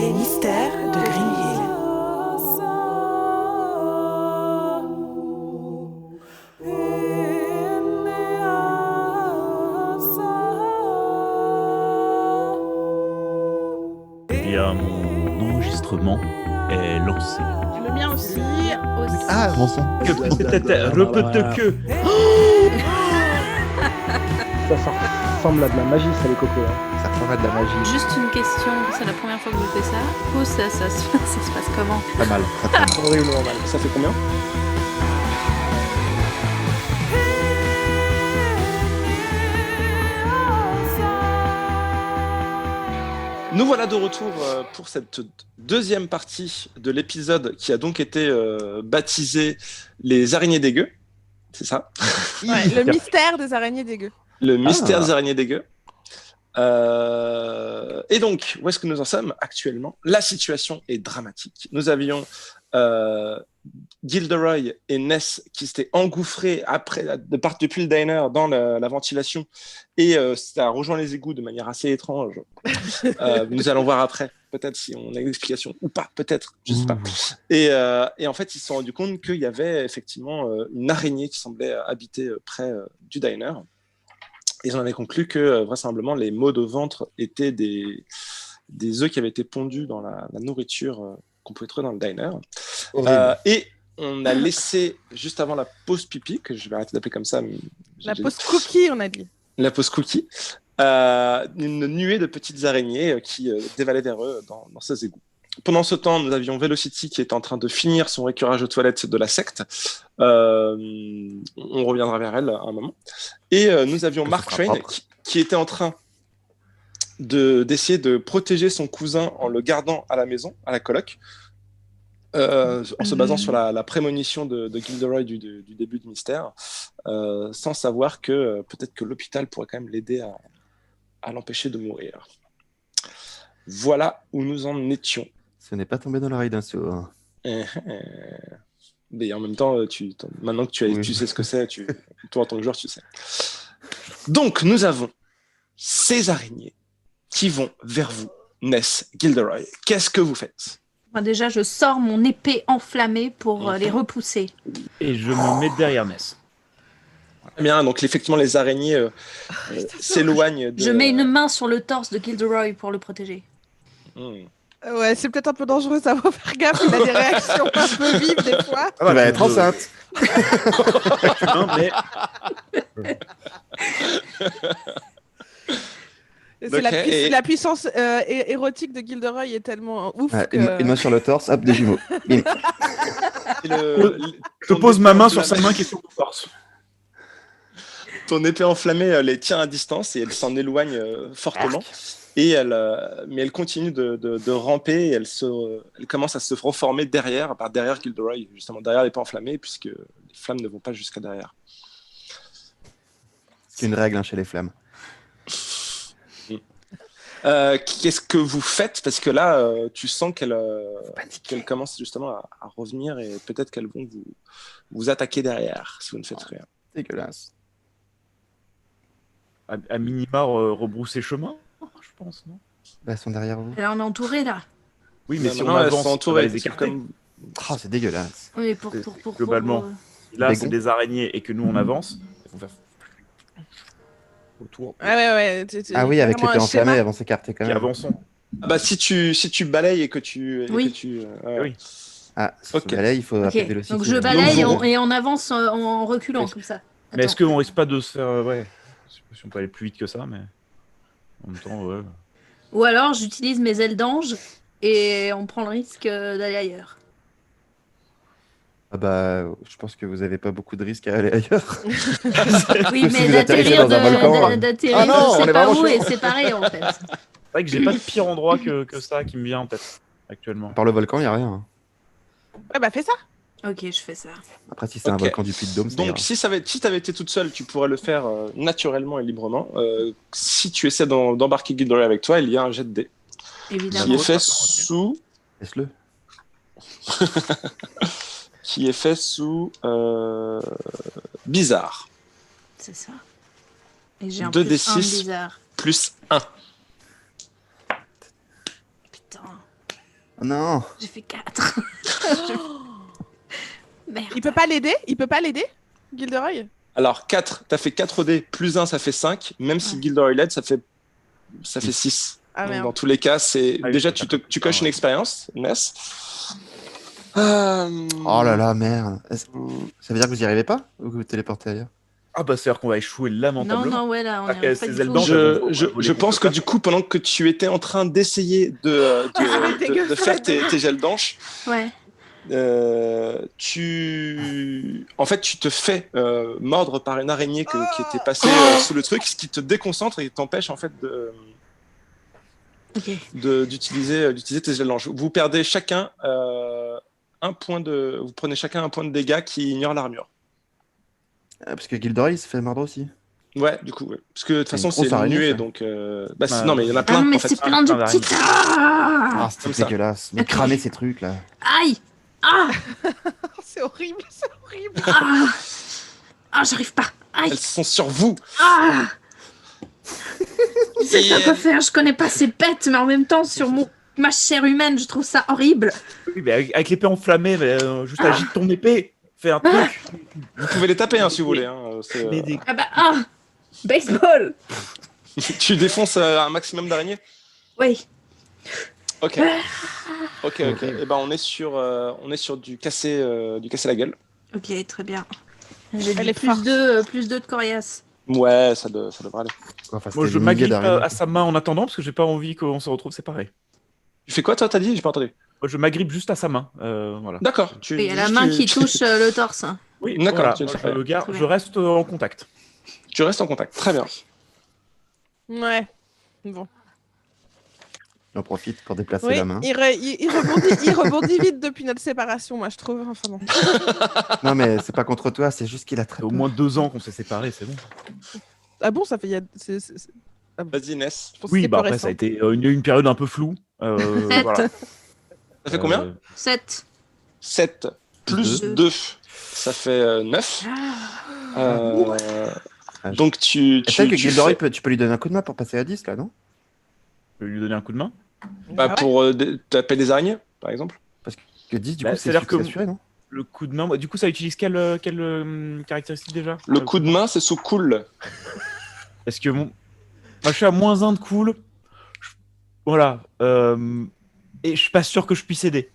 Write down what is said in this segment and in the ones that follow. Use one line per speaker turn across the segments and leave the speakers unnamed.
Les mystères de Green Hill.
Eh bien, mon enregistrement est lancé.
Le mien aussi.
Ah, mon sang.
Que peut-être repete-que.
Ça ressemble à de la magie, ça, les cocos. Hein.
Ça ressemble à de la magie.
Juste une question, c'est la première fois que je fais ça. Oh, ça se passe comment?
Pas mal.
Horriblement mal. Ça fait combien?
Nous voilà de retour pour cette deuxième partie de l'épisode qui a donc été baptisé Les araignées dégueu. C'est ça?
Ouais, le mystère des araignées dégueu.
Le mystère des araignées dégueu. Et donc, où est-ce que nous en sommes actuellement? La situation est dramatique. Nous avions Gilderoy et Ness qui s'étaient engouffrés depuis le diner dans la ventilation et ça a rejoint les égouts de manière assez étrange. Nous allons voir après, peut-être si on a une explication ou pas, peut-être, je sais pas. Et en fait, ils se sont rendus compte qu'il y avait effectivement une araignée qui semblait habiter près du diner. Ils en avaient conclu que vraisemblablement les maux de ventre étaient des œufs qui avaient été pondus dans la nourriture qu'on pouvait trouver dans le diner. Et on a laissé, juste avant la pause pipi, que je vais arrêter d'appeler comme ça.
La pause cookie, on a dit.
La pause cookie. Une nuée de petites araignées qui dévalaient vers eux dans ces égouts. Pendant ce temps, nous avions Velocity qui était en train de finir son récurage aux toilettes de la secte. On reviendra vers elle à un moment. Et nous avions Mark Twain qui était en train d'essayer de protéger son cousin en le gardant à la maison, à la coloc, en se basant sur la prémonition de Gilderoy du début du mystère, sans savoir que peut-être que l'hôpital pourrait quand même l'aider à l'empêcher de mourir. Voilà où nous en étions.
Ce n'est pas tombé dans l'oreille d'un sourd.
Mais en même temps, maintenant que tu sais ce que c'est, toi en tant que joueur, tu sais. Donc, nous avons ces araignées qui vont vers vous, Ness, Gilderoy. Qu'est-ce que vous faites?
Moi, déjà, je sors mon épée enflammée pour les repousser.
Et je me mets derrière Ness.
Très bien, donc effectivement, les araignées s'éloignent de...
Je mets une main sur le torse de Gilderoy pour le protéger.
Ouais, c'est peut-être un peu dangereux, ça va faire gaffe, il a des réactions un peu vives des fois.
Tu vas être enceinte.
Non, mais...
La puissance érotique de Gilderoy est tellement ouf
Ouais,
que...
une main sur le torse, hop, des jumeaux. Bim.
Je pose ma main sur sa main qui est sur mon torse.
Ton épée enflammée les tient à distance et elle s'en éloigne fortement. Mais elle continue de ramper et elle commence à se reformer derrière Gilderoy, justement derrière l'épée enflammée, puisque les flammes ne vont pas jusqu'à derrière.
C'est une règle chez les flammes.
Qu'est-ce que vous faites? Parce que là, tu sens qu'elle commence justement à revenir et peut-être qu'elles vont vous attaquer derrière si vous ne faites rien.
Dégueulasse.
À minima, rebrousser chemin, je pense, non?
Bah, elles sont derrière vous.
Alors, on est entouré, là.
Oui, mais si
Non,
on
elles
avance,
sont
on va
entourées,
les écarter.
Oh, c'est dégueulasse.
Oui, pour
Globalement. Là,
Des
c'est
gonds.
des araignées et que nous, on avance. Il faut faire autour.
Ouais.
Ah oui, avec
vraiment
l'épée
un schéma.
enflammée, elles vont s'écarter quand
Qui
même.
avançons.
Bah, si tu balayes et que tu...
Oui.
Oui.
Ah, si
Ok.
tu balayes, il faut
Ok,
appeler Velocity.
donc je balaye
Donc,
et on avance en reculant, comme ça.
Mais est-ce
Attends.
qu'on risque pas de se faire... ouais. Je sais pas si on peut aller plus vite que ça, mais... En même temps, ouais.
Ou alors, j'utilise mes ailes d'ange et on prend le risque d'aller ailleurs.
Ah bah, je pense que vous avez pas beaucoup de risques à aller ailleurs.
Oui,
Si
mais
vous atterrissez
d'atterrir
dans un volcan.
d'atterrir
Ah non,
je
on
sais
est
pas
vraiment
où
chaud.
et c'est pareil, en fait.
C'est vrai que j'ai pas de pire endroit que ça qui me vient en tête, actuellement.
Par le volcan, il n'y a rien. hein.
Ouais, bah fais ça.
Ok, je fais ça.
Après, si c'est un
Ok.
volcan du Puy-de-Dôme, ça
Donc,
ira.
si t'avais été toute seule, tu pourrais le faire naturellement et librement. Si tu essaies d'embarquer Gilderoy avec toi, il y a un jet de dés qui
Évidemment.
est fait
Ok.
sous...
Laisse-le.
qui est fait sous bizarre,
C'est ça. Et j'ai un
2
plus 1
D6.
bizarre.
plus 1.
Putain.
Oh non.
J'ai fait 4. Merde.
Il peut pas l'aider, Gilderoy?
Alors 4, t'as fait 4 dés, plus 1, ça fait 5. Même si Gilderoy l'aide, ça fait 6.
Ah
Donc,
merde.
dans tous les cas, c'est
Ah oui,
déjà
c'est
tu
pas
coches une expérience, Ness.
Oh là là, merde. Ça veut dire que vous y arrivez pas? Ou que vous téléportez ailleurs?
Ah bah c'est-à-dire qu'on va échouer
Non,
lamentablement.
non, ouais, là, on
Ah,
y arrive pas
ces
du tout.
Eldanges,
Je pense que du coup, pendant que tu étais en train d'essayer de faire tes gels d'anche,
Ouais.
En fait, tu te fais mordre par une araignée qui était passée sous le truc, ce qui te déconcentre et t'empêche en fait
Ok.
d'utiliser tes gels d'ange. Vous perdez chacun vous prenez chacun un point de dégâts qui ignore l'armure.
Parce que Gilderoy il se fait mordre aussi.
Ouais, du coup, ouais. Parce que de toute
C'est une
façon, c'est
grosse araignée,
nuée,
ça.
donc.
Bah,
non, mais il y en a
Ah
plein.
non, mais
en fait.
c'est plein de
plein d'araignées.
petites. Ah
Ah, c'est
comme ça.
dégueulasse. Mais
Ok.
cramer ces trucs là.
Aïe. Ah.
C'est horrible, c'est horrible.
Ah. Ah, j'arrive pas. Aïe.
Elles sont sur vous.
Ah. Je sais pas quoi faire. Je connais pas ces bêtes, mais en même temps, sur ma chair humaine, je trouve ça horrible.
Oui, mais avec l'épée enflammée, mais, juste agite ton épée. Fais un truc.
Vous pouvez les taper si vous voulez. Hein.
Mais des-
Ah bah baseball.
Tu défonces un maximum d'araignées.
Oui.
Ok. Ok. Et ben on est sur du casser la gueule.
Ok, très bien. J'ai
Elle
dit
est forte.
plus 2 de coriace.
Ouais, ça devrait aller.
Enfin,
Moi,
c'était
je
des milliers
m'agrippe
d'araignées.
à sa main en attendant parce que j'ai pas envie qu'on se retrouve séparés.
Tu fais quoi toi? T'as dit? J'ai pas entendu.
Moi, je m'agrippe juste à sa main. Voilà.
D'accord.
Il y a la main qui touche le torse.
Oui,
D'accord,
voilà.
tu le
Moi,
fais.
Très
je
bien.
reste en contact.
Tu restes en contact. Très bien.
Ouais. Bon.
J'en profite pour déplacer
Oui,
la main.
il rebondit vite depuis notre séparation, moi, je trouve. Enfin bon.
Non, mais c'est pas contre toi, c'est juste qu'il a
Ça
très
fait au
peur.
moins 2 ans qu'on s'est séparés, c'est bon.
Ah bon, ça fait.
Vas-y, Ness.
Je pense que
Oui,
c'était
bah
plus
après,
récent.
ça a été une période un peu floue. Voilà.
Ça fait combien?
7.
7 plus
Deux.
2. Ça fait 9.
Ah,
Donc tu
Tu sais que Gilderoy,
fais-
tu peux lui donner un coup de main pour passer à 10 là, non?
Je vais lui donner un coup de main.
bah,
Ah ouais.
pour taper des araignées, par exemple.
Que 10 du
Bah,
coup, c'est
c'est-à-dire
succès
que-
assuré, non?
Le coup de main, du coup, ça utilise quelle caractéristique déjà?
Le coup de main, c'est sous cool.
Parce que moi, je suis à -1 de cool. Voilà. Et je suis pas sûr que je puisse aider.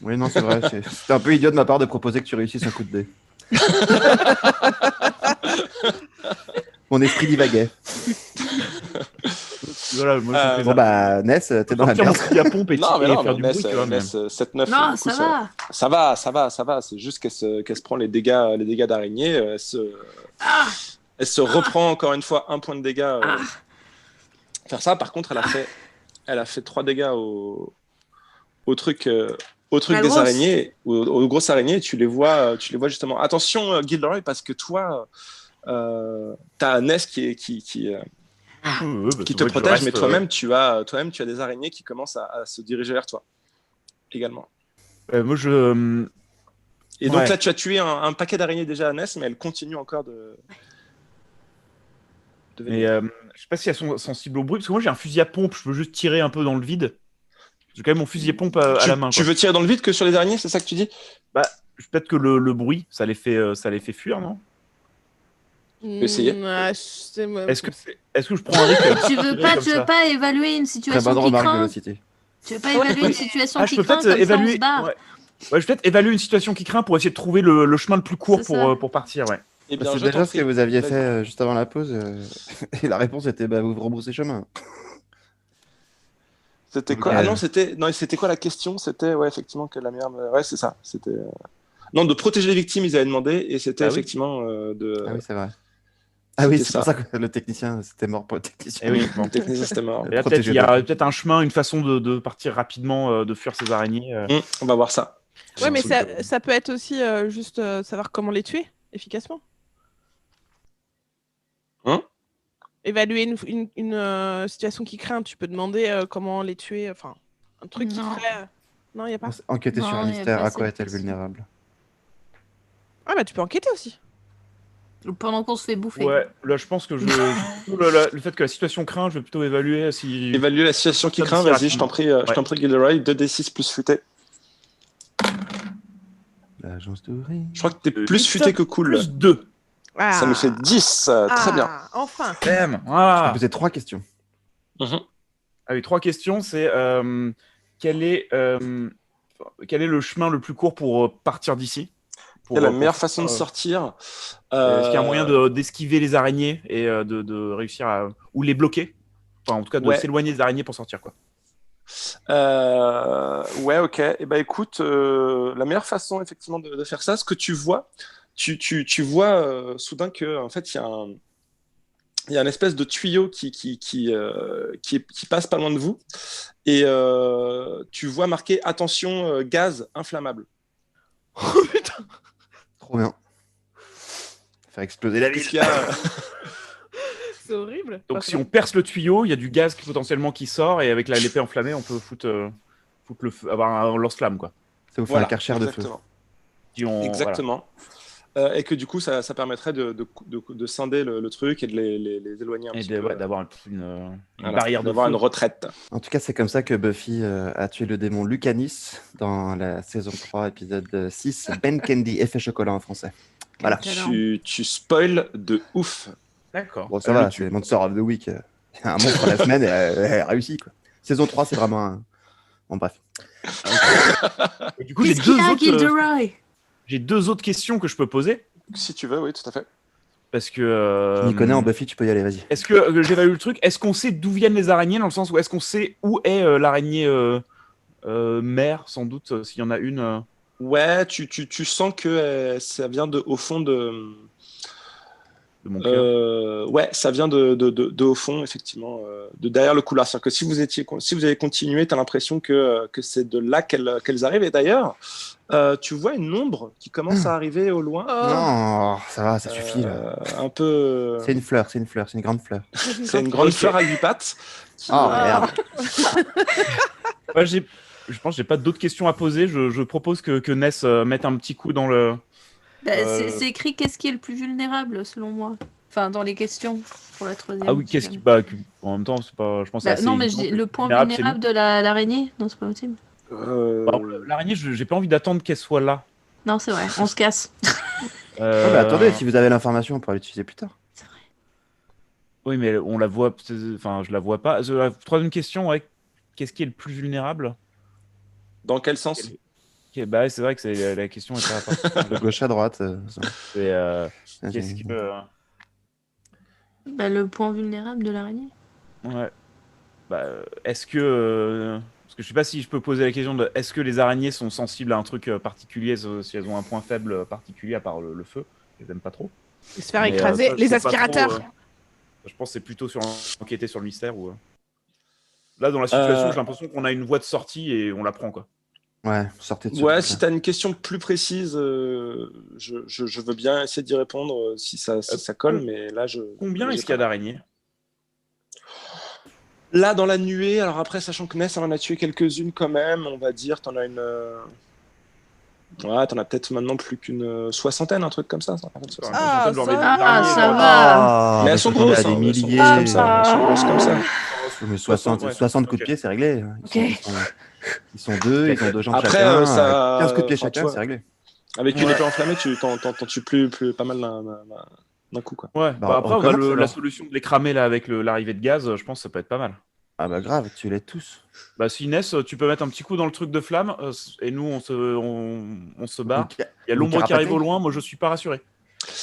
Oui, non, c'est vrai. C'était un peu idiot de ma part de proposer que tu réussisses un coup de dé. Mon esprit divaguait.
Voilà, moi, je fais
Bon
ça.
bah, Ness, t'es dans la
Sortir mon
merde.
fusil à pompe et,
Non, mais
et
non,
faire
mais
du
Ness,
bruit, tu vois. mais-
Ness 7-9.
Non,
du coup,
ça va.
Ça va. C'est juste qu'elle se prend les dégâts d'araignée.
Ah.
Elle se reprend encore une fois un point de dégâts. Faire ça, par contre, elle a fait 3 dégâts au truc
La
des
grosse.
araignées, aux grosses araignées. Tu les vois justement. Attention, Gilderoy, parce que toi, t'as Ness qui te protège, mais toi-même, tu as des araignées qui commencent à se diriger vers toi également.
moi, je.
Et donc
Ouais.
là, tu as tué un paquet d'araignées déjà à Ness, mais elle continue encore de
Mais je sais pas si elles sont sensibles au bruit, parce que moi j'ai un fusil à pompe, je peux juste tirer un peu dans le vide. J'ai quand même mon fusil à pompe à la main.
Tu
quoi.
veux tirer dans le vide que sur les araignées, c'est ça que tu dis?
Peut-être que le bruit, ça les fait fuir, non?
essayer.
Est-ce que je prends un risque
Tu veux pas évaluer une
Très
situation
bonne
qui
remarque,
craint?
Velocity.
Tu veux pas évaluer une situation
Ah, je
qui
peux
craint
peut-être
comme ça on
évaluer.
se barre.
Ouais, je vais peut-être évaluer une situation qui craint pour essayer de trouver le chemin le plus court
C'est ça.
pour partir, ouais.
Eh
Bah,
bien,
c'est
je
déjà
t'en
ce que
prie.
vous aviez
Vas-y.
fait juste avant la pause. Et la réponse était bah, vous rebroussez chemin.
C'était
Donc,
quoi? Ah non, c'était quoi la question? C'était effectivement que la meilleure. Ouais, c'est ça. C'était non, de protéger les victimes. Ils avaient demandé, et c'était
Ah oui.
effectivement de.
Ah oui, c'est vrai. Ah oui,
c'était
c'est pour ça que le technicien, c'était mort pour le technicien.
Eh oui,
Le
bon.
technicien, c'était mort.
Et là,
Protéger
il y a
d'autres.
peut-être un chemin, une façon de partir rapidement, de fuir ces araignées.
On va voir ça.
Ouais, mais
Ensuite,
ça peut être aussi juste savoir comment les tuer efficacement.
Hein?
Évaluer une situation qui craint, tu peux demander comment les tuer, enfin, un truc qui
Non.
ferait. Non, il n'y a pas.
Enquêter sur
Non,
un
y a
mystère,
pas
à quoi
cette
est-elle
question.
vulnérable?
Ah, bah tu peux enquêter aussi.
Pendant qu'on se fait bouffer.
Ouais, là je pense que le fait que la situation craint, je vais plutôt évaluer si.
Évaluer la situation qui craint, vas-y, je t'en prie, Gilderoy, 2d6 plus futé.
L'agence de riz.
Je crois que t'es plus futé que cool.
Plus 2.
Ah.
Ça nous fait 10, très bien.
Enfin.
Bam,
Je
voilà.
vais poser 3 questions.
Ah oui, 3 questions, c'est quel est le chemin le plus court pour partir d'ici?
Quelle est la meilleure façon de sortir?
Est-ce qu'il y a un moyen d'esquiver les araignées et de réussir à... ou les bloquer? Enfin, en tout cas, de s'éloigner des araignées pour sortir, quoi.
Ouais, ok. Et ben écoute, la meilleure façon effectivement de faire ça, ce que tu vois, tu vois soudain que en fait il y a une espèce de tuyau qui passe pas loin de vous et tu vois marqué attention gaz inflammable.
Oh putain!
Trop bien. Faire exploser la ville.
Qu'est-ce qu'il y a
C'est horrible.
Donc si on perce le tuyau, il y a du gaz potentiellement qui sort et avec l'épée enflammée, on peut foutre le feu, avoir un lance-flamme, quoi.
Ça vous fait un karcher de feu.
Exactement. Et que du coup, ça permettrait de scinder le truc et de les éloigner un petit peu.
D'avoir une barrière de
d'avoir
feu.
une retraite.
En tout cas, c'est comme ça que Buffy a tué le démon Lucanis dans la saison 3, épisode 6, Ben Candy, effet chocolat en français. Voilà.
Tu spoil de ouf.
D'accord.
Bon, ça va, c'est Monster of the Week. Un monstre la semaine, elle réussit, quoi. Saison 3, c'est vraiment un... Bon, bref.
Et du coup, j'ai deux autres questions que je peux poser.
Si tu veux, oui, tout à fait.
Parce que...
Tu m'y connais en Buffy, tu peux y aller, vas-y.
Est-ce que j'évalue le truc? Est-ce qu'on sait d'où viennent les araignées, dans le sens où est-ce qu'on sait où est l'araignée mère, sans doute, s'il y en a une
Ouais, tu sens que ça vient au fond de
mon cœur.
Ouais, ça vient de au fond, effectivement, de derrière le couloir. C'est-à-dire que si vous avez continué, tu as l'impression que c'est de là qu'elles arrivent. Et d'ailleurs, tu vois une ombre qui commence à arriver au loin.
Non, ça va, ça suffit, là.
Un peu...
C'est une fleur, c'est une grande fleur.
C'est une grande fleur à 8 pattes.
Merde.
Ouais, je pense que j'ai pas d'autres questions à poser. Je propose que Ness mette un petit coup dans le...
C'est écrit qu'est-ce qui est le plus vulnérable selon moi. Enfin, dans les questions pour la troisième.
Ah oui, qu'est-ce qui... en même temps, c'est pas... Je pense que c'est
non, mais je dis le point vulnérable de l'araignée. Non, c'est pas possible.
L'araignée, j'ai pas envie d'attendre qu'elle soit là.
Non, c'est vrai. On se casse.
mais attendez, si vous avez l'information, on pourra l'utiliser plus tard.
C'est vrai.
Oui, mais on la voit... Enfin, je la vois pas. La troisième question, ouais. Qu'est-ce qui est le plus vulnérable?
Dans quel sens?
Bah, c'est vrai que la question est pas...
De gauche à droite.
Qu'est-ce qui peut...
Le point vulnérable de l'araignée.
Ouais. Est-ce que... Parce que je sais pas si je peux poser la question de est-ce que les araignées sont sensibles à un truc particulier, si elles ont un point faible particulier à part le feu. Je les aime pas trop.
Se faire écraser, les aspirateurs.
Je pense que c'est plutôt sur enquêter sur le mystère. Là, dans la situation, j'ai l'impression qu'on a une voie de sortie et on la prend, quoi.
Ouais, sortez de ce
Ouais,
truc,
si tu as une question plus précise, je veux bien essayer d'y répondre si ça colle, mais là,
Combien est-ce qu'il y a d'araignées?
Là, dans la nuée, alors après, sachant que Ness en a tué quelques-unes quand même, on va dire, t'en as une... Ouais, t'en as peut-être maintenant plus qu'une soixantaine, un truc comme ça.
Ah,
ça va.
Mais elles sont grosses,
des milliers.
elles sont grosses comme ça.
Mais 60 coups de pied, c'est réglé. Ils sont deux, ils ont deux jambes
Après,
chacun.
ça...
15 coups de pied chacun, c'est réglé.
Avec une épée enflammée, t'en tues plus pas mal d'un coup, quoi.
Ouais, après, on a la solution de les cramer là, avec l'arrivée de gaz, je pense que ça peut être pas mal.
Ah bah grave, tu les tous.
Bah si Inès, tu peux mettre un petit coup dans le truc de flamme, et nous on se barre. Il y a l'ombre qui arrive au loin, moi je suis pas rassuré.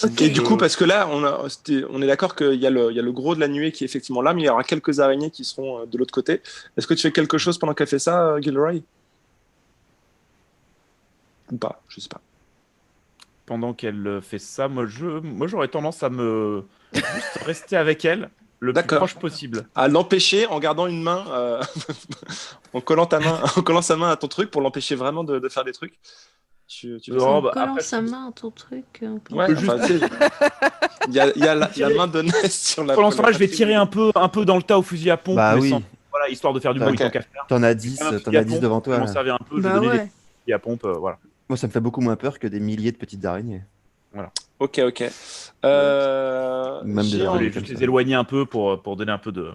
Okay. Et du coup, parce que là, on est d'accord qu'il y a le gros de la nuée qui est effectivement là, mais il y aura quelques araignées qui seront de l'autre côté. Est-ce que tu fais quelque chose pendant qu'elle fait ça, Gilderoy? Ou pas? Je sais pas.
Pendant qu'elle fait ça, moi j'aurais tendance à juste rester avec elle le plus proche possible.
À l'empêcher en gardant une main, en collant sa main à ton truc pour l'empêcher vraiment de faire des trucs.
En collant sa main à ton truc.
Ouais, il y a la main de Ness sur la.
Pour l'instant, je vais tirer un peu dans le tas au fusil à pompe,
bah oui.
Voilà, histoire de faire du bruit tant qu'à faire.
T'en as 10 devant toi.
Je vais m'en servir un peu, je vais donner des fusils à pompe, voilà.
Moi, ça me fait beaucoup moins peur que des milliers de petites araignées.
Voilà.
Ok.
Même
J'ai
des
Je
en-
voulais juste les éloigner un peu pour donner un peu de.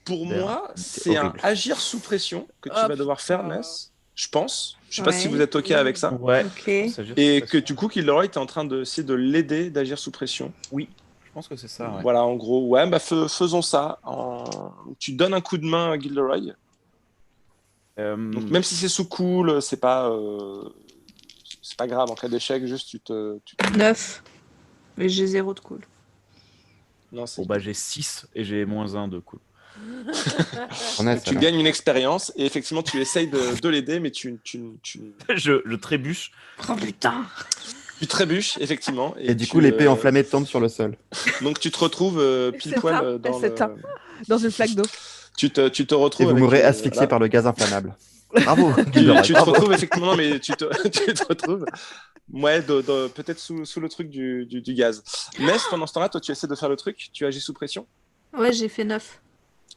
Pour
D'ailleurs,
moi,
c'est
c'est un
horrible.
agir sous pression que tu
Oh,
vas devoir faire,
putain.
Ness. Je pense. Je sais pas si
Ouais.
vous êtes ok avec ça.
Ouais.
Ok.
Et que du coup, Gilderoy est en train d'essayer de l'aider d'agir sous pression.
Oui, je pense que c'est ça. Ouais.
Voilà, en gros. Ouais, bah faisons ça. Tu donnes un coup de main à Gilderoy. Donc même si c'est sous cool, c'est pas grave. En cas d'échec, juste tu te...
9. Mais j'ai 0 de cool.
Non, c'est...
Bon, bah, j'ai 6 et j'ai -1 de coup.
On a
Donc,
ça,
tu
là.
gagnes une expérience et effectivement tu essayes de l'aider, mais tu
je trébuche.
Oh putain.
trébuches effectivement.
Et du
tu,
coup, l'épée enflammée tombe sur le sol.
Donc tu te retrouves pile poil dans
Elle s'éteint. Dans une flaque d'eau.
tu te
Et
retrouves
vous
avec,
mourrez asphyxié
voilà.
par le gaz inflammable. Bravo,
Tu
Gilderoy,
te
bravo.
retrouves effectivement, non, mais tu te retrouves peut-être sous le truc du gaz. Mais pendant ce temps-là, toi tu essaies de faire le truc, tu agis sous pression.
Ouais, j'ai fait 9.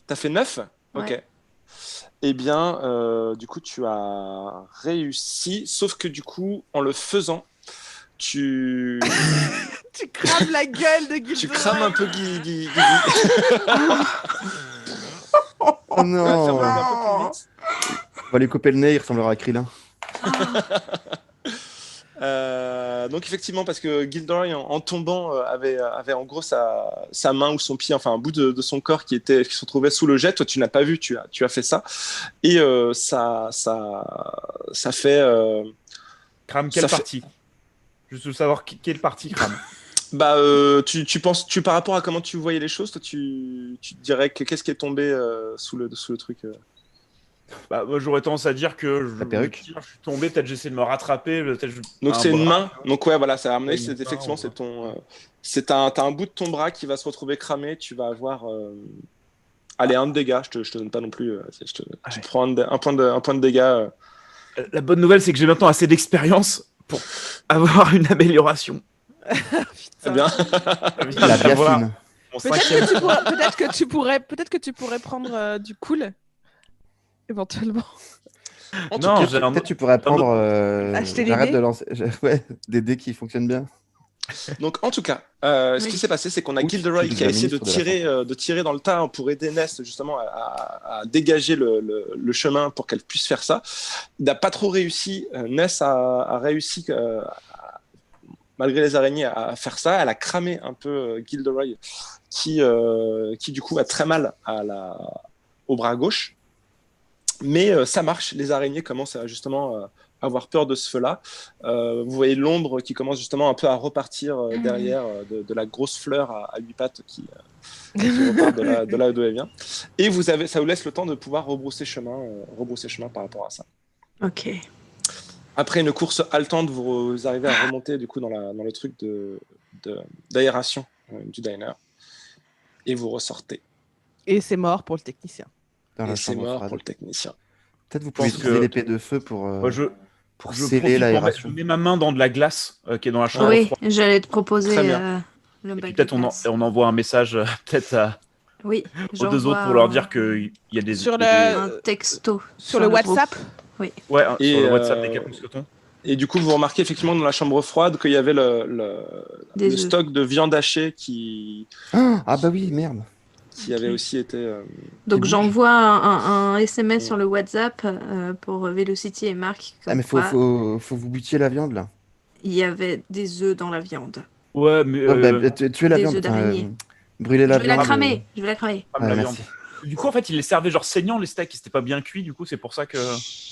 T'as fait 9 ? Ok.
Ouais.
Eh bien, du coup, tu as réussi, sauf que du coup, en le faisant, tu
Tu crames la gueule de Gilderoy.
crames un peu Guy.
Oh non.
Ferme-le un peu plus vite.
On va lui couper le nez, il ressemblera à Krillin.
Donc effectivement, parce que Gilderoy en tombant avait en gros sa main ou son pied, enfin un bout de son corps qui se trouvait sous le jet. Toi, tu n'as pas vu, tu as fait ça, et ça fait.
Crame quelle
Ça fait-
partie Juste de savoir quelle partie crame.
Bah, tu penses, par rapport à comment tu voyais les choses, toi, tu dirais que qu'est-ce qui est tombé sous le truc
Bah, moi, j'aurais tendance à dire que
La perruque.
je suis tombé, peut-être j'essaie de me rattraper,
Donc
un
c'est une
bras.
main. Donc ouais, voilà, ça a amené.
Une
C'est
main,
effectivement
on
c'est
voit.
t'as un bout de ton bras qui va se retrouver cramé. Tu vas avoir allez, un de dégâts. Je te donne pas non plus. Tu te prends un point de dégâts.
La bonne nouvelle, c'est que j'ai maintenant assez d'expérience pour avoir une amélioration.
C'est bien.
La
D'avoir
biafine.
mon
Peut-être
cinquième-
que tu pourrais prendre du cool. Éventuellement.
En tout
Non,
cas,
j'ai un
Peut-être tu pourrais prendre.
Acheter des
J'arrête
dés.
de lancer. Ouais, des dés qui fonctionnent bien.
donc en tout cas, ce
Oui.
qui s'est passé, c'est qu'on a
Ou
Gilderoy
tu
qui a essayé
deviens
de tirer dans le tas pour aider Ness justement à dégager le chemin pour qu'elle puisse faire ça. Il n'a pas trop réussi. Ness a réussi, malgré les araignées, à faire ça. Elle a cramé un peu Gilderoy, qui du coup a très mal au bras gauche. Mais ça marche. Les araignées commencent à justement avoir peur de ce feu-là. Vous voyez l'ombre qui commence justement un peu à repartir derrière de la grosse fleur à 8 pattes qui repart de là d'où elle vient. Et ça vous laisse le temps de pouvoir rebrousser chemin par rapport à ça.
Ok.
Après une course haletante, vous arrivez à remonter du coup dans le truc d'aération du diner. Et vous ressortez.
Et c'est mort pour le technicien.
Dans la
Et c'est
chambre
mort
froide.
pour le technicien.
Peut-être vous pouvez
pense
utiliser
que-
l'épée de feu pour
Moi, je
sceller
profite
l'aération.
je mets ma main dans de la glace qui est dans la chambre
Oui,
froide.
j'allais te proposer
Très bien.
le
Et
bac
puis
de
peut-être
glace.
on envoie un message peut-être
Oui,
aux deux autres pour leur dire qu'il y a des...
Sur
il y a
un texto.
Sur le
groupe.
WhatsApp.
Ouais,
Et,
sur le WhatsApp des Capouscotons.
Et du coup, vous remarquez effectivement dans la chambre froide qu'il y avait le
Des œufs.
stock de viande hachée qui
Ah bah oui, merde.
avait aussi été.
Donc
bouge.
j'envoie un SMS
Mm.
sur le WhatsApp pour Velocity et Marc.
Ah mais faut vous butier la viande là.
Il y avait des œufs dans la viande.
Ouais, mais...
Ouais, bah, tuer la
des
viande.
œufs d'araignée.
Brûler la
Je vais la
viande.
cramer. Je vais la cramer.
pas la
merci.
viande. Du coup, en fait, ils les servaient genre saignants, les steaks, ils n'étaient pas bien cuits, du coup, c'est pour ça que...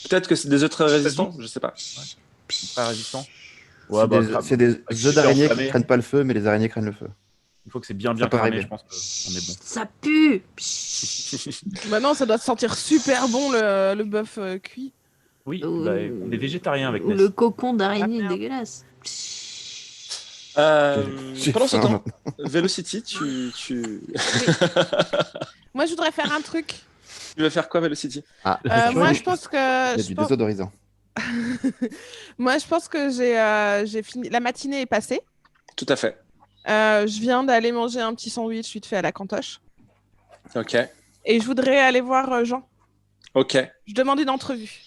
Peut-être que c'est des œufs très résistants, je sais pas.
Pas résistant.
C'est des
Avec
œufs d'araignée
super
qui
enflammé.
craignent pas le feu, mais les araignées craignent le feu.
Une fois que c'est bien
Ça peut
cramé,
arriver.
je pense qu'on est bon.
Ça pue.
Maintenant, ça doit sentir super bon le bœuf cuit.
Oui,
Ouh.
bah, on est végétarien avec
Ou
Ness.
le cocon d'araignée
Ah, merde.
dégueulasse.
J'ai
Pendant ce
faim
temps,
maintenant.
Velocity, tu
Moi, je voudrais faire un truc.
veux faire quoi, Velocity?
Ah,
Moi,
il
je pense que.
y a
je
du
pense-
désodorisant.
Moi, je pense que j'ai fini. La matinée est passée.
Tout à fait.
Je viens d'aller manger un petit sandwich vite fait à la cantoche.
Ok.
Et je voudrais aller voir Jean.
Ok.
Je demande une entrevue.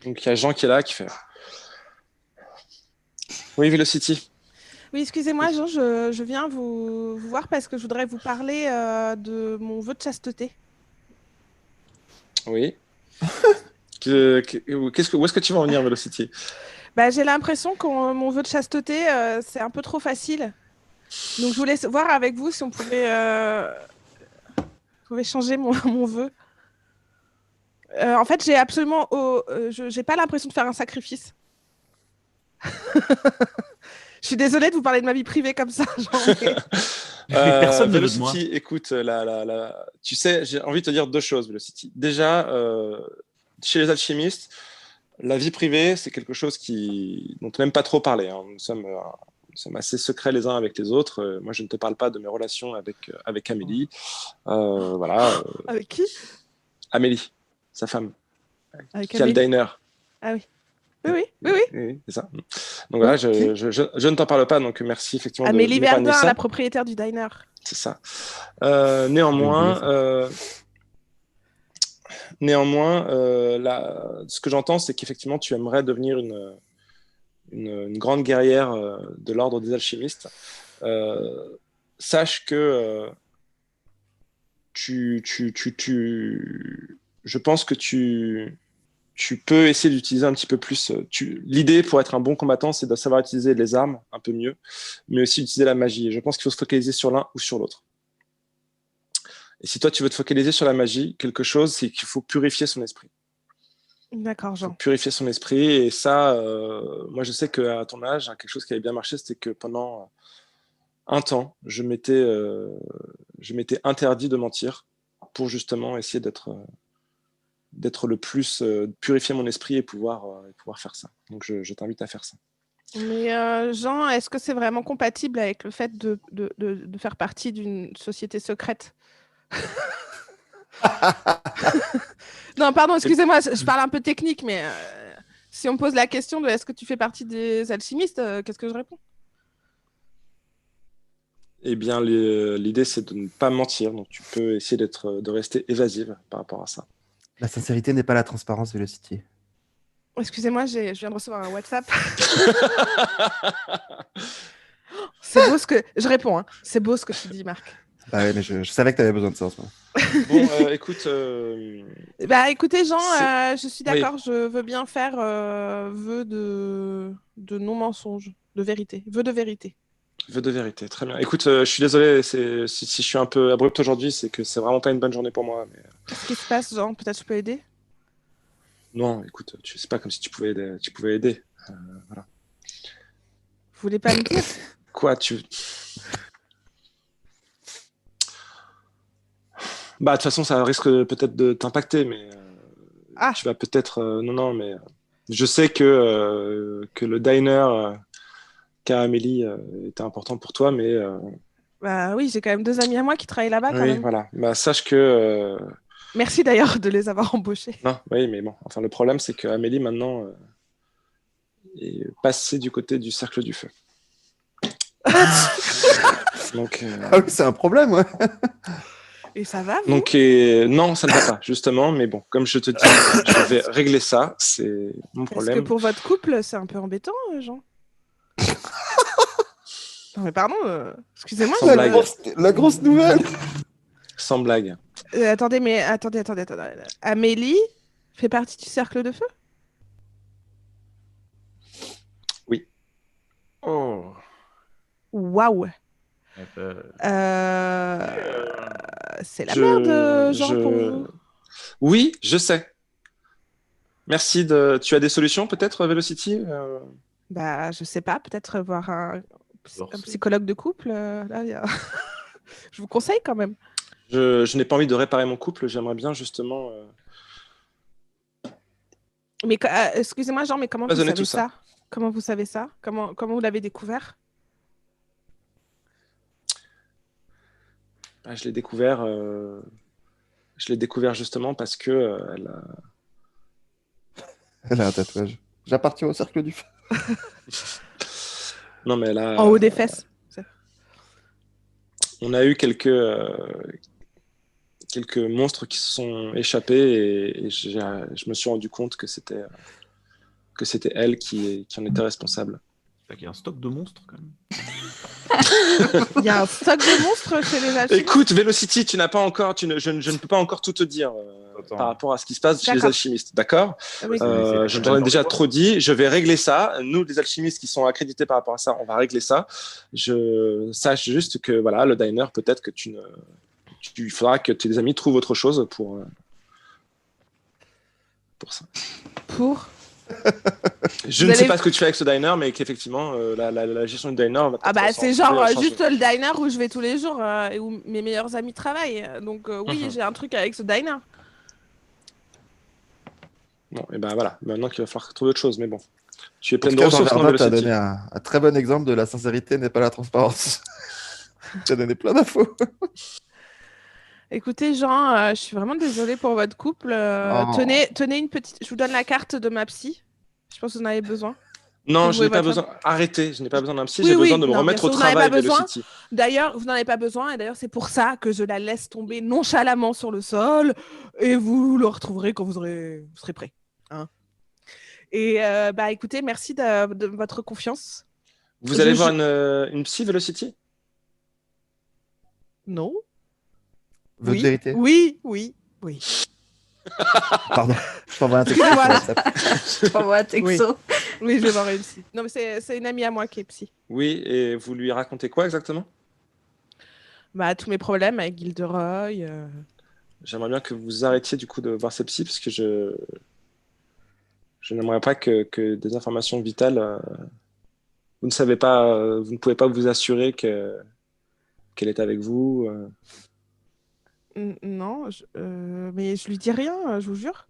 Donc il y a Jean qui est là, qui fait. Oui, Velocity.
Oui, excusez-moi, Jean, je viens vous voir parce que je voudrais vous parler de mon vœu de chasteté.
Oui. Où est-ce que tu vas en venir, Velocity?
Bah, j'ai l'impression que mon vœu de chasteté, c'est un peu trop facile. Donc, je voulais voir avec vous si on pouvait changer mon vœu. En fait, j'ai absolument, j'ai pas l'impression de faire un sacrifice. Je suis désolée de vous parler de ma vie privée comme ça.
Personne ne veut de moi.
Velocity, écoute, tu sais, j'ai envie de te dire deux choses, Velocity. Déjà, chez les alchimistes, la vie privée, c'est quelque chose dont on n'aime pas trop parler. Hein. Nous sommes assez secrets les uns avec les autres. Moi, je ne te parle pas de mes relations avec Amélie. Voilà.
Avec qui?
Amélie, sa femme,
Avec
qui a le
Amélie.
diner.
Ah oui. Oui.
Oui, c'est ça. Donc voilà, je ne t'en parle pas, donc merci effectivement
Amélie
de m'épargner
Verdun,
ça.
la propriétaire du diner.
C'est ça. Néanmoins, ce que j'entends, c'est qu'effectivement, tu aimerais devenir une grande guerrière de l'ordre des alchimistes. Sache que je pense que tu peux essayer d'utiliser un petit peu plus. L'idée pour être un bon combattant, c'est de savoir utiliser les armes un peu mieux, mais aussi utiliser la magie. Et je pense qu'il faut se focaliser sur l'un ou sur l'autre. Et si toi, tu veux te focaliser sur la magie, quelque chose, c'est qu'il faut purifier son esprit.
D'accord,
Il faut
Jean.
purifier son esprit. Et ça, moi, je sais qu'à ton âge, quelque chose qui avait bien marché, c'était que pendant un temps, je m'étais interdit de mentir pour justement essayer d'être le plus, purifier mon esprit et pouvoir faire ça. Donc, je t'invite à faire ça.
Mais Jean, est-ce que c'est vraiment compatible avec le fait de faire partie d'une société secrète? Non, pardon, excusez-moi, je parle un peu technique, mais si on me pose la question de est-ce que tu fais partie des alchimistes, qu'est-ce que je réponds?
Eh bien, l'idée, c'est de ne pas mentir. Donc, tu peux essayer de rester évasive par rapport à ça.
La sincérité n'est pas la transparence, Velocity.
Excusez-moi, je viens de recevoir un WhatsApp. C'est beau ce que... Je réponds, hein. C'est beau ce que tu dis, Marc.
Bah ouais, mais je savais que tu avais besoin de ça en ce moment.
Bon, écoute...
Bah, écoutez, Jean, je suis
Oui.
d'accord, je veux bien faire vœu de non-mensonge, de vérité. Vœu de vérité.
Vœu de vérité, très bien. Écoute, je suis désolé si je suis un peu abrupt aujourd'hui, c'est que c'est vraiment pas une bonne journée pour moi. Mais...
Qu'est-ce qui se passe, Jean? Peut-être je peux aider?
Non, écoute, c'est pas comme si tu pouvais aider. Voilà.
Vous voulez pas me dire?
Quoi, Bah, de toute façon, ça risque peut-être de t'impacter, mais tu vas peut-être... non, mais je sais que le diner qu'a Amélie était important pour toi, mais...
Bah oui, j'ai quand même 2 amis à moi qui travaillent là-bas quand
oui,
même.
voilà. Bah, sache que...
Merci d'ailleurs de les avoir embauchés.
Non, oui, mais bon. Enfin, le problème, c'est qu'Amélie, maintenant, est passée du côté du cercle du feu. Donc,
Ah oui, c'est un problème, ouais.
Et ça va, vous?
donc non, ça ne va pas, justement. Mais bon, comme je te dis, je vais régler ça. C'est mon
Parce
problème.
que pour votre couple, c'est un peu embêtant, Jean. Non mais pardon, excusez-moi.
Sans blague.
La grosse nouvelle.
Sans blague.
Attendez. Amélie fait partie du cercle de feu?
Oui.
Oh.
Waouh. C'est la merde, Jean, pour vous.
Oui, je sais. Merci Tu as des solutions, peut-être, Velocity
Bah, je sais pas, peut-être voir un psychologue de couple. Là, je vous conseille quand même.
Je n'ai pas envie de réparer mon couple. J'aimerais bien, justement...
Mais excusez-moi, Jean, mais comment vous
Raisonner
savez
tout ça.
ça? Comment vous savez ça? Comment vous l'avez découvert?
Ah, je l'ai découvert justement parce que
Elle a un tatouage. J'appartiens au cercle du feu.
non, mais là,
En haut des fesses.
on a eu quelques monstres qui se sont échappés et je me suis rendu compte que c'était elle qui en était responsable.
Il y a un stock de monstres quand même.
Il y a un stock de monstres chez les alchimistes.
Écoute, Velocity, tu n'as pas encore, je ne peux pas encore tout te dire par rapport à ce qui se passe chez les
D'accord.
alchimistes, d'accord?
Oui.
Je t'en ai déjà trop dit. Je vais régler ça. Nous, les alchimistes qui sont accrédités par rapport à ça, on va régler ça. Je sache juste que voilà, le diner, peut-être que il faudra que tes amis trouvent autre chose pour ça.
Pour
Je
Vous
ne sais
allez-
pas ce que tu fais avec ce diner, mais qu'effectivement, la gestion du diner va
Ah
peut-être
bah c'est genre
changer.
juste le diner où je vais tous les jours et où mes meilleurs amis travaillent. Donc oui, j'ai un truc avec ce diner.
Bon, et ben voilà. Maintenant qu'il va falloir trouver autre chose, mais bon. Tu es
En
plein
tout
de
cas, Jean
ressources dans
Verdun t'a
Velocity.
donné un très bon exemple de la sincérité n'est pas la transparence. Tu as donné plein d'infos.
Écoutez Jean, je suis vraiment désolée pour votre couple.
Oh.
Tenez une petite... Je vous donne la carte de ma psy. Je pense que vous en avez besoin.
Non,
Vous
je n'ai
voulez
pas
votre
besoin. Arrêtez, je n'ai pas besoin d'un psy,
Oui,
j'ai
oui,
besoin de me
non,
remettre au
bien sûr, vous n'en avez
travail,
pas besoin.
Velocity.
D'ailleurs, vous n'en avez pas besoin et d'ailleurs c'est pour ça que je la laisse tomber nonchalamment sur le sol et vous le retrouverez quand vous serez prêt. Hein. Et bah écoutez, merci de votre confiance.
Vous
Je-
allez
je-
voir une psy, Velocity?
Non.
Votre
Oui.
vérité.
Oui.
Pardon. Je t'envoie un texte.
Voilà.
sur WhatsApp.
Je t'envoie un texto.
Oui, je vais voir une psy. Non, mais c'est une amie à moi qui est psy.
Oui, et vous lui racontez quoi exactement?
Bah, tous mes problèmes avec Gilderoy.
J'aimerais bien que vous arrêtiez du coup de voir ces psys, parce que je n'aimerais pas que des informations vitales, vous ne savez pas, vous ne pouvez pas vous assurer qu'elle est avec vous.
Non, mais je lui dis rien, je vous jure.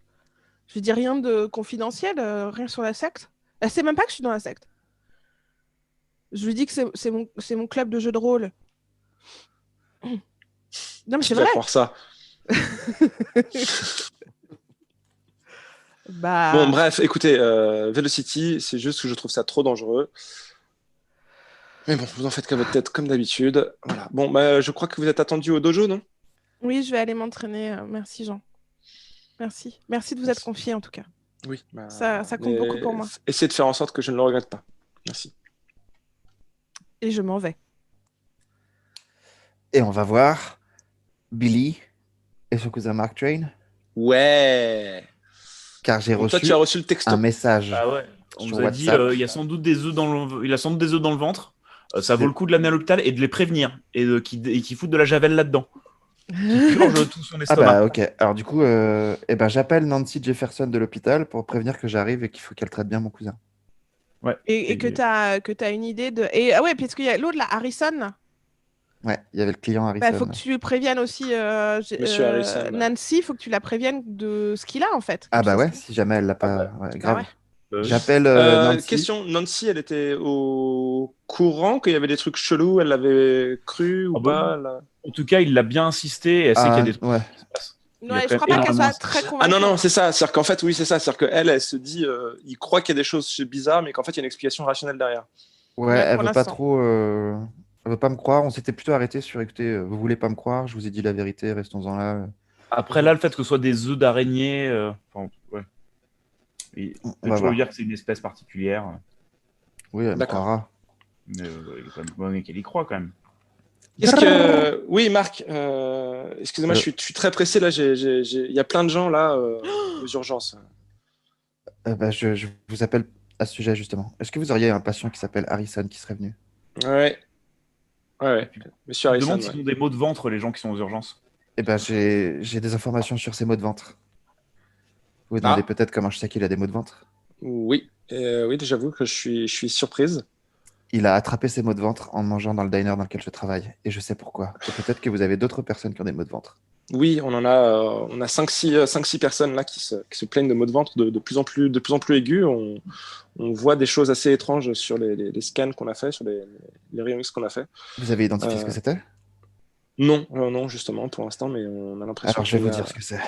Je lui dis rien de confidentiel, rien sur la secte. Elle sait même pas que je suis dans la secte. Je lui dis que c'est mon club de jeux de rôle. Non, mais c'est
Qui va
vrai.
croire ça?
Bah,
Bon, bref, écoutez, Velocity, c'est juste que je trouve ça trop dangereux. Mais bon, vous en faites qu'à votre tête, comme d'habitude. Voilà. Bon, bah, je crois que vous êtes attendu au dojo, non?
oui, je vais aller m'entraîner. Merci, Jean. Merci. Merci de vous être confié, en tout cas.
Oui. Bah,
Ça compte beaucoup pour moi.
Essayez de faire en sorte que je ne le regrette pas. Merci.
Et je m'en vais.
Et on va voir Billy et son cousin Mark Train.
Ouais.
Car j'ai
Donc,
reçu
toi, tu as reçu le texto.
un message.
Ah ouais. On
Sur
nous a dit
WhatsApp.
il y a sans doute des œufs il a sans doute des œufs dans le ventre. Ça vaut le coup de l'amener à l'hôpital et de les prévenir et qui foutent de la javel là-dedans. Qui purge tout son
Ah
estomac.
bah ok. Alors du coup, j'appelle Nancy Jefferson de l'hôpital pour prévenir que j'arrive et qu'il faut qu'elle traite bien mon cousin.
Et que t'as une idée de... Et ah ouais, parce qu'il y a l'autre, là, Harrison, là.
Ouais, il y avait le client Harrison.
Bah, faut que tu préviennes aussi
Monsieur Harrison, ouais.
Nancy, faut que tu la préviennes de ce qu'il a en fait.
Ah bah
Comme ça,
ouais, si jamais elle l'a pas... Ouais, grave.
ouais.
J'appelle Nancy.
Question, Nancy, elle était au courant qu'il y avait des trucs chelous, elle l'avait cru ou
Ah bah
pas
oui.
là
En tout cas, il l'a bien insisté et elle sait qu'il y a des trucs
ouais.
qui se passent.
Ouais,
Il y a
je
quand
crois
même
pas qu'elle
énormément
soit très
Ah
convaincue.
non, non, c'est ça. C'est-à-dire qu'en fait, oui, c'est ça. C'est-à-dire qu'elle, elle se dit, il croit qu'il y a des choses bizarres, mais qu'en fait, il y a une explication rationnelle derrière.
Ouais,
Ouais,
elle
pour
veut pas
l'instant.
trop... Elle veut pas me croire. On s'était plutôt arrêté sur, écoutez, vous voulez pas me croire, je vous ai dit la vérité, restons-en là.
Après là, le fait que ce soit des œufs d'araignée, enfin, ouais. Il
On
peut
va
toujours
voir.
dire que c'est une espèce particulière,
Oui, elle me
D'accord.
croira.
mais il est quand même bon qu'elle y croit quand même.
Qu'est-ce que... Oui, Marc, excusez-moi, je suis très pressé là. Il y a plein de gens là aux urgences.
Je vous appelle à ce sujet justement. Est-ce que vous auriez un patient qui s'appelle Harrison qui serait venu?
Ouais. Monsieur
Je me
Harrison.
demande
ouais.
s'ils ont des maux de ventre, les gens qui sont aux urgences.
J'ai des informations sur ses maux de ventre. Vous vous demandez peut-être comment je sais qu'il a des maux de ventre?
Oui, oui, j'avoue que je suis surprise.
Il a attrapé ses maux de ventre en mangeant dans le diner dans lequel je travaille. Et je sais pourquoi. Et peut-être que vous avez d'autres personnes qui ont des maux de ventre.
Oui, on a 5-6 personnes là qui se plaignent de maux de ventre de plus en plus aigus. On voit des choses assez étranges sur les scans qu'on a fait, sur les rayons X qu'on a fait.
Vous avez identifié ce que c'était?
Non, non, justement, pour l'instant, mais on a l'impression
Alors je vais
qu'il y
vous
a-
dire ce que c'est.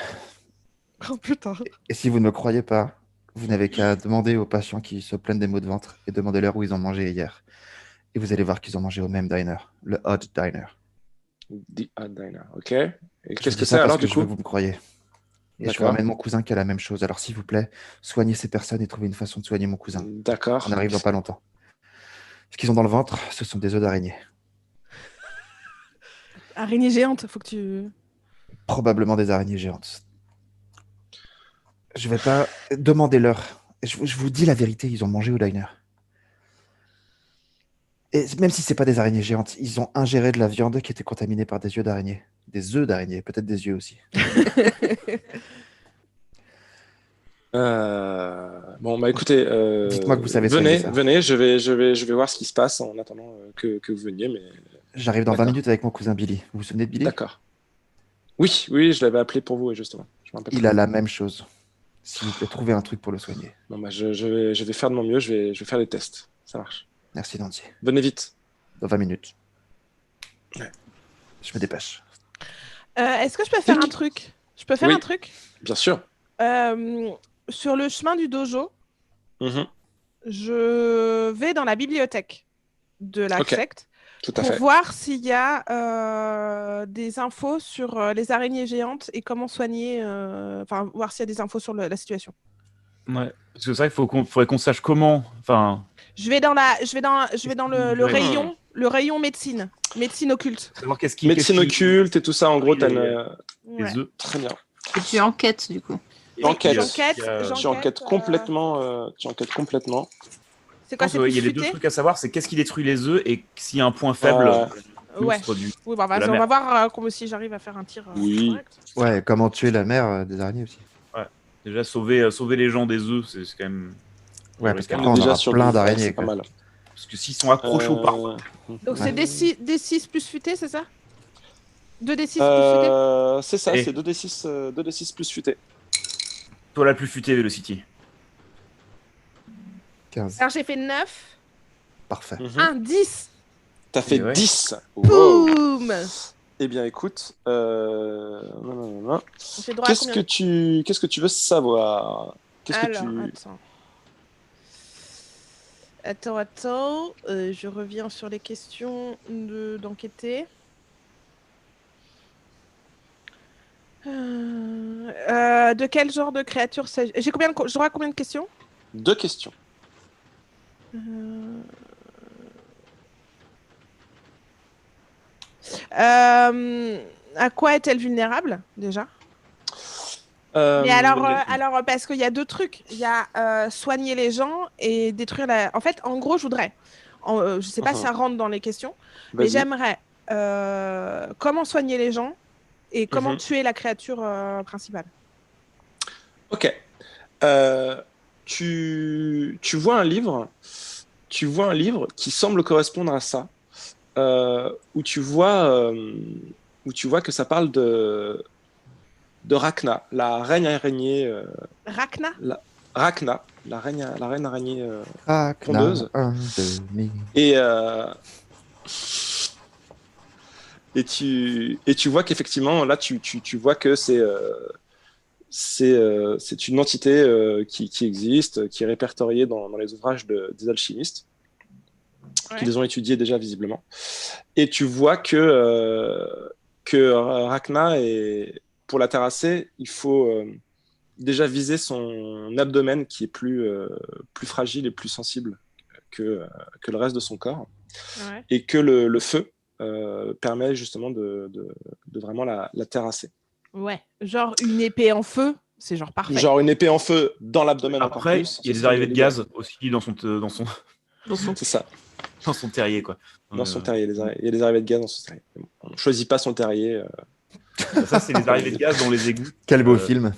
Oh putain.
Et si vous ne me croyez pas, vous n'avez qu'à demander aux patients qui se plaignent des maux de ventre et demandez-leur où ils ont mangé hier. Et vous allez voir qu'ils ont mangé au même diner, le Odd Diner.
The Odd Diner, ok. Et
Je
qu'est-ce
dis
que
ça
c'est alors
parce que
du
je veux
coup?
que vous me croyez. Et je
D'accord.
ramène mon cousin qui a la même chose. Alors s'il vous plaît, soignez ces personnes et trouvez une façon de soigner mon cousin.
D'accord.
On arrive dans pas longtemps. Ce qu'ils ont dans le ventre, ce sont des œufs d'araignée.
Araignée géante, faut que tu.
Probablement des araignées géantes. Je vais pas demander-leur. Je vous dis la vérité, ils ont mangé au diner. Et même si c'est pas des araignées géantes, ils ont ingéré de la viande qui était contaminée par des yeux d'araignée. Des œufs d'araignée, peut-être des yeux aussi.
Bon, bah écoutez,
Dites-moi que vous savez soigner ça.
venez, je vais voir ce qui se passe en attendant que vous veniez. Mais
J'arrive dans 20
D'accord.
minutes avec mon cousin Billy. Vous vous souvenez de Billy?
d'accord. Oui, je l'avais appelé pour vous, justement. Je me rappelle
Il
très
a
bien.
la même chose. S'il vous plaît, trouvez un truc pour le soigner.
Bon, bah, je vais faire de mon mieux. Je vais faire les tests. Ça marche.
Merci, Nancy.
Venez vite.
Dans 20 minutes.
Ouais.
Je me dépêche.
Est-ce que je peux faire un truc? Je peux faire
Oui.
un truc?
Bien sûr.
Sur le chemin du dojo,
Mhm.
je vais dans la bibliothèque de la
Ok.
secte
Tout à
pour
fait.
voir s'il y a des infos sur les araignées géantes et comment soigner, enfin voir s'il y a des infos sur la situation.
Ouais. Parce que c'est vrai qu'il faudrait qu'on sache comment. Enfin,
Je vais dans le
Ouais.
rayon médecine occulte.
savoir qu'est-ce qui.
Médecine
qu'est-ce qui-
occulte et tout ça, en gros, t'as
Les-
une...
Ouais.
Les œufs.
Très bien.
Et tu enquêtes, du coup.
J'enquête.
J'enquête,
Tu enquêtes complètement. Tu enquêtes complètement.
C'est quoi,
Je pense,
c'est
ouais,
plus
il y a les deux
futé?
trucs à savoir, c'est qu'est-ce qui détruit les œufs et s'il y a un point faible.
Ouais.
monstre du-
Oui, bah,
de la
on va
mer.
voir si j'arrive à faire un tir
Oui.
correct.
Ouais, comment tuer la mère des araignées aussi.
Déjà, sauver les gens des œufs, c'est quand même.
Ouais, parce
On est
qu'après, on
déjà
aura
sur
plein
du-
d'araignées.
C'est pas
quoi.
mal.
Parce que s'ils sont accrochés au parfum.
Donc
Ouais.
c'est D6 plus futé, c'est ça? 2D6 plus futé?
C'est ça,
Et-
c'est 2d6 plus futé.
Toi, la plus futée, Velocity.
15.
Alors j'ai fait 9,
Parfait.
1, 10.
T'as fait
Et ouais.
10. Wow.
Boum!
Eh bien, écoute,
J'ai droit à
qu'est-ce
combien?
que tu veux savoir? Qu'est-ce que
Alors,
tu...
attends. Je reviens sur les questions d'enquêter. De quel genre de créature s'agit... J'ai droit à combien de questions?
2 questions.
À quoi est-elle vulnérable, déjà? Mais alors, parce qu'il y a deux trucs. Il y a soigner les gens et détruire la... En fait, en gros, je voudrais... je sais pas si ça rentre dans les questions, mais
Vas-y.
j'aimerais comment soigner les gens et comment
Mhm.
tuer la créature principale.
Ok. Tu vois un livre. Tu vois un livre qui semble correspondre à ça, où tu vois que ça parle de Rachna, la reine araignée.
Rachna?
Rachna, la reine araignée.
Ah,
Pondeuse.
un demi.
Et tu vois qu'effectivement, là, tu vois que c'est une entité qui existe, qui est répertoriée dans les ouvrages des alchimistes,
Ouais.
qui les ont étudiés déjà visiblement. Et tu vois que Rachna, pour la terrasser, il faut déjà viser son abdomen qui est plus fragile et plus sensible que le reste de son corps,
Ouais.
et que le feu permet justement de vraiment la terrasser.
Ouais. Genre une épée en feu, c'est genre parfait.
Genre une épée en feu dans l'abdomen encore
Après,
plus.
il y a
ce
des
serait
arrivées de
l'idéal.
gaz aussi dans son
C'est ça,
dans son terrier, quoi.
dans son terrier. Il y a des arrivées de gaz dans son terrier. Mais bon, on ne choisit pas son terrier.
Ça, c'est les arrivées de gaz dans les égouts.
Quel beau film.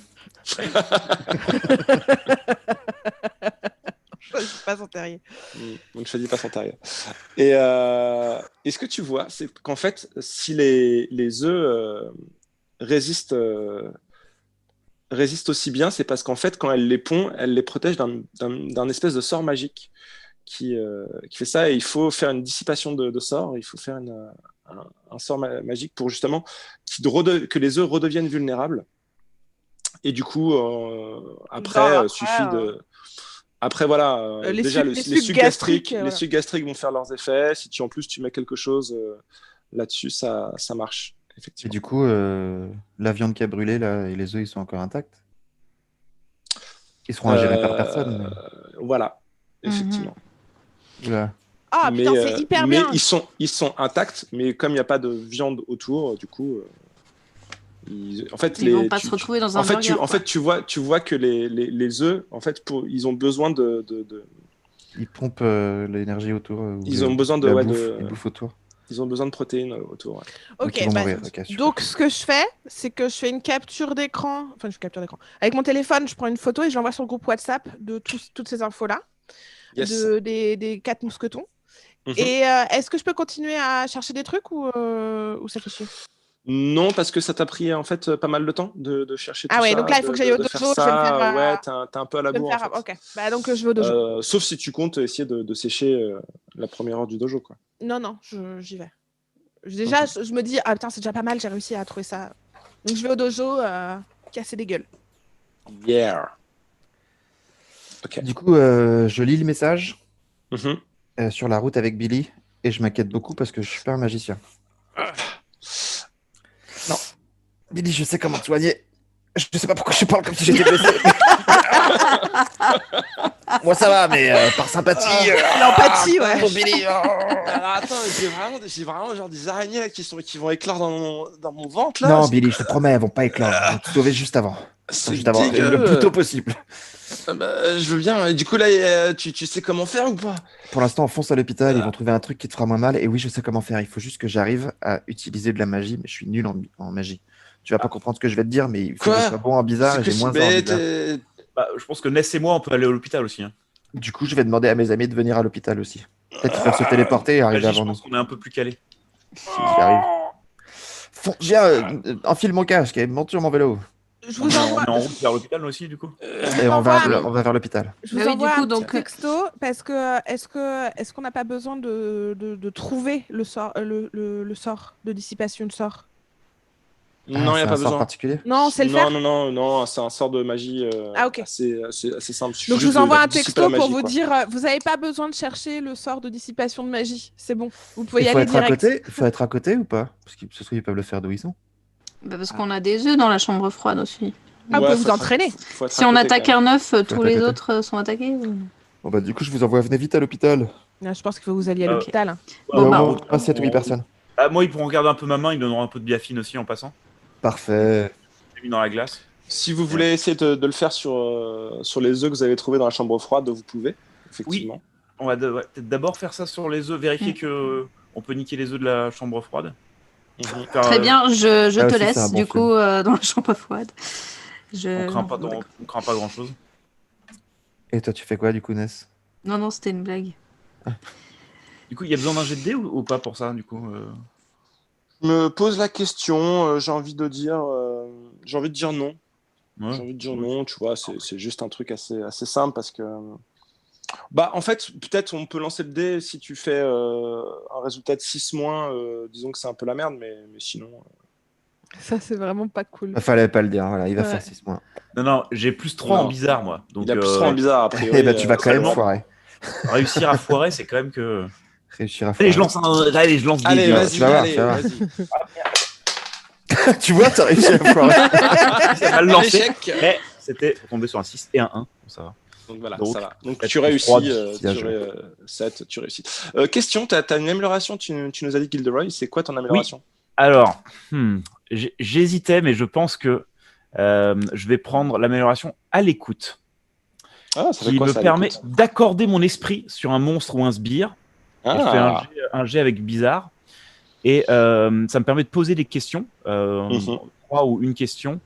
Je sais pas son terrier.
On ne choisit pas son terrier. Et ce que tu vois, c'est qu'en fait, si les œufs résistent aussi bien, c'est parce qu'en fait, quand elle les pond, elle les protège d'un espèce de sort magique qui fait ça. Et il faut faire une dissipation de sort. Il faut faire un sort magique pour justement que les œufs redeviennent vulnérables. Et du coup, après, suffit de... Après, voilà,
les
déjà,
sucs-
les
les sucs
sucs
gastriques,
gastriques,
voilà.
les sucs gastriques vont faire leurs effets. Si en plus tu mets quelque chose là-dessus, ça marche,
Et
effectivement.
du coup, la viande qui a brûlé là, et les œufs, ils sont encore intacts. Ils seront ingérés par personne.
Voilà, effectivement.
Oula.
Ah putain, c'est hyper
mais
bien.
ils sont intacts, mais comme il n'y a pas de viande autour, du coup, en fait,
Ils vont pas se retrouver dans un burger.
En fait, tu vois que les œufs, en fait, ils ont besoin de
Ils pompent l'énergie autour.
Ils ont besoin de-
la
ouais,
bouffe,
de-
ils bouffent autour.
ils ont besoin de protéines autour. Ouais.
Ok,
ils vont
bah,
mourir. Ok, super.
donc ce que je fais, c'est que je fais une capture d'écran. Enfin, je capture d'écran. Avec mon téléphone, je prends une photo et je l'envoie sur le groupe WhatsApp de toutes ces infos-là,
Yes.
des 4 mousquetons.
Mhm.
Et est-ce que je peux continuer à chercher des trucs ou ça fait chier?
Non, parce que ça t'a pris en fait pas mal de temps de chercher tout
Ah ouais,
ça.
donc là, il faut que j'aille au
de
dojo,
faire
je vais me
ça.
faire,
Ouais, t'es un peu à la
Je vais me
bourre.
faire-
En fait.
Ok, bah donc je vais au dojo.
Sauf si tu comptes essayer de sécher la première heure du dojo, quoi.
Non, j'y vais. Déjà, je me dis, ah putain, c'est déjà pas mal, j'ai réussi à trouver ça. Donc je vais au dojo casser des gueules.
Yeah. Ok.
Du coup, je lis le message
Mhm.
sur la route avec Billy et je m'inquiète beaucoup parce que je suis pas un magicien. Non. Billy, je sais comment te soigner. Je sais pas pourquoi je parle comme si j'étais blessé. Moi, ça va, mais par sympathie.
L'empathie, ouais.
Pour Billy.
Alors attends, j'ai vraiment genre des araignées là, qui vont éclore dans mon ventre là.
Non,
C'est-
Billy, je te promets, elles vont pas éclore. Elles vont te sauver juste avant.
c'est
Juste avant.
dégueu.
Le plus tôt possible.
Je veux bien. Du coup là, tu sais comment faire ou pas?
Pour l'instant, on fonce à l'hôpital. Ils vont trouver un truc qui te fera moins mal. Et oui, je sais comment faire. Il faut juste que j'arrive à utiliser de la magie, mais je suis nul en magie. Tu vas pas comprendre ce que je vais te dire, mais il faut que
Quoi
je sois bon en bizarre
C'est
et
que
j'ai moins
c'est
en
bête.
bizarre.
Bah, je pense que Ness et moi, on peut aller à l'hôpital aussi. Hein.
Du coup, je vais demander à mes amis de venir à l'hôpital aussi. Peut-être qu'ils peuvent se téléporter et arriver
Magie, je
avant nous.
pense qu'on est un peu plus calé.
Si j'y arrive. Viens, enfile mon casque et monte sur mon vélo.
Je
On
vous
est
envoie.
en route vers l'hôpital nous aussi, du coup.
Et on
envoie-
va vers l'hôpital.
Je vous
Bah oui,
envoie
du coup,
un petit
donc-
texto parce que est-ce qu'on n'a pas besoin de trouver le sort le sort de dissipation de sort?
Non, il n'y
c'est
a
un
pas
sort
besoin.
particulier.
Non, c'est le faire.
Non, c'est un sort de magie
Ah, ok.
assez simple. Il suffit
Donc je
juste
vous envoie
de
un
dissiper
texto
la
pour
magie,
vous
quoi.
dire vous n'avez pas besoin de chercher le sort de dissipation de magie. C'est bon, vous pouvez y
Il faut
aller
être à
direct.
côté. Il faut être à côté ou pas? Parce que ce serait ils peuvent le faire d'où ils sont.
Bah, parce qu'on a des œufs dans la chambre froide aussi.
Ah, vous
Ouais,
pouvez
faut
vous
être-
entraîner.
faut être
Si
à
on
côté,
attaque
quand même.
un œuf,
être
tous
à
les
côté.
autres sont attaqués ou-
Bon bah du coup, je vous envoie. Venez vite à l'hôpital.
Ah, je pense qu'il faut que vous alliez à
Ok.
l'hôpital.
Il y a
Bon, bah,
au moins 7 ou 8 personnes.
Ah, moi, ils pourront regarder un peu ma main, ils me donneront un peu de biafine aussi en passant.
Parfait.
J'ai mis dans la glace.
Si vous voulez essayer de le faire sur les œufs que vous avez trouvés dans la chambre froide, vous pouvez, effectivement.
On va peut-être d'abord faire ça sur les œufs, vérifier que on peut niquer les œufs de la chambre froide.
Mhm.
Faire,
Très bien, je
Ah,
te
aussi, c'est
laisse
un bon
du
film.
coup dans la chambre froide.
On craint pas grand chose.
Et toi, tu fais quoi du coup, Ness?
Non, c'était une blague.
Du coup, il y a besoin d'un jet de dés ou pas pour ça, du coup
Je me pose la question, j'ai envie de dire non. J'ai envie de dire non, tu vois, c'est juste un truc assez simple parce que. Bah, en fait, peut-être on peut lancer le dé si tu fais un résultat de 6 moins, disons que c'est un peu la merde, mais sinon.
Ça, c'est vraiment pas cool.
Fallait pas le dire. Voilà, il va
Ouais.
faire 6 mois.
Non, j'ai plus 3 en
Non.
bizarre, moi. Donc,
Il a plus trop bizarre, a priori.
Et bah, tu vas quand même
seulement-
foirer.
réussir à foirer, c'est quand même que.
Réussir à foirer.
Allez, je lance des
Allez,
dés.
vas-y,
tu vas voir,
allez,
tu vas voir.
vas-y.
Tu vois, t'as réussi à foirer.
C'est mal lancé.
L'échec.
Mais c'était pour tomber sur un 6 et un 1. Ça va.
Donc voilà,
Donc,
ça va. Donc
quatre
tu
plus
réussis,
trois,
bien joué.
7, tu réussis. Question, t'as une amélioration, tu nous as dit Gilderoy, c'est quoi ton amélioration?
Alors, j'hésitais, mais je pense que je vais prendre l'amélioration à l'écoute,
Ah, ça fait
qui
quoi,
me
ça, à
permet
l'écoute?
d'accorder mon esprit sur un monstre ou un sbire. Et je fais
Ah,
un jet avec bizarre. Et ça me permet de poser des questions,
Mhm.
3 ou une question,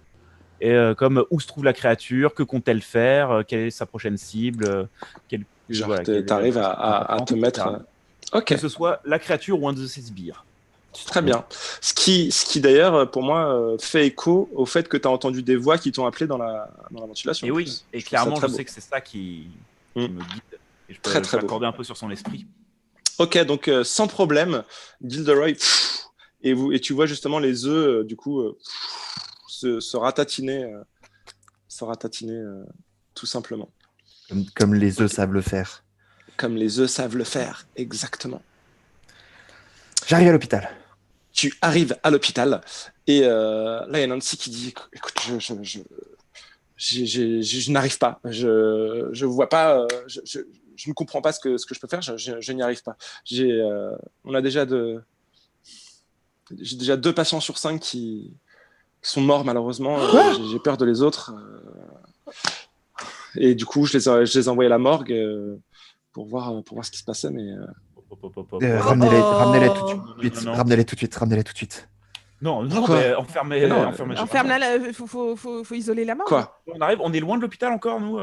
et, comme où se trouve la créature, que compte-t-elle faire, quelle est sa prochaine cible,
genre,
voilà, quelle est
t'arrives
la-
à te mettre.
etc.
Ok,
Que ce soit la créature ou un de ses sbires.
très bien. Ce qui d'ailleurs, pour moi, fait écho au fait que tu as entendu des voix qui t'ont appelé dans la ventilation.
Et oui,
Je
et
trouve
clairement,
ça très
je
beau.
sais que c'est ça qui
Mm.
me guide. Et je peux,
Très, très beau.
accorder un peu sur son esprit.
Ok, donc sans problème, Gilderoy, et tu vois justement les œufs, du coup, se ratatiner, tout simplement.
Comme les œufs savent le faire.
Comme les œufs savent le faire, exactement.
J'arrive à l'hôpital.
Tu arrives à l'hôpital, et là, il y a Nancy qui dit, écoute, je n'arrive pas, je vois pas, je ne comprends pas ce que je peux faire. Je n'y arrive pas. J'ai déjà 2 patients sur 5 qui sont morts malheureusement. J'ai peur de les autres. Et du coup, je les ai envoyés à la morgue pour voir ce qui se passait. Mais
Ramenez-les tout de suite.
Non.
Ramenez-les tout de suite.
Non,
Quoi
mais enfermez.
Enferme-la, faut isoler la mort.
quoi?
On est loin de l'hôpital encore, nous,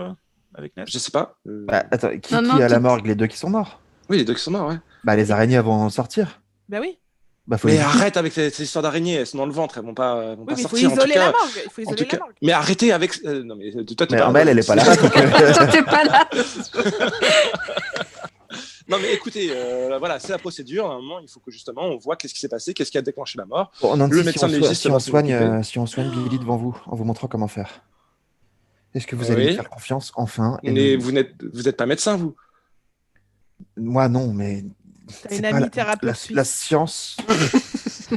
avec Ness.
Je sais pas.
Bah, attends, qui
Non,
est à la
tout-
morgue? Les 2 qui sont morts.
Oui, les 2 qui sont morts, ouais.
Bah, les araignées vont en sortir.
Bah oui.
Bah, faut
Mais
les...
arrête avec ces histoires d'araignées, elles sont dans le ventre, elles vont pas
Oui, mais il faut
sortir.
isoler la morgue. Il faut
en
isoler
tout
la
cas-
morgue.
Mais arrêtez avec. Non, mais toi, t'es
Mais
pas
en bas, elle est pas là. donc,
Toi, t'es pas là.
Non, mais écoutez, voilà, c'est la procédure. À un moment, il faut que justement, on voit qu'est-ce qui s'est passé, qu'est-ce qui a déclenché la mort.
Bon, Nancy,
Le médecin légiste
si
va
on
s'en occuper.
si on soigne Billy devant vous, en vous montrant comment faire. Est-ce que vous allez
Oui.
me faire confiance enfin et
Mais
nous-
vous n'êtes pas médecin, vous.
Moi, non, mais
T'as
c'est
une
pas
amie
la
thérapeute suisse.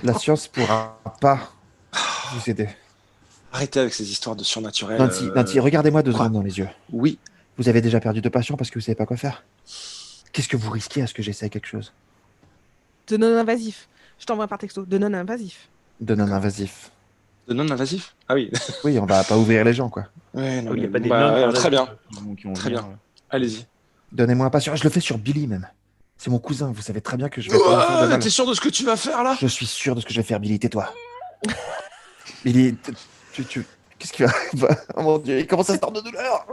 la science pourra pas vous aider.
Arrêtez avec ces histoires de surnaturel.
Nancy, regardez-moi 2
quoi
secondes dans les yeux.
Oui.
Vous avez déjà perdu 2 patients parce que vous savez pas quoi faire. Qu'est-ce que vous risquez à ce que j'essaie quelque chose
De non-invasif. Je t'envoie par texto. De non-invasif.
de non invasif?
De non-invasif. Ah oui.
Oui, on va pas ouvrir les gens, quoi.
Ouais, non,
Il n'y a
mais
pas des
bah,
nonnes,
très bien.
qui vont
Très
venir.
bien. Allez-y.
Donnez-moi un patient. Je le fais sur Billy même. C'est mon cousin. Vous savez très bien que je vais pas lui faire de mal.
T'es sûr de ce que tu vas faire là?
Je suis sûr de ce que je vais faire, Billy. Tais-toi. Billy, qu'est-ce qu'il va Oh mon dieu, il commence à se tordre de douleur.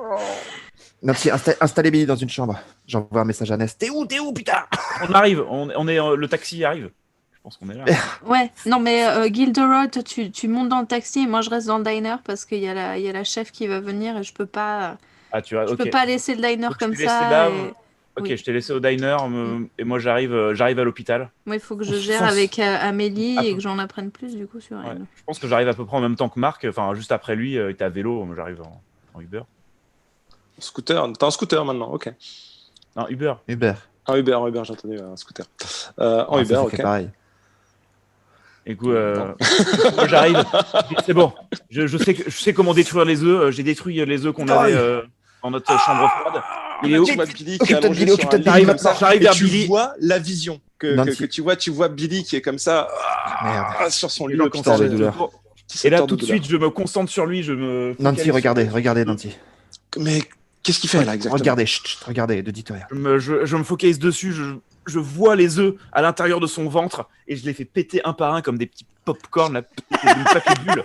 Nancy, installez Billy dans une chambre. J'envoie un message à Ness. T'es où, putain?
On arrive, le taxi arrive. Je pense qu'on est là.
Ouais, non mais Gilderoy, toi, tu montes dans le taxi et moi je reste dans le diner parce qu'il y a la chef qui va venir et je peux pas
Ok.
pas laisser le diner
Donc, je
comme
t'ai laissé
ça.
là,
et-
Ok,
oui.
je t'ai laissé au diner et moi j'arrive à l'hôpital.
Moi, il faut que je
On
gère
fonce.
avec Amélie
Ah,
et que j'en apprenne plus du coup sur
Ouais.
elle.
Je pense que j'arrive à peu près en même temps que Marc, enfin juste après lui, il était à vélo, moi j'arrive en Uber.
Scooter. T'as un scooter maintenant, ok.
Non, Uber.
Hubert.
Un Uber, j'ai entendu un scooter. En
Ah,
Uber,
ça
ok.
fait pareil.
Et du coup, moi j'arrive. C'est bon. Je sais comment détruire les œufs. J'ai détruit les œufs qu'on avait dans notre chambre froide. Il est où
Tu vois Billy qui est
Occupe-toi de
allongé
Billy,
sur un
occupe-toi de
lit
Billy
comme ça,
maintenant.
J'arrive
et
vers
tu
Billy.
vois la vision
Nancy.
que tu vois. Tu vois Billy qui est comme ça
Merde.
sur son lit.
Je me
hôpital,
de
concentre
douleur.
toujours.
qui se
Et là,
tord de
tout de
douleur.
suite, je me concentre sur lui. Je me.
Nancy,
focalise
regardez,
sur-
Nancy.
Mais qu'est-ce qu'il fait là exactement?
Regardez, chut, regardez, ne dites rien.
Je me focalise dessus. Je vois les œufs à l'intérieur de son ventre et je les fais péter un par un comme des petits pop-corn, là, une papier bulle.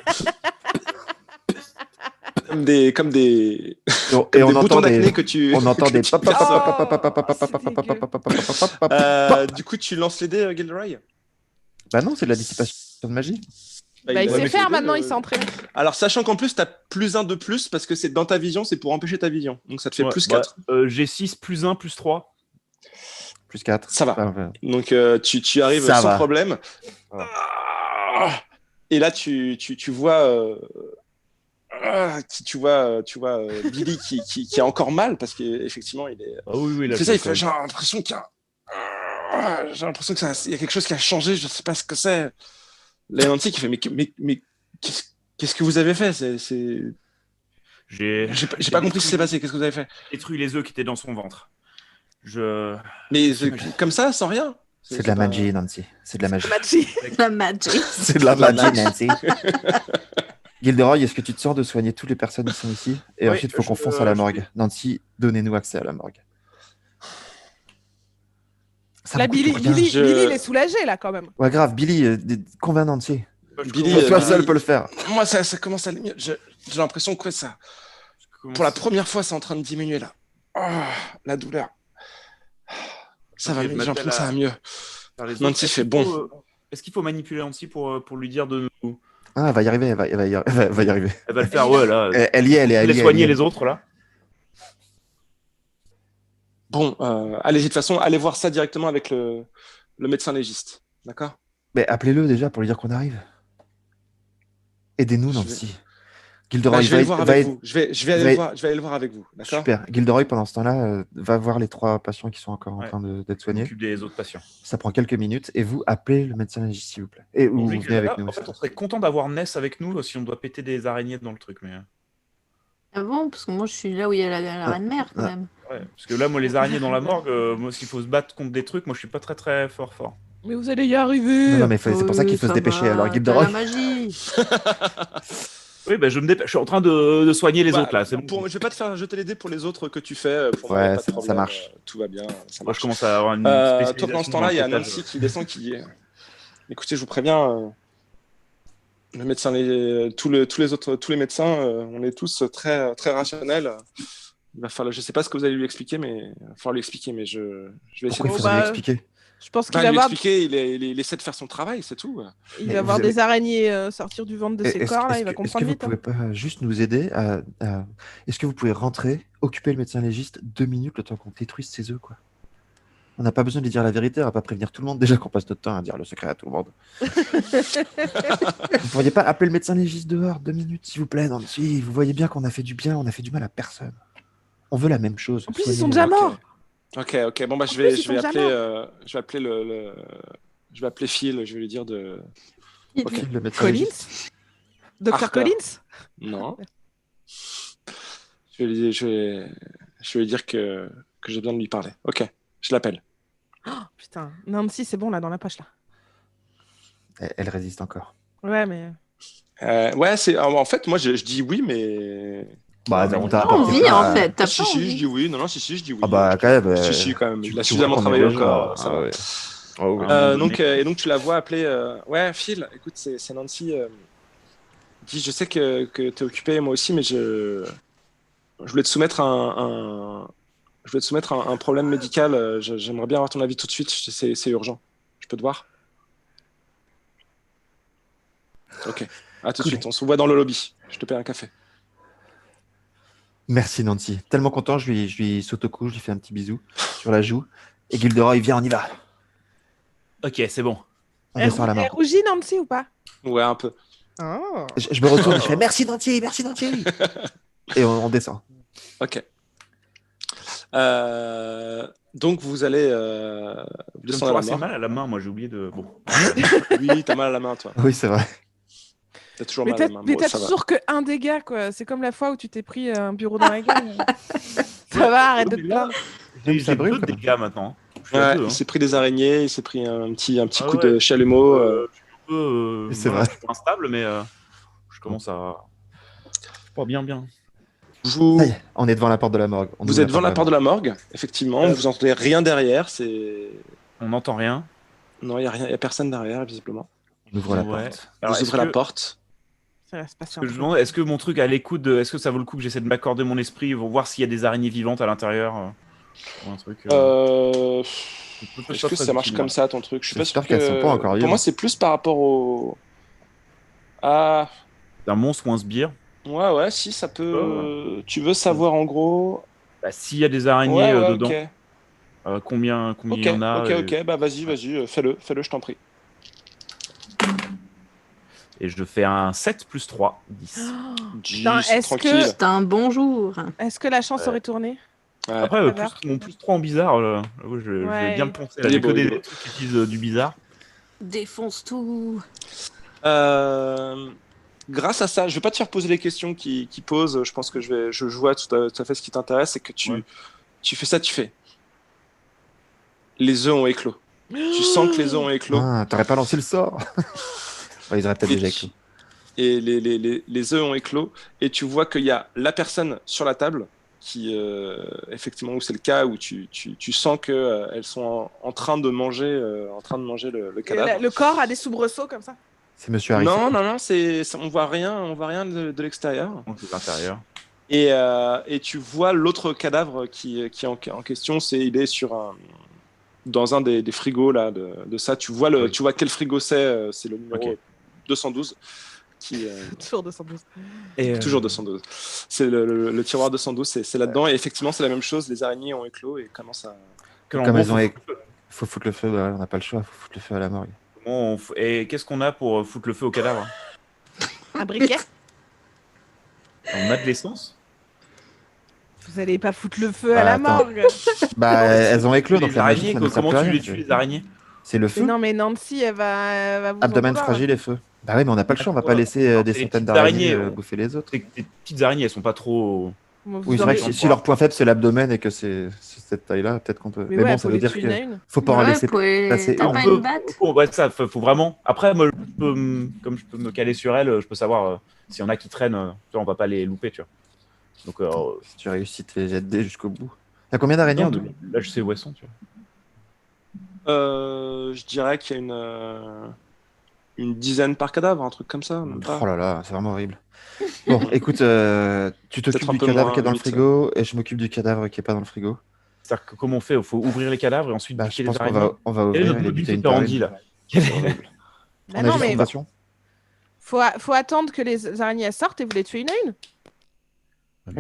Comme des
Et on
des boutons
entend
d'acné
des...
que tu.
On entend
que
des...
tu passes.
dégueu.
Du coup, tu lances les dés, Gilderoy?
Bah non, c'est de la dissipation de magie.
Bah, il
va
sait
mettre
faire
les deux,
maintenant, il s'est entraîné.
Alors, sachant qu'en plus, t'as plus 1 de plus parce que c'est dans ta vision, c'est pour empêcher ta vision. Donc, ça te fait
Ouais,
plus
bah,
4.
j'ai 6 plus 1 plus 3.
Plus 4.
Ça va. Donc, tu arrives
Ça
sans
va.
problème.
Ouais.
Et là, tu vois. Tu vois Billy qui a encore mal parce qu'effectivement, il est.
Ah oui, là.
C'est ça, j'ai l'impression qu'il y a. J'ai l'impression qu'il y a quelque chose qui a changé, je sais pas ce que c'est. Là, Nancy qui fait mais qu'est-ce que vous avez fait?
J'ai
J'ai pas compris ce qui s'est passé. Qu'est-ce que vous avez fait?
détruit les œufs qui étaient dans son ventre.
Mais comme ça, sans rien.
C'est de la
pas-
magie, Nancy. C'est de la magie.
Matchy.
La magie.
C'est de la magie, Nancy. Gilderoy, est-ce que tu te sens de soigner toutes les personnes qui sont ici? Et
Oui,
ensuite, il faut qu'on
je-
fonce à la
je-
morgue. Nancy, donnez-nous accès à la morgue. Ça
Là,
me coûte
Billy,
rien.
Billy,
Je-
Billy, il est soulagé là quand même.
Ouais, grave, Billy, convainc Nancy.
Billy,
Toi
Billy-
seul peux le faire.
Moi, ça commence à aller mieux. J'ai l'impression que ça, pour la première fois, c'est en train de diminuer là. La douleur. Ça va
Ok,
mieux.
bah,
J'ai l'impression que ça va mieux.
Faire les
Nancy
autres.
fait bon.
Est-ce qu'il faut manipuler Nancy pour lui dire de nous.
Ah, elle va y arriver, elle va y arriver.
Elle va le faire, ouais, là.
Elle y est, elle y est.
Elle soigner les autres, là.
Bon, allez-y de toute façon, allez voir ça directement avec le médecin légiste. D'accord?
Mais appelez-le déjà pour lui dire qu'on arrive. Aidez-nous,
Je
Nancy. Gilderoy,
Je vais aller voir
va
avec
être-
vous. Je vais aller le voir avec vous. D'accord?
Super. Gilderoy, pendant ce temps-là, va voir les 3 patients qui sont encore en
Ouais.
train d'être
Je
soignés.
m'occupe des autres patients.
Ça prend quelques minutes. Et vous, appelez le médecin légiste, s'il vous plaît. Et ou vous
Oui,
venez avec
là,
nous.
En fait, on serait content d'avoir Ness avec nous si on doit péter des araignées dans le truc. Mais...
Ah bon? Parce que moi, je suis là où il y a la reine mère quand même.
Ouais, parce que là, moi, les araignées dans la morgue, moi, s'il faut se battre contre des trucs, moi, je suis pas très très fort.
Mais vous allez y arriver.
Non, mais c'est pour ça qu'il faut se dépêcher. Alors,
T'as
Gilderoy.
la magie.
Oui, bah, je me dépêche. Je suis en train de soigner les
Bah,
autres là. C'est bon.
Je vais pas te faire jeter les dés pour les autres que tu fais. Pour moi,
Ouais,
y a pas de
ça
problème,
marche.
Tout va bien. Ça
Moi,
marche.
je commence à avoir une
Toi,
spécialisation
pendant ce temps-là, il y a
dans le
Nancy qui descend qui dit écoutez, je vous préviens, le médecin, tous les médecins, on est tous très, très rationnels. Il va falloir, je sais pas ce que vous allez lui expliquer, mais il va falloir lui expliquer. Mais je vais essayer
Pourquoi il
Bon,
faudrait
bah,
lui expliquer?
Je pense qu'il
de
va
lui
avoir,
expliquer. Il essaie de faire son travail, c'est tout.
il
Mais
va avoir
vous avez-
des araignées sortir du ventre de ses corps, là, il va
Est-ce
comprendre
que vous
vite.
pouvez pas juste nous aider Est-ce que vous pouvez rentrer, occuper le médecin légiste 2 minutes le temps qu'on détruise ses œufs, quoi? On n'a pas besoin de lui dire la vérité, on va pas prévenir tout le monde déjà qu'on passe notre temps à dire le secret à tout le monde. Vous pourriez pas appeler le médecin légiste dehors 2 minutes, s'il vous plaît? Non, mais si, vous voyez bien qu'on a fait du bien, on a fait du mal à personne. On veut la même chose.
En plus, ils
soignez
sont
les
déjà
gens.
morts.
Ok. Bon, bah, je
plus,
vais
ils sont
appeler,
déjà
je vais appeler Phil. Je vais lui dire de. Ok.
Le médecin
Collins
légiste.
Dr.
Harker.
Collins
Non. Je vais lui dire que j'ai besoin de lui parler. Ok, je l'appelle.
Oh, putain. Nancy, c'est bon, là, dans la poche, là.
Elle résiste encore.
Ouais, mais...
Ouais, en fait, moi, je dis oui, mais.
Bah,
mais
on
t'as
t'a
T'as
apporté
envie,
ça.
en fait. T'as
Si,
pas
si, je
envie.
dis oui. Non, si, je dis oui.
Ah bah, quand même.
Si, quand même. Il a
tu
suffisamment
vois qu'on est
travaillé
des gens.
encore. Ça
Ah
va.
ouais. Oh, oui.
Et donc, tu la vois appeler. Ouais, Phil, écoute, c'est Nancy. Dis, je sais que tu es occupé, moi aussi, mais je voulais te soumettre un problème médical. J'aimerais bien avoir ton avis tout de suite. C'est urgent. Je peux te voir? Ok. À tout de
Cool.
suite. On se voit dans le lobby. Je te paie un café.
Merci Nancy. Tellement content, je lui saute au cou, je lui fais un petit bisou sur la joue. Et Gilderoy, viens, on y va.
Ok, c'est bon.
On
Elle,
descend à la
elle
mort.
rougit, Nancy, ou pas?
Ouais, un peu.
Oh.
Je me retourne et je fais merci Nancy, merci Nancy. Et on descend.
Ok. Donc, vous allez
J'ai
descendre
toujours
à la
assez
mort.
mal à la main, moi j'ai oublié de. Bon.
Oui, t'as mal à la main, toi.
Oui, c'est vrai.
T'as toujours
Mais
mal à
t'as
la main. Bon, ça va.
toujours que un dégât, quoi. C'est comme la fois où tu t'es pris un bureau dans la gueule. Ça va, arrête de te plaindre.
J'ai
Ça brûle,
deux
quoi.
dégâts maintenant. Je suis à
Ouais,
deux, hein.
il s'est pris des araignées, il s'est pris un petit
Ah
coup
ouais.
de chalumeau.
Je suis un peu.
C'est
Voilà,
vrai.
je suis instable, mais je commence à. Je suis pas bien.
Vous,
Ça y est, on est devant la porte de la morgue. On
vous
ouvre
êtes devant la porte de la morgue, effectivement.
Ouais.
Vous entendez rien derrière. C'est
On n'entend rien.
non, il y a rien, il y a personne derrière, visiblement.
On ouvre la
Ouais.
porte.
Alors,
Vous
est-ce
ouvrez la
que-
porte.
Ça va se passer
est-ce
un
que je
truc.
demande, est-ce que mon truc à l'écoute, est-ce que ça vaut le coup que j'essaie de m'accorder mon esprit, pour voir s'il y a des araignées vivantes à l'intérieur ou un truc.
Est-ce que ça marche comme ça, ton truc? Je suis pas sûr
J'espère qu'elles sont pas encore
Pour
vivantes.
moi, c'est plus par rapport au. Ah,
Un monstre ou un sbire.
ouais, si ça peut. Tu veux savoir en gros.
Bah, s'il y a des araignées
Ouais,
dedans,
ok.
combien il
Ok,
y en a
ok. Bah vas-y, fais-le, je t'en prie.
Et je fais un 7 plus 3, 10.
Putain,
Jeez,
est-ce
tranquille.
que-
C'est un bonjour.
Est-ce que la chance aurait tourné?
Ouais.
Après,
Alors
mon plus 3 en bizarre, je vais
Ouais.
bien le penser.
Il est
J'ai
beau,
que
il est
des
beau.
trucs qui utilisent du bizarre.
Défonce tout.
Grâce à ça, je vais pas te faire poser les questions qui posent. Je pense que je vois tout à fait ce qui t'intéresse, c'est que
Ouais.
tu fais ça, tu fais. Les œufs ont éclos. Tu sens que les œufs ont éclos.
Ah, t'aurais pas lancé le sort. Ouais, ils auraient peut-être déjà écrit.
Et les œufs ont éclos. Et tu vois qu'il y a la personne sur la table qui, effectivement, où c'est le cas, où tu sens qu'elles sont en train de manger, le cadavre.
Le corps a des soubresauts comme ça.
Ah,
C'est Monsieur Harrison.
Non, on voit rien de l'extérieur.
Donc, les intérieurs.
Et tu vois l'autre cadavre qui est en question, il est dans un des frigos là de ça. Tu vois
Oui.
tu vois quel frigo c'est le numéro
Ok.
212 qui
Toujours 212.
Et,
toujours 212. C'est le tiroir 212, c'est là-dedans et effectivement c'est la même chose. Les araignées ont éclos et commencent à.
Comme elles ont faut foutre le feu, ouais, on n'a pas le choix, faut foutre le feu à la morgue.
Et qu'est-ce qu'on a pour foutre le feu au cadavre?
Un briquet?
On a de l'essence?
Vous allez pas foutre le feu à la
Attends.
morgue.
Bah, elles ont éclos, donc
Les
la magie,
araignées,
ça ne sert
comment
plus à
tu
rien.
les tues, les araignées?
C'est le
Mais
feu.
non, mais Nancy, elle va vous en
Abdomen
vouloir.
fragile et feu. Bah oui, mais on n'a pas le choix, on va pas
Ouais.
laisser des
Les
centaines
petites araignées,
d'araignées bouffer les autres.
Les petites araignées, elles sont pas trop
Vous
Oui, c'est
aurez-
vrai que si leur point faible c'est l'abdomen et que c'est cette taille-là, peut-être qu'on peut.
Mais
Mais
ouais,
bon,
faut
ça veut
les
dire
tuer une à
que
une.
faut pas en
Ouais,
laisser
pouvez-
passer.
T'as
On
pas
peut-
une batte
ouais, ça, faut vraiment. Après, moi, comme je peux me caler sur elle, je peux savoir s'il y en a qui traînent. Tu vois, on va pas les louper, tu vois. Donc,
Si tu réussis tes jets de dés jusqu'au bout. T'as combien d'araignées en
non,
double?
là, je sais où elles sont, tu vois.
Je dirais qu'il y a une dizaine par cadavre, un truc comme ça. Même pas.
Oh là là, c'est vraiment horrible. Bon, écoute, tu t'occupes
Peut-être un
du
peu
cadavre
moins,
qui est dans le
8.
frigo et je m'occupe du cadavre qui est pas dans le frigo.
C'est-à-dire que comment on fait? Il faut ouvrir les cadavres et ensuite
Bah,
buter
je pense
les
qu'on
araignées.
va, on va
Quel est
ouvrir
notre
et les
but
buter une
de
par
Andy,
une.
là?
C'est horrible.
Bah
On
non,
agit
mais
sans passion.
faut attendre que les araignées elles sortent et vous les tuez une à une.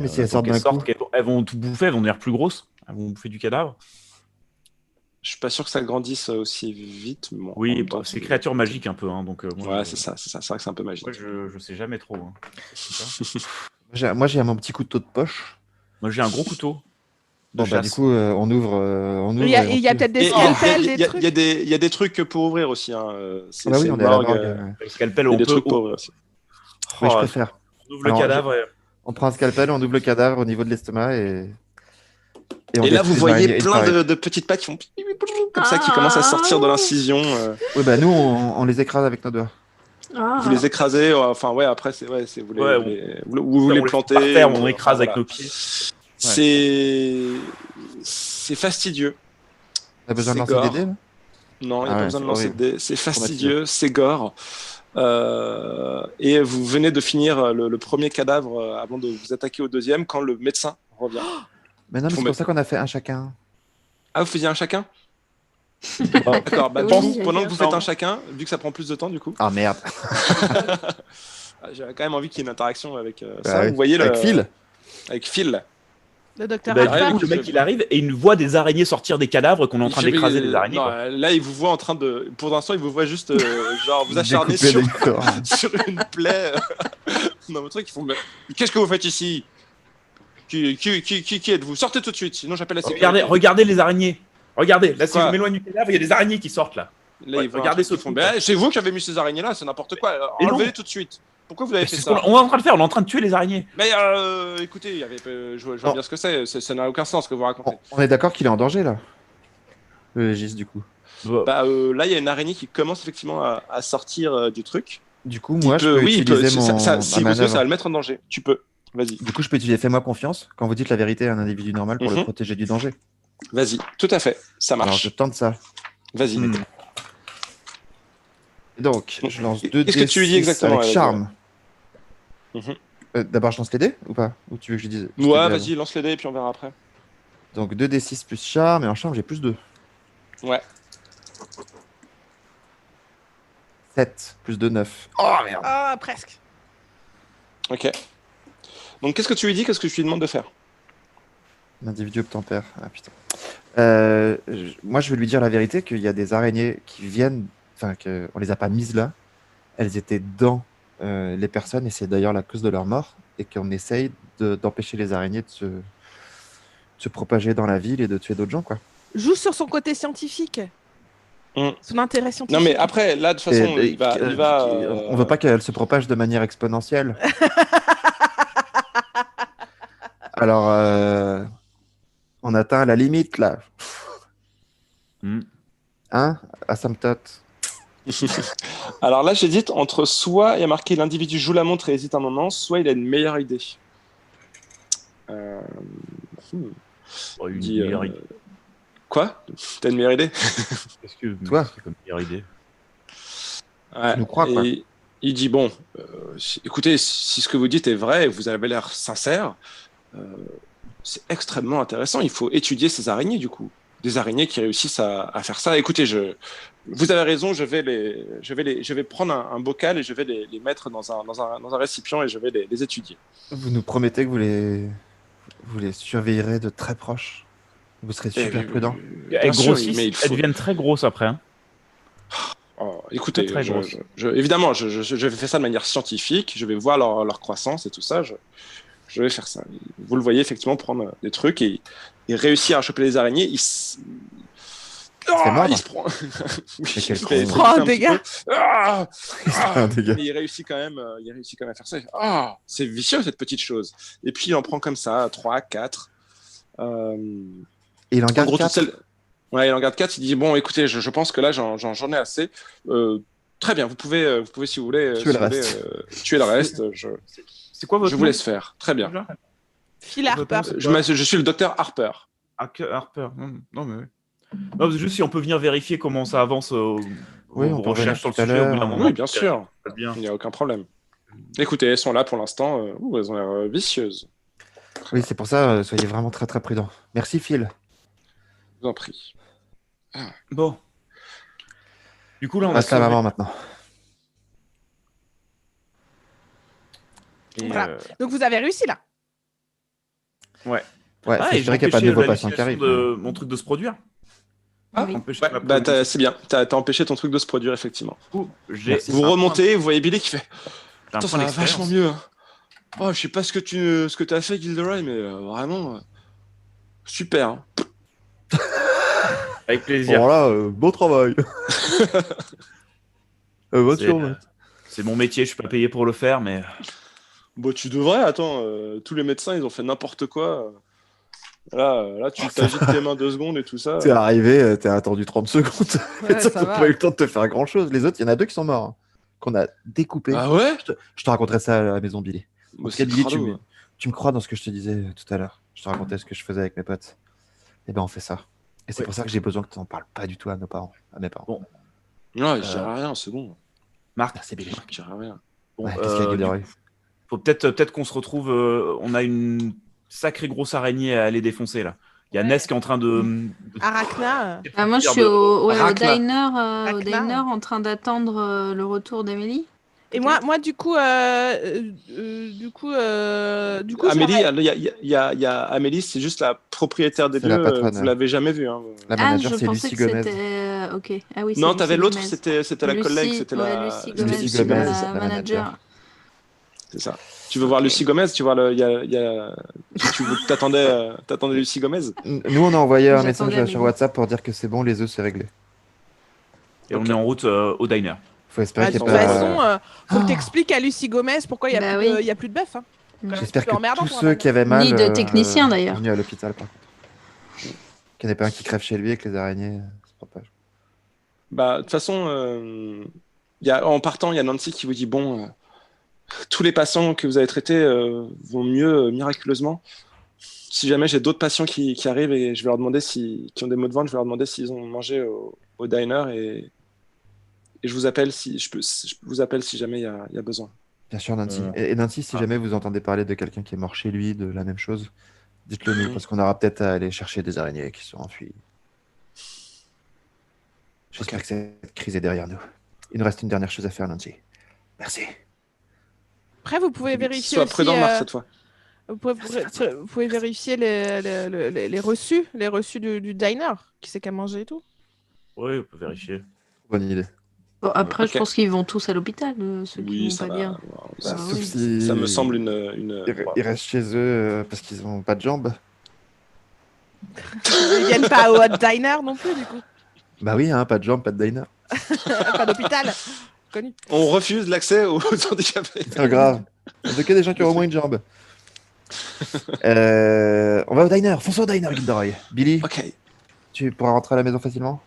mais si elles sortent
Tant
d'un
qu'elles
coup.
elles vont tout bouffer, elles vont devenir plus grosses. Elles vont bouffer du cadavre.
Je suis pas sûr que ça grandisse aussi vite. Mais bon, en
Oui,
même temps,
c'est créature magique un peu, hein, donc moi,
Ouais, c'est ça. C'est vrai que c'est un peu magique.
moi, je sais jamais trop. Hein. C'est ça.
Moi, j'ai mon petit couteau de poche.
Moi, j'ai un gros couteau.
Bon, bah, du coup, on ouvre.
Il y a
et on tue.
peut-être des
Et
scalpels, des
il
trucs.
y a des trucs pour ouvrir aussi. Hein.
Ah bah oui, on est à la
morgue,
morgue.
Le scalpel,
il y a
on
des
peut.
trucs pour ouvrir aussi.
Oui, je
Oh,
préfère.
on ouvre le
Alors,
cadavre.
On prend un scalpel, on ouvre le cadavre au niveau de l'estomac on
Et là,
détruit
vous
les
voyez
araignées une
plein
par une.
de petites pattes qui font comme ça, qui commencent à sortir de l'incision.
Oui, bah nous, on les écrase avec nos doigts.
Ah.
Vous les écrasez. Enfin, ouais, après, vous
Ouais,
les
on
plantez.
par terre, on
enfin,
écrase avec
voilà.
nos pieds.
C'est fastidieux.
T'as besoin de
C'est
lancer des
gore.
dés là?
Non, il n'y a
Ah
pas
ouais,
besoin de
c'est
lancer
horrible.
de dés. C'est fastidieux, c'est gore. Et vous venez de finir le premier cadavre avant de vous attaquer au deuxième quand le médecin revient.
Mais non, mais
Faut
c'est pour
mettre-
ça qu'on a fait un chacun.
Ah, vous faisiez un chacun?
Bah,
D'accord, bah,
Oui,
du coup,
j'allais
pendant
dire.
que vous faites un chacun, vu que ça prend plus de temps, du coup,
Ah merde.
j'avais quand même envie qu'il y ait une interaction avec
Bah
ça.
oui.
Vous voyez
Avec Phil.
Avec Phil.
Le docteur
bah,
Harper.
du coup, le mec il arrive et il voit des araignées sortir des cadavres qu'on est en train d'écraser les araignées.
Non,
quoi.
là, il vous voit en train de. Pour l'instant, il vous voit juste, genre, vous acharner
Découper
sur,
des corps.
sur une plaie. Non, le truc, ils font. Mais qu'est-ce que vous faites ici? Qui êtes-vous? Sortez tout de suite, sinon j'appelle la sécurité.
Regardez les araignées. Regardez, là si
Quoi
je m'éloigne du cadavre, il y a des araignées qui sortent là.
Là,
Ouais,
ils voient
regardez
un truc,
ce
ils font,
truc,
mais c'est vous qui avez mis ces araignées-là, c'est n'importe quoi.
Mais non.
Enlevez-les tout de suite. Pourquoi vous avez fait
C'est ce
ça?
qu'on est en train de faire, on est en train de tuer les araignées.
Mais écoutez, il y avait, je vois
Non.
bien ce que c'est. Ça n'a aucun sens ce que vous racontez.
On est d'accord qu'il est en danger là. Le légiste du coup.
Bah, là, il y a une araignée qui commence effectivement à sortir du truc.
Du coup, moi, je peux
oui,
utiliser mon
ça,
ma
si vous
manœuvre.
ça va le mettre en danger. Tu peux. Vas-y.
Du coup, je peux utiliser fais-moi confiance quand vous dites la vérité à un individu normal pour le
Mhm.
protéger du danger.
Vas-y. Tout à fait. Ça
Alors,
marche.
je tente ça.
Vas-y.
Hmm.
Donc, je lance 2
Qu'est-ce que tu lui dis exactement,
avec
avec,
charme.
Mhm.
D'abord, je lance les dés ou pas? Ou tu veux que je dise? je te
Ouais,
dis
vas-y,
avant.
lance les dés et puis on verra après.
Donc 2d6 plus charme, et en charme, j'ai plus 2.
Ouais.
7 plus 2, 9. Oh merde!
Ah, presque.
Ok. Donc, qu'est-ce que tu lui dis? Qu'est-ce que je lui demande de faire?
L'individu obtempère. Ah putain. Moi, je vais lui dire la vérité qu'il y a des araignées qui viennent. Enfin, qu'on les a pas mises là. Elles étaient dans les personnes, et c'est d'ailleurs la cause de leur mort. Et qu'on essaye d'empêcher les araignées de se propager dans la ville et de tuer d'autres gens, quoi.
Joue sur son côté scientifique. Son intérêt scientifique.
Non, mais après, là, de toute façon, il va.
On veut pas qu'elle se propage de manière exponentielle. Alors, on atteint la limite là.
Hmm.
Hein? Asymptote.
Alors là, j'hésite entre soit il y a marqué l'individu joue la montre et hésite un moment, soit il a une meilleure idée.
Oh, une
Dis,
meilleure idée.
Quoi? T'as une meilleure idée?
Qu'est-ce que
Toi
c'est comme meilleure idée?
Ouais.
Tu nous crois, quoi.
Et il dit bon, écoutez, si ce que vous dites est vrai, et vous avez l'air sincère, c'est extrêmement intéressant. Il faut étudier ces araignées du coup, des araignées qui réussissent à faire ça. Écoutez, vous avez raison, je vais prendre un bocal et je vais les mettre dans un récipient et je vais les étudier.
Vous nous promettez que vous les surveillerez de très proche. Vous serez super prudent.
Elles
sûr,
grossissent,
mais il faut-
elles deviennent très grosses après. Hein.
Oh, écoutez,
Très grosse.
évidemment, je vais faire ça de manière scientifique, je vais voir leur croissance et tout ça, je vais faire ça. Vous le voyez effectivement prendre des trucs et réussir à choper les araignées.
fait mordre.
il se prend.
quel
Il
con.
fait
Prends un
petit
dégât.
peu. Ah
Un dégât.
Et il réussit quand même à faire ça. Ah, c'est vicieux cette petite chose. Et puis il en prend comme ça 3, 4.
Et il en
En
garde
gros,
4.
Ouais, il en garde 4. Il dit bon, écoutez, je pense que là j'en ai assez. Très bien, vous pouvez si vous voulez
Tuer le reste.
tuer le reste.
C'est quoi votre
Je vous
nom
laisse faire. Très bien.
Phil Harper.
Je suis le docteur Harper.
Harper. Non, mais. Non, parce que juste si on peut venir vérifier comment ça avance
Oui,
aux
on peut
recherches sur le
revenir tout à
sujet au bout d'un
l'heure.
moment.
Oui, bien sûr.
Bien.
Il n'y a aucun problème. Écoutez, elles sont là pour l'instant. Elles ont l'air vicieuses.
Oui, c'est pour ça, soyez vraiment très très prudents. Merci Phil.
Je vous en prie.
Bon. Du coup, là, on
On
a
passe la
sauvé-
maman maintenant.
et,
Voilà. Donc vous avez réussi là.
Ouais,
Ah,
c'est
et j'ai
vrai qu'il n'y a pas de
empêché
nouveaux patients qui
l'annulation
arrivent.
de mon truc de se produire.
Ah,
Oui.
Empêcher
Ouais,
la
bah,
production.
c'est bien. T'as empêché ton truc de se produire, effectivement.
Du coup, j'ai
Merci.
Vous remontez, vous voyez Billy qui fait
j'ai un
Attends, ça
point
va vachement
d'expérience.
mieux. Hein. Oh, je sais pas ce que tu as fait, Gilderoy, mais vraiment super. Hein.
Avec plaisir.
Bon là, beau travail. Bonne
C'est
journée.
c'est mon métier, je suis pas payé pour le faire, mais
Bon, tu devrais, attends, tous les médecins, ils ont fait n'importe quoi. Là, tu t'agites tes mains 2 secondes et tout ça.
T'es arrivé, t'as attendu 30 secondes.
Ouais,
Ça,
ça
t'as
va.
pas eu le temps de te faire grand chose. Les autres, il y en a 2 qui sont morts. Hein, qu'on a découpés.
Ah ouais.
Je te raconterai ça à la maison Billy. En
Bah,
tout cas,
c'est
Billy,
crado.
tu me crois dans ce que je te disais tout à l'heure. Je te racontais ce que je faisais avec mes potes. Et ben on fait ça. Et c'est
Ouais.
pour ça que j'ai besoin que tu n'en parles pas du tout à nos parents, à mes parents.
Bon.
Non, je dirais rien, c'est bon.
Marc,
Merci Billy.
Je dirais rien.
bon,
Ouais, qu'est-ce qu'il y a, Gilderoy
faut peut-être qu'on se retrouve. On a une sacrée grosse araignée à aller défoncer là. Il y a
Ouais.
Ness qui est en train de.
Arachna.
Ah, moi, je suis
de-
au
Racla.
diner en train d'attendre le retour d'Amélie.
Et moi, du coup,
Amélie, il y a Amélie, c'est juste la propriétaire des
C'est
lieux.
la patronne.
Vous l'avez jamais vue. Hein.
La
Ah,
manager,
je
c'est
pensais
Lucie
que
Gomez.
c'était... Ok. Ah oui, c'est
Non,
Lucie
t'avais l'autre,
Gomez.
c'était la collègue,
Lucie,
c'était
ouais,
la.
Lucie Gomez,
Lucie
c'est
Gomez,
la
la
manager.
C'est ça. Tu veux voir
Ok.
Lucie Gomez? Tu vois t'attendais Lucie Gomez?
Nous, on a envoyé un
J'attendais
message
Amélie.
sur WhatsApp pour dire que c'est bon, les œufs, c'est réglé.
Et on
Ok.
est en route au diner.
Faut espérer
de
qu'il
toute
n'y ait pas...
façon, faut que t'expliques à Lucie Gomez pourquoi il
Bah
n'y
oui.
a plus de bœuf. Hein.
J'espère
C'est
que
emmerdant
tous
pour un
ceux
mec.
qui avaient mal...
Ni de technicien, d'ailleurs.
sont venus à l'hôpital, par contre. Qu'il n'y en ait pas un qui crève chez lui avec les araignées. C'est pas pareil.
Bah, de toute façon, en partant, il y a Nancy qui vous dit bon, tous les patients que vous avez traités vont mieux miraculeusement. Si jamais j'ai d'autres patients qui arrivent et je vais leur demander qui ont des maux de ventre, je vais leur demander s'ils ont mangé au diner et je vous appelle je vous appelle si jamais il y a besoin.
Bien sûr, Nancy. Et Nancy, si jamais vous entendez parler de quelqu'un qui est mort chez lui, de la même chose, dites-le nous, parce qu'on aura peut-être à aller chercher des araignées qui sont enfuies. J'espère que cette crise est derrière nous. Il nous reste une dernière chose à faire, Nancy. Merci.
Après, vous pouvez vérifier
Sois
aussi,
prudent, Marc, cette fois.
vous pouvez vérifier les reçus du diner, qui c'est qu'à manger et tout.
Oui, on peut vérifier.
Bonne idée.
Bon, après,
Ok.
je pense qu'ils vont tous à l'hôpital, ceux qui
Oui,
vont
ça
pas
va.
bien.
Ça,
Ah
Sauf
oui.
si...
ça me semble une...
Ils restent chez eux parce qu'ils n'ont pas de jambes.
Ils viennent pas au hot diner non plus, du coup.
Bah oui, hein, pas de jambes, pas de diner.
Pas d'hôpital. Connu.
On refuse l'accès aux handicapés.
C'est pas grave. On veut que des gens qui ont au moins une jambe. On va au diner. Fonçons au diner, Gilderoy. Billy,
Ok.
tu pourras rentrer à la maison facilement?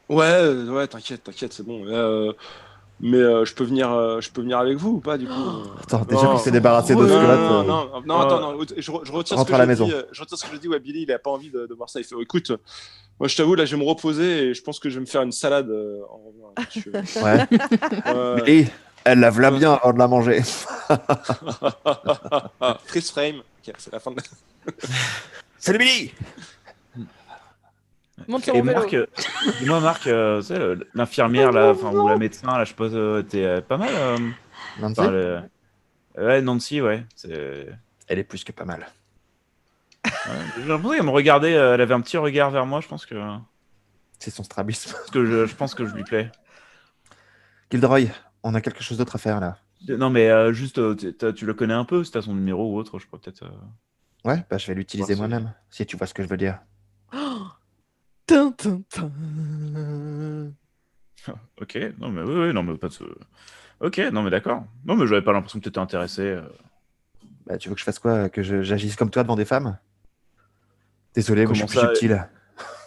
Ouais, t'inquiète, c'est bon. Mais je peux venir avec vous ou pas du coup
Attends, déjà
Non.
qu'il s'est débarrassé de
Non,
ce
non,
squelette.
non, non, non, attends, non, je retire
Rentre
ce que
à la
je
maison.
dis. Je retire ce que je dis. Ouais, Billy, il a pas envie de voir ça. Il fait, écoute, moi je t'avoue, là, je vais me reposer et je pense que je vais me faire une salade en revenant.
Ouais. Billy, elle lave-la bien avant de la manger.
Freeze frame. Ok, c'est la fin de la...
Salut Billy!
Monte sur
Et
mon vélo.
Marc, dis-moi Marc, tu sais, l'infirmière là, enfin ou la médecin là, je suppose, t'es pas mal.
Nancy?
Enfin, ouais, Nancy, ouais.
Elle est plus que pas mal.
J'ai l'impression qu'elle me regardait, elle avait un petit regard vers moi, je pense que
C'est son strabisme.
je pense que je lui plais.
Gilderoy, on a quelque chose d'autre à faire là.
Non mais juste, tu le connais un peu, si t'as son numéro ou autre, je crois peut-être.
Ouais, bah je vais l'utiliser
Ouais, c'est-
moi-même, si tu vois ce que je veux dire.
Tin, tin, tin.
Ok, non mais oui, non mais pas de... Ok, non mais d'accord. Non mais j'avais pas l'impression que t'étais intéressé.
Bah, tu veux que je fasse quoi? Que j'agisse comme toi devant des femmes? Désolé, moi je suis
Comment
plus
ça
subtil.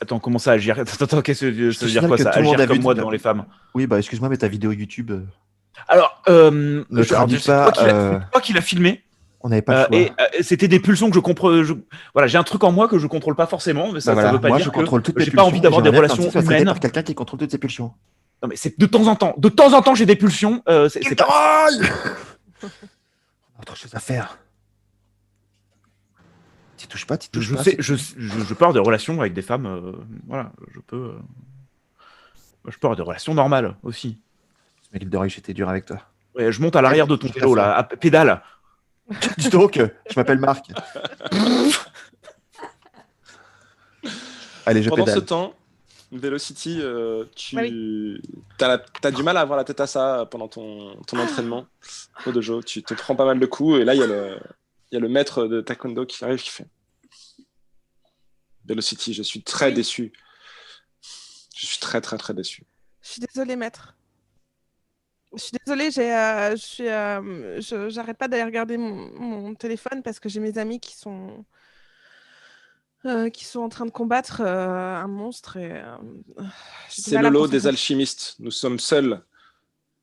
Attends, comment ça agir? Attends, qu'est-ce que
Je
ça
te
veut dire
signale
quoi
que
ça?
tout le monde
Agir
a vu
comme moi
ta-
devant les femmes?
Oui, bah excuse-moi, mais ta vidéo YouTube,
Alors,
ne
alors,
traduis
c'est
pas.
toi qui l'as filmé.
On n'avait pas le choix.
Et c'était des pulsions que je comprends. Voilà, j'ai un truc en moi que je contrôle pas forcément, mais ça,
Bah voilà,
ça veut pas
moi
dire
je
que
contrôle toutes mes
j'ai
pulsions.
pas envie d'avoir
et
des
j'aimerais bien que
relations
Nancy soit traité
humaines.
par quelqu'un qui contrôle toutes ses pulsions.
Non, mais c'est de temps en temps. De temps en temps, j'ai des pulsions. C'est pas.
Autre chose à faire. T'y touches pas, t'y touches
Je
pas.
sais, je peux avoir des relations avec des femmes. Voilà, je peux. Je peux avoir des relations normales aussi.
Mais Gilderoy, j'étais dur avec toi.
Ouais, je monte à l'arrière de ton
Je
vélo
préfère.
là, à pédale.
Dis donc, je m'appelle Marc. Allez, je
Pendant ce
pédale.
temps, Velocity, tu
Ah
as du mal à avoir la tête à ça pendant ton entraînement au dojo. Tu te prends pas mal de coups et là, il y a le maître de taekwondo qui arrive qui fait Velocity, je suis très déçu. Je suis très, très, très déçu.
Je suis désolée, maître. Je suis désolée, j'arrête pas d'aller regarder mon téléphone parce que j'ai mes amis qui sont en train de combattre un monstre et j'ai du
C'est
mal à
le lot
concentrer.
des alchimistes. Nous sommes seuls.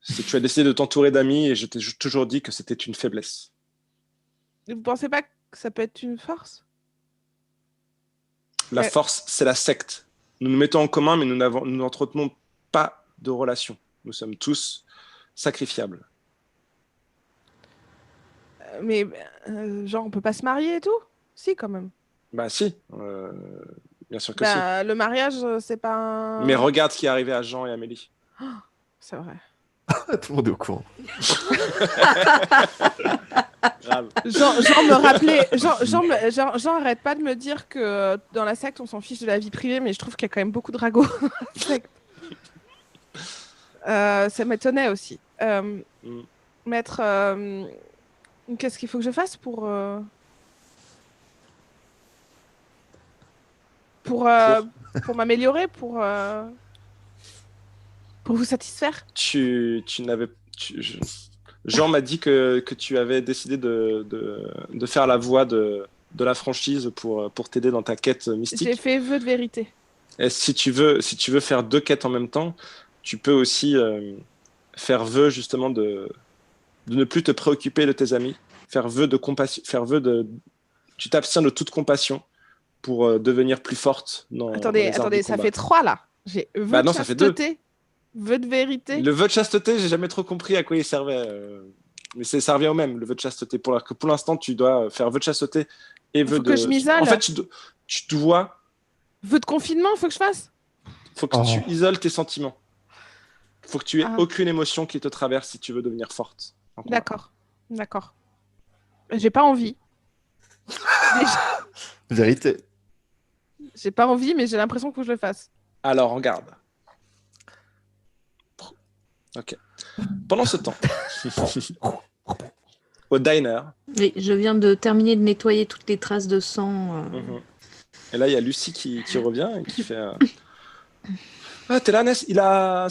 Si tu as décidé de t'entourer d'amis et je t'ai toujours dit que c'était une faiblesse.
Vous pensez pas que ça peut être une force?
La
Ouais.
force, c'est la secte. Nous nous mettons en commun, mais nous n'entretenons pas de relation. Nous sommes tous sacrifiables.
Mais genre on peut pas se marier et tout? Si, quand même.
Bah si, bien sûr que si.
Bah, le mariage, c'est pas un...
Mais regarde ce qui est arrivé à Jean et Amélie.
C'est vrai.
Tout le monde est au courant.
Grave.
Jean me rappelait, Jean arrête pas de me dire que dans la secte on s'en fiche de la vie privée, mais je trouve qu'il y a quand même beaucoup de ragots dans la secte. Ça m'étonnait aussi. Maître, qu'est-ce qu'il faut que je fasse pour m'améliorer, pour vous satisfaire?
Jean m'a dit que tu avais décidé de faire la voie de la franchise pour t'aider dans ta quête mystique.
J'ai fait vœu de vérité.
Et si tu veux faire 2 quêtes en même temps, tu peux aussi faire vœu justement de ne plus te préoccuper de tes amis, faire vœu de compassion, tu t'abstiens de toute compassion pour devenir plus forte dans
Attendez,
les arts du
ça
combat.
fait 3 là. J'ai vœu
Bah
de
non, ça fait 2.
chasteté, vœu de vérité.
Le vœu de chasteté, j'ai jamais trop compris à quoi il servait. Mais ça revient au même, le vœu de chasteté. Pour l'instant, tu dois faire vœu de chasteté et vœu
Faut
de...
que je m'isole.
En fait, tu dois...
Vœu de confinement, faut que je fasse?
faut que tu isoles tes sentiments. Faut que tu aies
Ah.
aucune émotion qui te traverse si tu veux devenir forte. en combat.
D'accord. J'ai pas envie.
Vérité.
J'ai pas envie, mais j'ai l'impression que je le fasse.
Alors, regarde. Ok. Pendant ce temps, au diner,
Oui, je viens de terminer de nettoyer toutes les traces de sang.
et là, il y a Lucie qui revient et qui fait... Ah, t'es là, Ness.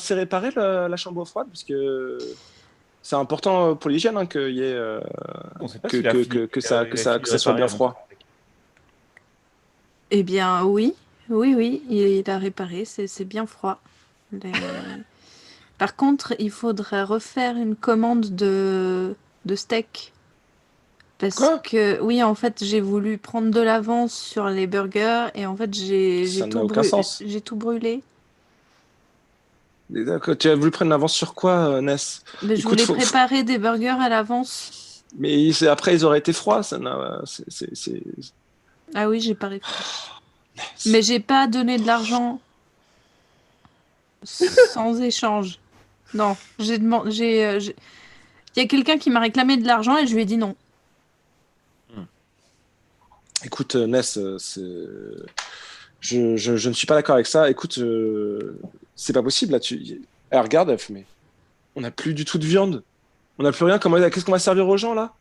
C'est réparé la chambre froide parce que c'est important pour l'hygiène hein, qu'il y ait
On sait pas
que
s'il a fini-
que ça
il a fini
soit bien
réparé,
froid.
Eh bien, oui, il a réparé, c'est bien froid. Les- Par contre, il faudrait refaire une commande de steak. Parce
Quoi
que, oui, en fait, j'ai voulu prendre de l'avance sur les burgers et en fait,
Ça
j'ai
n'a aucun sens.
j'ai tout brûlé.
Et d'accord, tu as voulu prendre l'avance sur quoi, Ness?
Mais je
Écoute,
voulais
faut-
préparer des burgers à l'avance.
Mais après, ils auraient été froids. Ça n'a... c'est-
Ah oui, j'ai pas réfléchi. Mais j'ai pas donné de l'argent sans échange. Non, j'ai demandé. Il y a quelqu'un qui m'a réclamé de l'argent et je lui ai dit non.
Écoute, Ness, je ne suis pas d'accord avec ça. Écoute, c'est pas possible là. Elle regarde, elle fait, mais on n'a plus du tout de viande. On n'a plus rien. Qu'est-ce qu'on va servir aux gens là?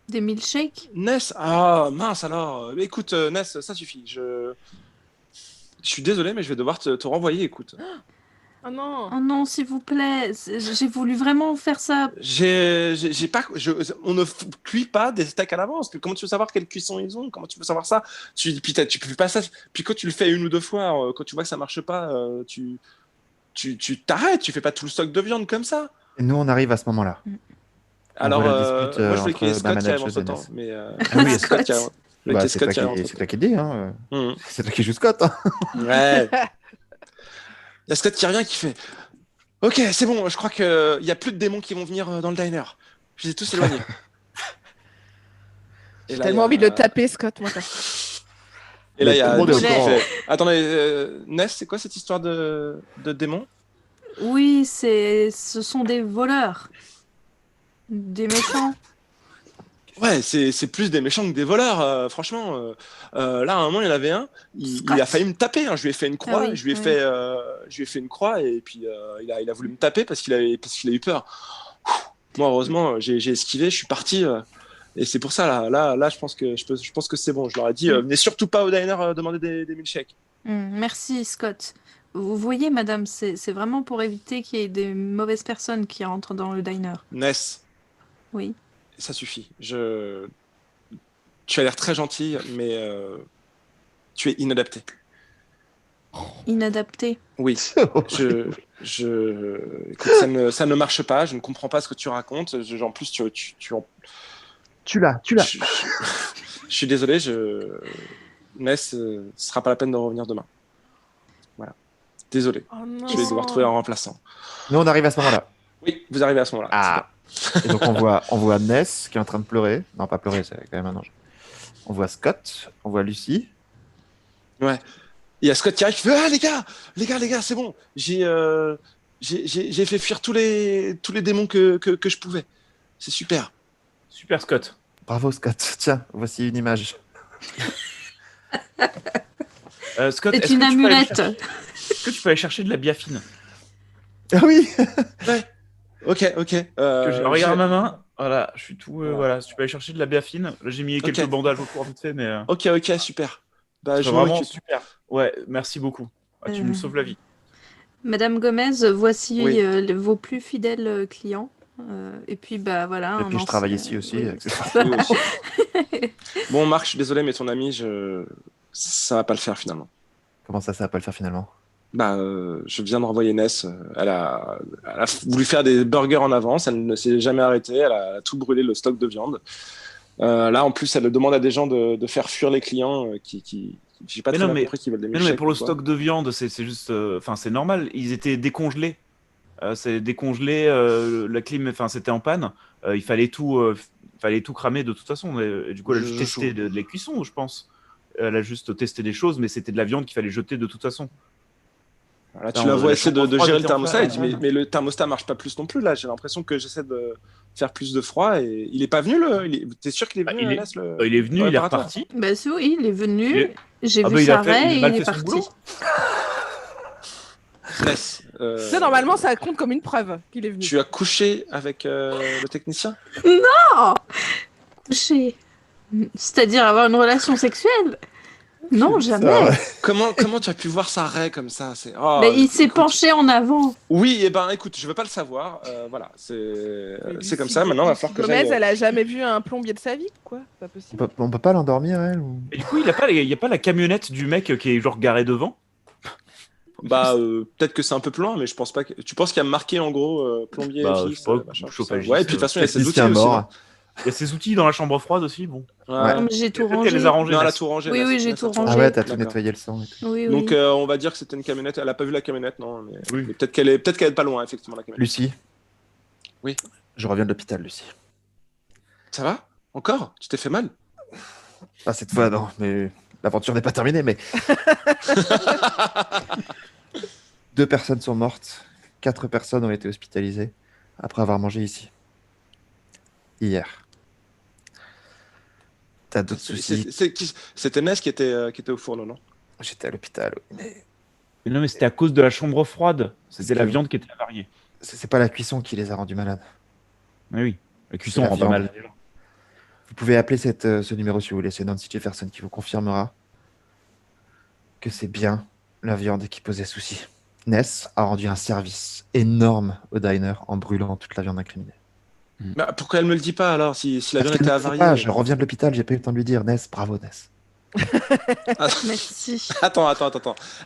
Des milkshakes?
Ness, ah mince alors. Écoute, Ness, ça suffit. Je suis désolé, mais je vais devoir te renvoyer, écoute.
Oh non.
Oh non, s'il vous plaît, j'ai voulu vraiment faire ça.
J'ai pas, on ne cuit pas des steaks à l'avance. Comment tu veux savoir quelle cuisson ils ont? Comment tu veux savoir ça? Puis tu peux pas ça. Puis quand tu le fais une ou deux fois, quand tu vois que ça marche pas, tu t'arrêtes. Tu fais pas tout le stock de viande comme ça.
Et nous, on arrive à ce moment-là.
Alors,
voit la dispute,
moi je voulais qu'il y ait
entre
Scott qui
Bamanach
avance
et
le temps,
Dennis.
mais
Ah oui,
Scott qui avance.
Bah,
Avec
c'est
Scott
toi
qui avance le
qui le dis. Hein.
temps.
C'est toi qui joue Scott. Hein.
Ouais. Il y a Scott qui revient qui fait Ok, c'est bon, je crois qu'il n'y a plus de démons qui vont venir dans le diner. Je les ai tous éloignés.
J'ai tellement envie de le taper, Scott, moi.
Et là, il y a
Tout le monde est au
Dennis qui
courant.
fait, Attendez, Ness, c'est quoi cette histoire de démons?
Oui, ce sont des voleurs. Des méchants.
Ouais, c'est plus des méchants que des voleurs, franchement. Là, à un moment, il y en avait un, il
Scott.
a failli me taper. Hein. Je lui ai fait une croix,
Ah oui,
je lui ai
oui.
fait une croix, et puis il a voulu me taper parce qu'il a eu peur. Moi, heureusement, j'ai esquivé, je suis parti. Et c'est pour ça, là, je pense que c'est bon. Je leur ai dit, venez surtout pas au diner demander des milkshakes.
Merci, Scott. Vous voyez, madame, c'est vraiment pour éviter qu'il y ait des mauvaises personnes qui rentrent dans le diner.
Ness,
Oui.
ça suffit. Tu as l'air très gentil, mais tu es inadapté.
Inadapté.
Oui. Écoute, ça ne marche pas. Je ne comprends pas ce que tu racontes. En plus,
Tu l'as.
je suis désolé. Ness, ce sera pas la peine de revenir demain. Voilà. Désolé.
Oh non.
Je vais devoir trouver un remplaçant.
Nous, on arrive à ce moment-là.
Oui, vous arrivez à ce moment-là.
Ah. Et donc, on voit Ness qui est en train de pleurer. Non, pas pleurer, c'est quand même un ange. On voit Scott, on voit Lucie.
Ouais. Il y a Scott qui arrive, qui fait les gars, c'est bon. J'ai fait fuir tous les démons que je pouvais. C'est super.
Super Scott.
Bravo, Scott. Tiens, voici une image.
Scott,
C'est une amulette.
Est-ce que tu peux aller chercher de la biafine?
Ah oui.
Ouais. Ok.
Regarde ma main. Voilà, je suis tout.
Voilà.
Voilà, si tu peux aller chercher de la biafine. Là, j'ai mis quelques
Ok.
bandages autour vite fait, mais.
Ok, super. Bah,
C'est
je m'en
vraiment
occupe.
super. Ouais, merci beaucoup. Ah, tu me sauves la vie.
Madame Gomez, voici
Oui.
vos plus fidèles clients. Et puis, bah voilà.
Et
un
puis, je travaille
ancien-
ici aussi.
oui.
accessoirement.
Oui, aussi. Bon, Marc, je suis désolé, mais ton ami, ça va pas le faire finalement.
Comment ça va pas le faire finalement?
Bah, je viens de renvoyer Ness. Elle a voulu faire des burgers en avance. Elle ne s'est jamais arrêtée. Elle a tout brûlé le stock de viande. Là, en plus, elle demande à des gens de faire fuir les clients qui j'ai pas
Mais
très
non,
bien
mais-
compris qu'ils veulent des
Mais non, mais
milkshakes
pour le
ou quoi.
stock de viande, c'est juste. Enfin, c'est normal. Ils étaient décongelés. C'est décongelé. La clim, enfin, c'était en panne. Il fallait tout cramer de toute façon. Et du coup, elle a juste testé de les cuissons, je pense. Elle a juste testé des choses, mais c'était de la viande qu'il fallait jeter de toute façon.
Là, tu
Non,
la vois
la
essayer
chambre
de
froide
gérer le
était en
thermostat. Elle dit,
panne.
mais le thermostat marche pas plus non plus. Là, j'ai l'impression que j'essaie de faire plus de froid. Et il est pas venu, t'es sûr qu'il est venu,
il est-
Ness,
Il est venu,
le
il est
réparateur
reparti.
Bah oui, il est venu.
Il est-
J'ai
Ah
vu
bah, il
sa
a fait-
raie
il a
et
mal
il est
fait son
parti.
boulot.
Ness,
Ça, normalement, ça compte comme une preuve qu'il est venu.
tu as couché avec le technicien?
Coucher. C'est-à-dire avoir une relation sexuelle? Non, jamais.
ouais.
Comment tu as pu voir sa raie comme ça? Oh,
Mais il s'est
écoute.
penché en avant.
Oui, et ben écoute, je veux pas le savoir. Voilà, c'est comme ça. Maintenant, il va falloir que
Gomez,
j'aille.
elle a jamais vu un plombier de sa vie, quoi. Pas possible.
On peut pas l'endormir, elle ou...
Et du coup, il y a pas la camionnette du mec qui est genre garée devant.
Bah, peut-être que c'est un peu plus loin, mais je pense pas que. Tu penses qu'il y a marqué en gros plombier
Bah, je
fixe,
sais pas,
machin, tout ça.
chauffagiste,
Ouais, et puis de toute façon, il y a ses outils
Technicien
aussi.
mort.
Il y a ses outils dans la chambre froide aussi. Bon.
non
Ouais.
Non, mais j'ai tout
Peut-être
rangé.
qu'elle les a rangés.
Non, elle a
Ness.
tout rangé.
Oui,
Ness.
oui, j'ai
Ness
tout
a
rangé.
Ah ouais, t'as tout
D'accord.
nettoyé le sang. Et tout.
Oui, oui.
Donc, on va dire que c'était une camionnette. Elle a pas vu la camionnette, non. Mais,
Oui.
mais peut-être qu'elle est pas loin, effectivement, la camionnette.
Lucie.
Oui.
Je reviens de l'hôpital, Lucie.
Ça va? Encore? Tu t'es fait mal?
Pas cette fois, non, mais l'aventure n'est pas terminée, mais... 2 personnes sont mortes, 4 personnes ont été hospitalisées après avoir mangé ici. Hier. T'as d'autres soucis?
C'était Ness qui était au fourneau, non?
J'étais à l'hôpital, oui, mais
Mais non, mais c'était à cause de la chambre froide. C'était la
que-
viande qui était avariée.
c'est pas la cuisson qui les a rendus malades.
Mais oui, la cuisson
la
rend pas
viande.
mal.
Vous pouvez appeler ce numéro si vous voulez, c'est Nancy Jefferson qui vous confirmera que c'est bien la viande qui posait souci. Ness a rendu un service énorme au diner en brûlant toute la viande incriminée.
Bah, pourquoi elle me le dit pas alors si la viande
Parce qu'elle
était
ne sait
avariée?
pas, je reviens de l'hôpital, j'ai pas eu le temps de lui dire. Ness, bravo Ness.
Merci.
Attends.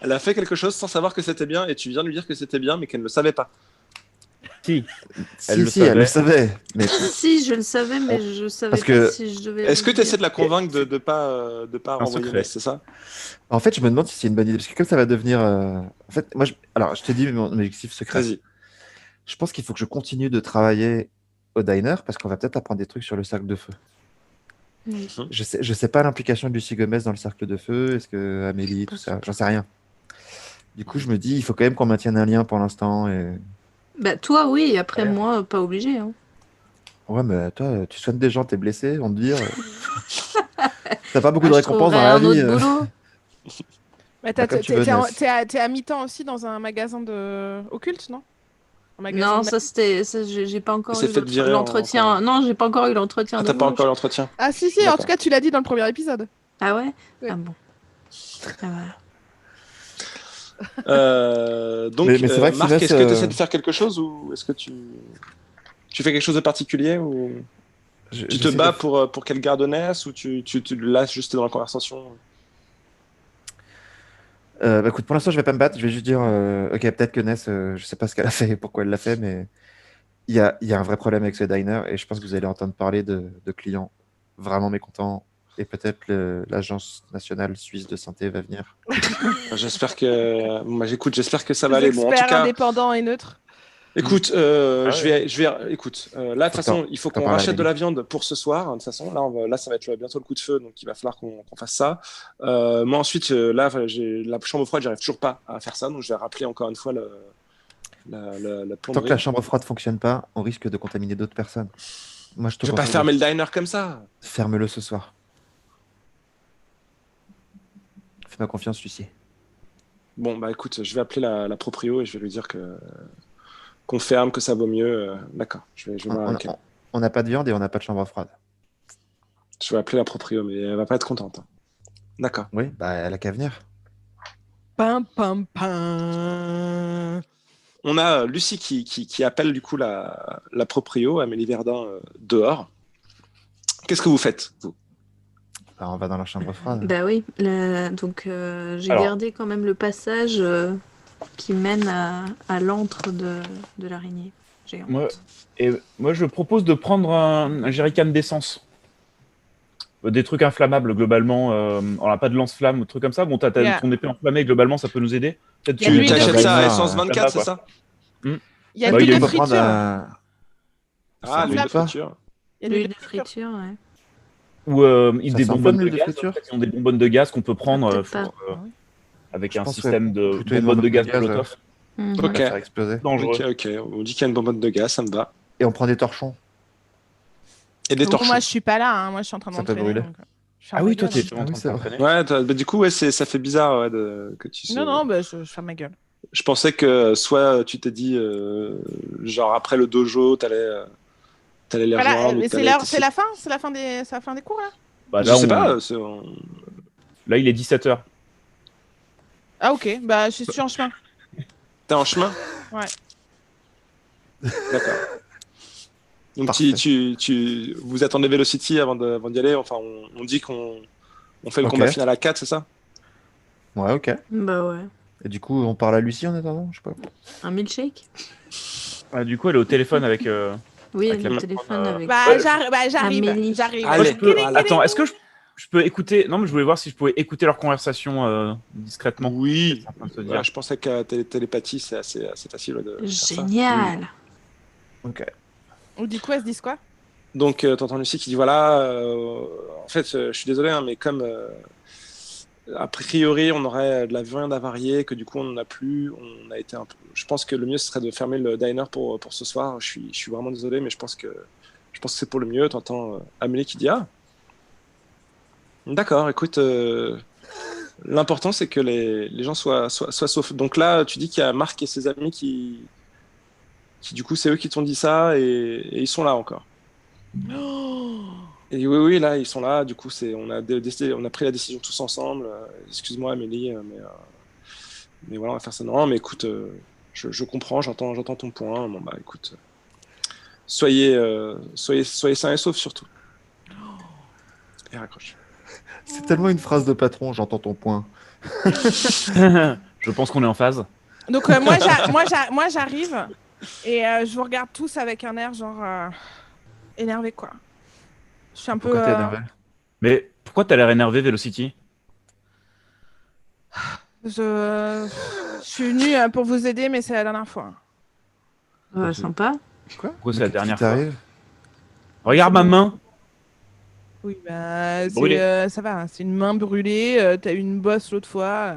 Elle a fait quelque chose sans savoir que c'était bien et tu viens de lui dire que c'était bien mais qu'elle ne le savait pas.
Si.
Elle le savait. Mais
Si, je le savais, mais je savais
Parce
pas
que-
si je devais.
Est-ce que
le
tu essaies
dire.
de la convaincre de pas renvoyer
secret.
Ness, c'est ça?
en fait, je me demande si c'est une bonne idée. Parce que comme ça va devenir. En fait, moi, alors, je te dis mon objectif secret.
Vas-y.
Je pense qu'il faut que je continue de travailler au diner parce qu'on va peut-être apprendre des trucs sur le cercle de feu.
Oui.
Je sais pas l'implication de Lucie Gomez dans le cercle de feu. Est-ce que Amélie, tout ça, j'en sais rien. Du coup, je me dis, il faut quand même qu'on maintienne un lien pour l'instant. Et...
Bah, toi, oui, après moi, pas obligé. Hein.
Ouais, mais toi, tu soignes des gens, t'es blessé, on te dit. T'as pas beaucoup de
Je
récompenses dans
trouverai
la
un
vie.
autre boulot.
Mais
Bah, comme tu veux, Ness.
t'es à mi-temps aussi dans un magasin de occulte, non? Un magasin
Non,
de-
ça c'était. J'ai pas encore
Il s'est
eu
fait virer
l'entretien.
encore.
Non, j'ai pas encore eu l'entretien.
Ah, t'as pas
d'embauche.
encore l'entretien?
Ah si, en
D'accord.
tout cas, tu l'as dit dans le premier épisode.
Ah ouais.
Oui.
Ah bon. Ah, voilà.
Donc,
Mais c'est vrai que
Marc,
Ness,
est-ce que tu essaies de faire quelque chose ou est-ce que tu fais quelque chose de particulier ou tu te
j'essaie
bats
de-
pour qu'elle garde Ness ou tu le laisses juste dans la conversation?
Bah, écoute, pour l'instant, je vais pas me battre. Je vais juste dire, ok, peut-être que Ness, je sais pas ce qu'elle a fait et pourquoi elle l'a fait, mais il y a un vrai problème avec ce diner et je pense que vous allez entendre parler de clients vraiment mécontents et peut-être l'Agence nationale suisse de santé va venir.
J'espère que j'espère que ça va
Les
aller. Bon, en tout
experts
cas,
indépendants et neutres.
écoute, écoute, là, de toute façon, il faut
Faut t'en
qu'on
parler à
rachète de la
Amélie.
viande pour ce soir. De toute façon, là, ça va être bientôt le coup de feu, donc il va falloir qu'on fasse ça. Moi, ensuite, là, j'ai la chambre froide, j'arrive toujours pas à faire ça, donc je vais rappeler encore une fois la
Tant
plomberie.
que la chambre froide fonctionne pas, on risque de contaminer d'autres personnes. Moi, je te
Je vais pas
conseille
fermer
de-
le diner comme ça.
Ferme-le ce soir. Fais-moi confiance, Lucie.
Bon, bah écoute, je vais appeler la proprio et je vais lui dire qu'on ferme, que ça vaut mieux. D'accord, je vais voir avec elle.
On n'a pas de viande et on n'a pas de chambre froide.
Je vais appeler la proprio, mais elle va pas être contente. Hein. D'accord.
Oui, bah elle a qu'à venir.
Pam, pam, pam.
On a Lucie qui appelle du coup la proprio, Amélie Verdun, dehors. Qu'est-ce que vous faites, vous?
Bah, on va dans la chambre froide.
Bah oui. Donc j'ai
Alors.
gardé quand même le passage qui mène à l'antre de l'araignée géante.
Moi, je propose de prendre un jerrycan d'essence. Des trucs inflammables, globalement. On n'a pas de lance-flamme ou trucs comme ça. Bon, t'as
Yeah.
ton épée enflammée, globalement, ça peut nous aider. Peut-être
Il y a de l'huile de
T'achètes
friture.
ça à
Diner,
essence 24, c'est
quoi.
ça?
Il y a
Bah,
de
il y a
l'huile de
une-
prendre
friture.
Ah, l'huile de
pas.
friture.
Il y a de
L'huile
l'huile
de friture, ouais.
Ou ils
Ça
des
sent
bonbonnes
pas
de
l'huile de
gaz.
friture
En fait, ils ont des bonbonnes de gaz qu'on peut prendre
Peut-être pas.
avec
Je
un
pense,
système de
plutôt une
bonbonnes de
bonbonne
gaz
de gaz,
Molotov.
Mhm.
On va
Ok.
faire exploser.
Dangereux.
Ok. On dit qu'il y a une bonbonne de gaz, ça me va.
Et on prend des torchons.
Et des
Bon,
torchons.
moi, je suis pas là. Hein. Moi, je suis en train de
Ça peut
m'entraîner.
brûler.
donc, je ferme
Ah
ma
oui, toi,
gueule,
t'es
hein.
en train de
c'est vrai.
t'entraîner.
Ouais, bah, du coup, ouais, ça fait bizarre ouais, que tu
Non, bah, je ferme ma gueule.
Je pensais que soit tu t'es dit, genre après le dojo, t'allais les
Voilà,
rejoindre. ou
mais
t'allais
c'est la fin. C'est la fin des cours, là.
Bah,
Je
là,
sais
on-
pas.
là, il est 17h.
Ah, ok. Bah, je suis en chemin.
T'es en chemin?
Ouais.
D'accord. Donc
Parfait.
vous attendez Velocity avant d'y aller. Enfin, on dit qu'on fait le
Ok.
combat final à 4, c'est ça?
Ouais, ok.
Bah ouais.
Et du coup, on parle à Lucie en attendant, je sais pas.
Un milkshake?
Ah, du coup, elle est au téléphone avec.
Oui,
Avec
le
la
téléphone
personne,
avec.
Bah,
Ouais,
j'arrive.
Amélie.
J'arrive.
Allez.
Attends, est-ce que je peux écouter. Non, mais je voulais voir si je pouvais écouter leur conversation discrètement.
Oui.
En train de se dire.
Voilà, je pensais que télépathie, c'est assez facile ouais, de faire ça.
Génial.
Ok.
Ou du coup, elles se disent quoi?
Donc, t'entends Lucie qui dit voilà, en fait, je suis désolé, hein, mais comme a priori on aurait de la viande avariée, que du coup on n'en a plus, on a été un peu. Je pense que le mieux ce serait de fermer le diner pour ce soir. Je suis vraiment désolé, mais je pense que c'est pour le mieux. T'entends Amélie qui dit ah, d'accord, écoute, l'important c'est que les gens soient saufs. Donc là, tu dis qu'il y a Marc et ses amis qui du coup c'est eux qui t'ont dit ça et ils sont là encore. Et oui, là, ils sont là. Du coup, on a pris la décision tous ensemble. Excuse-moi, Amélie, mais mais voilà, on va faire ça. Non, mais écoute, je comprends, j'entends ton point. Bon, bah écoute, soyez sains et saufs surtout. Et raccroche.
C'est tellement une phrase de patron, j'entends ton point.
Je pense qu'on est en phase.
Donc moi j'arrive et je vous regarde tous avec un air genre énervé quoi. Je suis un peu.
Pourquoi t'es énervé?
Mais pourquoi t'as l'air énervé, Velocity?
Je suis venue pour vous aider, mais c'est la dernière fois.
Sympa.
Pourquoi c'est la dernière fois?
T'arrives?
Regarde ma main.
Oui, bah
Brûlée.
ça va, hein, c'est une main brûlée. T'as eu une bosse l'autre fois.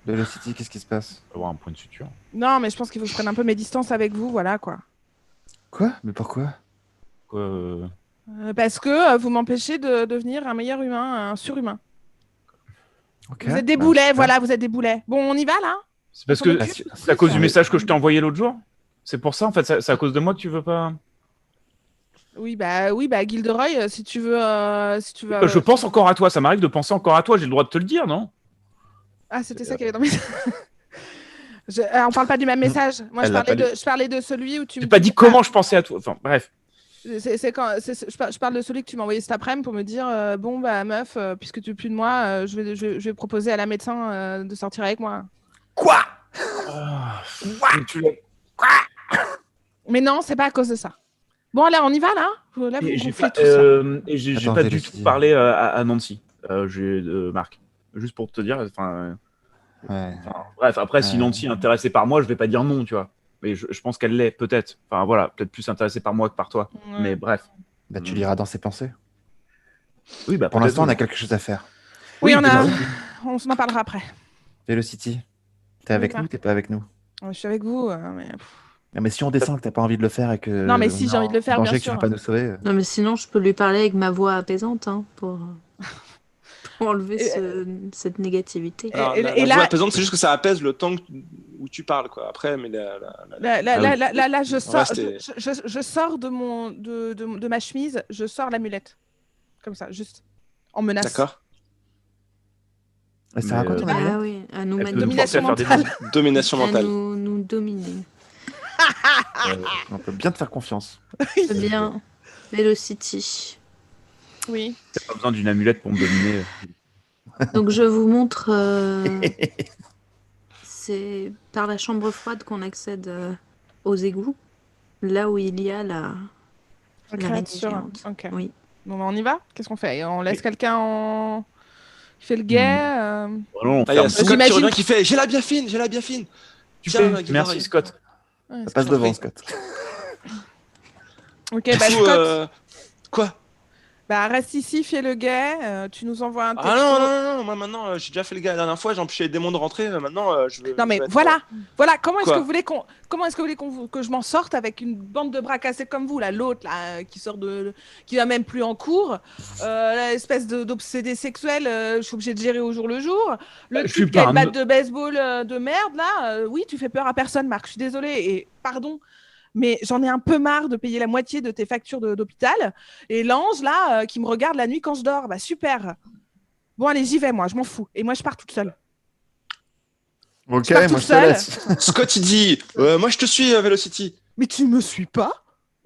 Velocity, qu'est-ce qui se passe?
On va avoir un point de suture.
Non, mais je pense qu'il faut que je prenne un peu mes distances avec vous, voilà quoi.
Quoi? Mais pourquoi?
Quoi,
Parce que vous m'empêchez de devenir un meilleur humain, un surhumain.
Ok.
Vous êtes des
Bah,
boulets,
super.
voilà, vous êtes des boulets. Bon, on y va là?
C'est parce
On
que
s'en occupe
c'est à cause du
Ah,
message que je t'ai envoyé l'autre jour? C'est pour ça, en fait, c'est à cause de moi que tu veux pas.
Oui, bah Gilderoy, si tu veux,
Je pense encore à toi, ça m'arrive de penser encore à toi, j'ai le droit de te le dire, non?
Ah, c'était ça qu'il y avait dans mes. On parle pas du même message. Moi,
Elle l'a pas
je parlais de celui où tu me.
J'ai pas dit comment je pensais à toi. Enfin, bref.
Je parle de celui que tu m'as envoyé cet après-midi pour me dire bon, bah, meuf, puisque tu veux plus de moi, je vais proposer à la médecin de sortir avec moi.
Quoi?
Mais non, c'est pas à cause de ça. Bon, allez, on y va là? Là, vous
Et j'ai
gonflez
pas,
tout ça.
et j'ai
Attends,
pas du
Velocity.
tout parlé à Nancy, Marc. Juste pour te dire,
Ouais.
bref, après, si Nancy est intéressée par moi, je vais pas dire non, tu vois. Mais je pense qu'elle l'est, peut-être. Enfin, voilà, peut-être plus intéressée par moi que par toi.
Ouais.
Mais bref.
Bah, tu liras dans ses pensées.
Oui, bah,
Pour
peut-être,
l'instant, on
oui.
a quelque chose à faire.
Oui, on a.
peut-être.
On s'en parlera après.
Velocity, t'es avec
Marc.
nous, t'es pas avec nous?
Je suis avec vous, mais.
Non, mais si on descend que t'as pas envie de le faire et que.
Non, mais si, j'ai envie de le faire,
danger
bien
que tu
sûr.
veux pas nous sauver.
Non, mais sinon, je peux lui parler avec ma voix apaisante pour enlever cette négativité.
Alors,
Et
la
là-
voix apaisante, c'est juste que ça apaise le temps où tu parles, quoi. Après, mais
Là, je sors,
c'était-
je sors de ma chemise, je sors l'amulette. Comme ça, juste. En menace.
D'accord.
Et ça raconte ton
Ah,
amulette?
Ah oui, à nous
Elle peut nous
manipuler,
forcer à faire des
mentale.
bisous.
Domination
à
mentale.
nous dominer.
On peut bien te faire confiance.
Très bien. Velocity.
Oui.
T'as pas besoin d'une amulette pour me dominer.
Donc je vous montre. C'est par la chambre froide qu'on accède aux égouts, là où il y a la l'araignée
Créature.
géante.
Ok.
Oui.
Bon, bah, on y va? Qu'est-ce qu'on fait? On laisse quelqu'un en. Il fait le guet
Oh non, on
Ah, il y a
ferme.
Scott qui
J'imagine-
revient qui fait j'ai la bien fine, j'ai la bien fine.
Tu
Tiens,
fais.
Gilderoy.
Merci, Scott.
Ouais,
Ça passe
t'en
devant,
prie.
Scott.
Ok,
Du
bah,
coup,
Scott,
quoi?
bah, reste ici, fais le guet. Tu nous envoies un texto.
Ah non, moi maintenant, j'ai déjà fait le gars la dernière fois, j'ai empêché les démons de rentrer, maintenant, je veux.
Non, mais
je veux être-
voilà. Comment est-ce
Quoi
que vous voulez que je m'en sorte avec une bande de bras cassés comme vous, là, l'autre, là, qui va même plus en cours, l'espèce d'obsédé sexuel, je suis obligée de gérer au jour le jour. Le
Je suis
type qui a
pas
une
un-
batte de baseball de merde, là, oui, tu fais peur à personne, Marc, je suis désolée, et pardon. Mais j'en ai un peu marre de payer la moitié de tes factures d'hôpital. Et l'ange, là, qui me regarde la nuit quand je dors, bah super. Bon, allez, j'y vais, moi, je m'en fous. Et moi, je pars toute seule.
Ok,
Je pars
moi
toute
je te
seule.
laisse.
Scott, il dit moi je te suis, Velocity.
Mais tu me suis pas?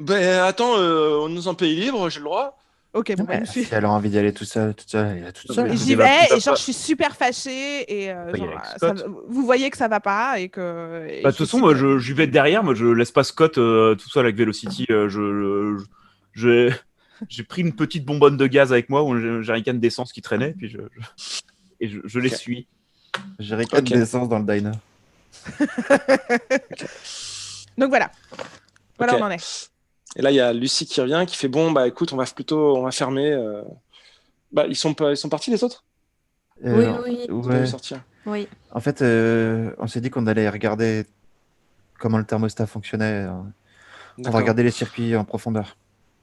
Ben attends, on nous en pays libre, j'ai le droit.
Ok, bon, bah, il me
Si
suit.
elle a envie d'y aller toute seule, elle est toute
Non,
seule.
mais
Et
je
j'y
vais
vais,
pas-
et genre, je suis super fâchée, et
Bah, y
genre,
aller avec
ça-
Scott.
vous voyez que ça va pas, et que. et
Bah, de toute
je
façon,
suis
moi,
super-
j'y vais derrière. Moi, je laisse pas Scott tout seul avec Velocity. J'ai pris une petite bonbonne de gaz avec moi où j'ai un canne d'essence qui traînait, puis je les
Ok.
suis.
J'irai 4
Ok.
d'essence dans le diner.
Donc voilà. Voilà,
Ok.
on en est.
Et là, il y a Lucie qui revient, qui fait bon, bah écoute, on va fermer. Bah, ils sont partis les autres?
Oui,
Euh,
oui.
Vous devez
Ouais.
sortir.
Oui.
En fait, on s'est dit qu'on allait regarder comment le thermostat fonctionnait. On va
D'accord.
regarder les circuits en profondeur.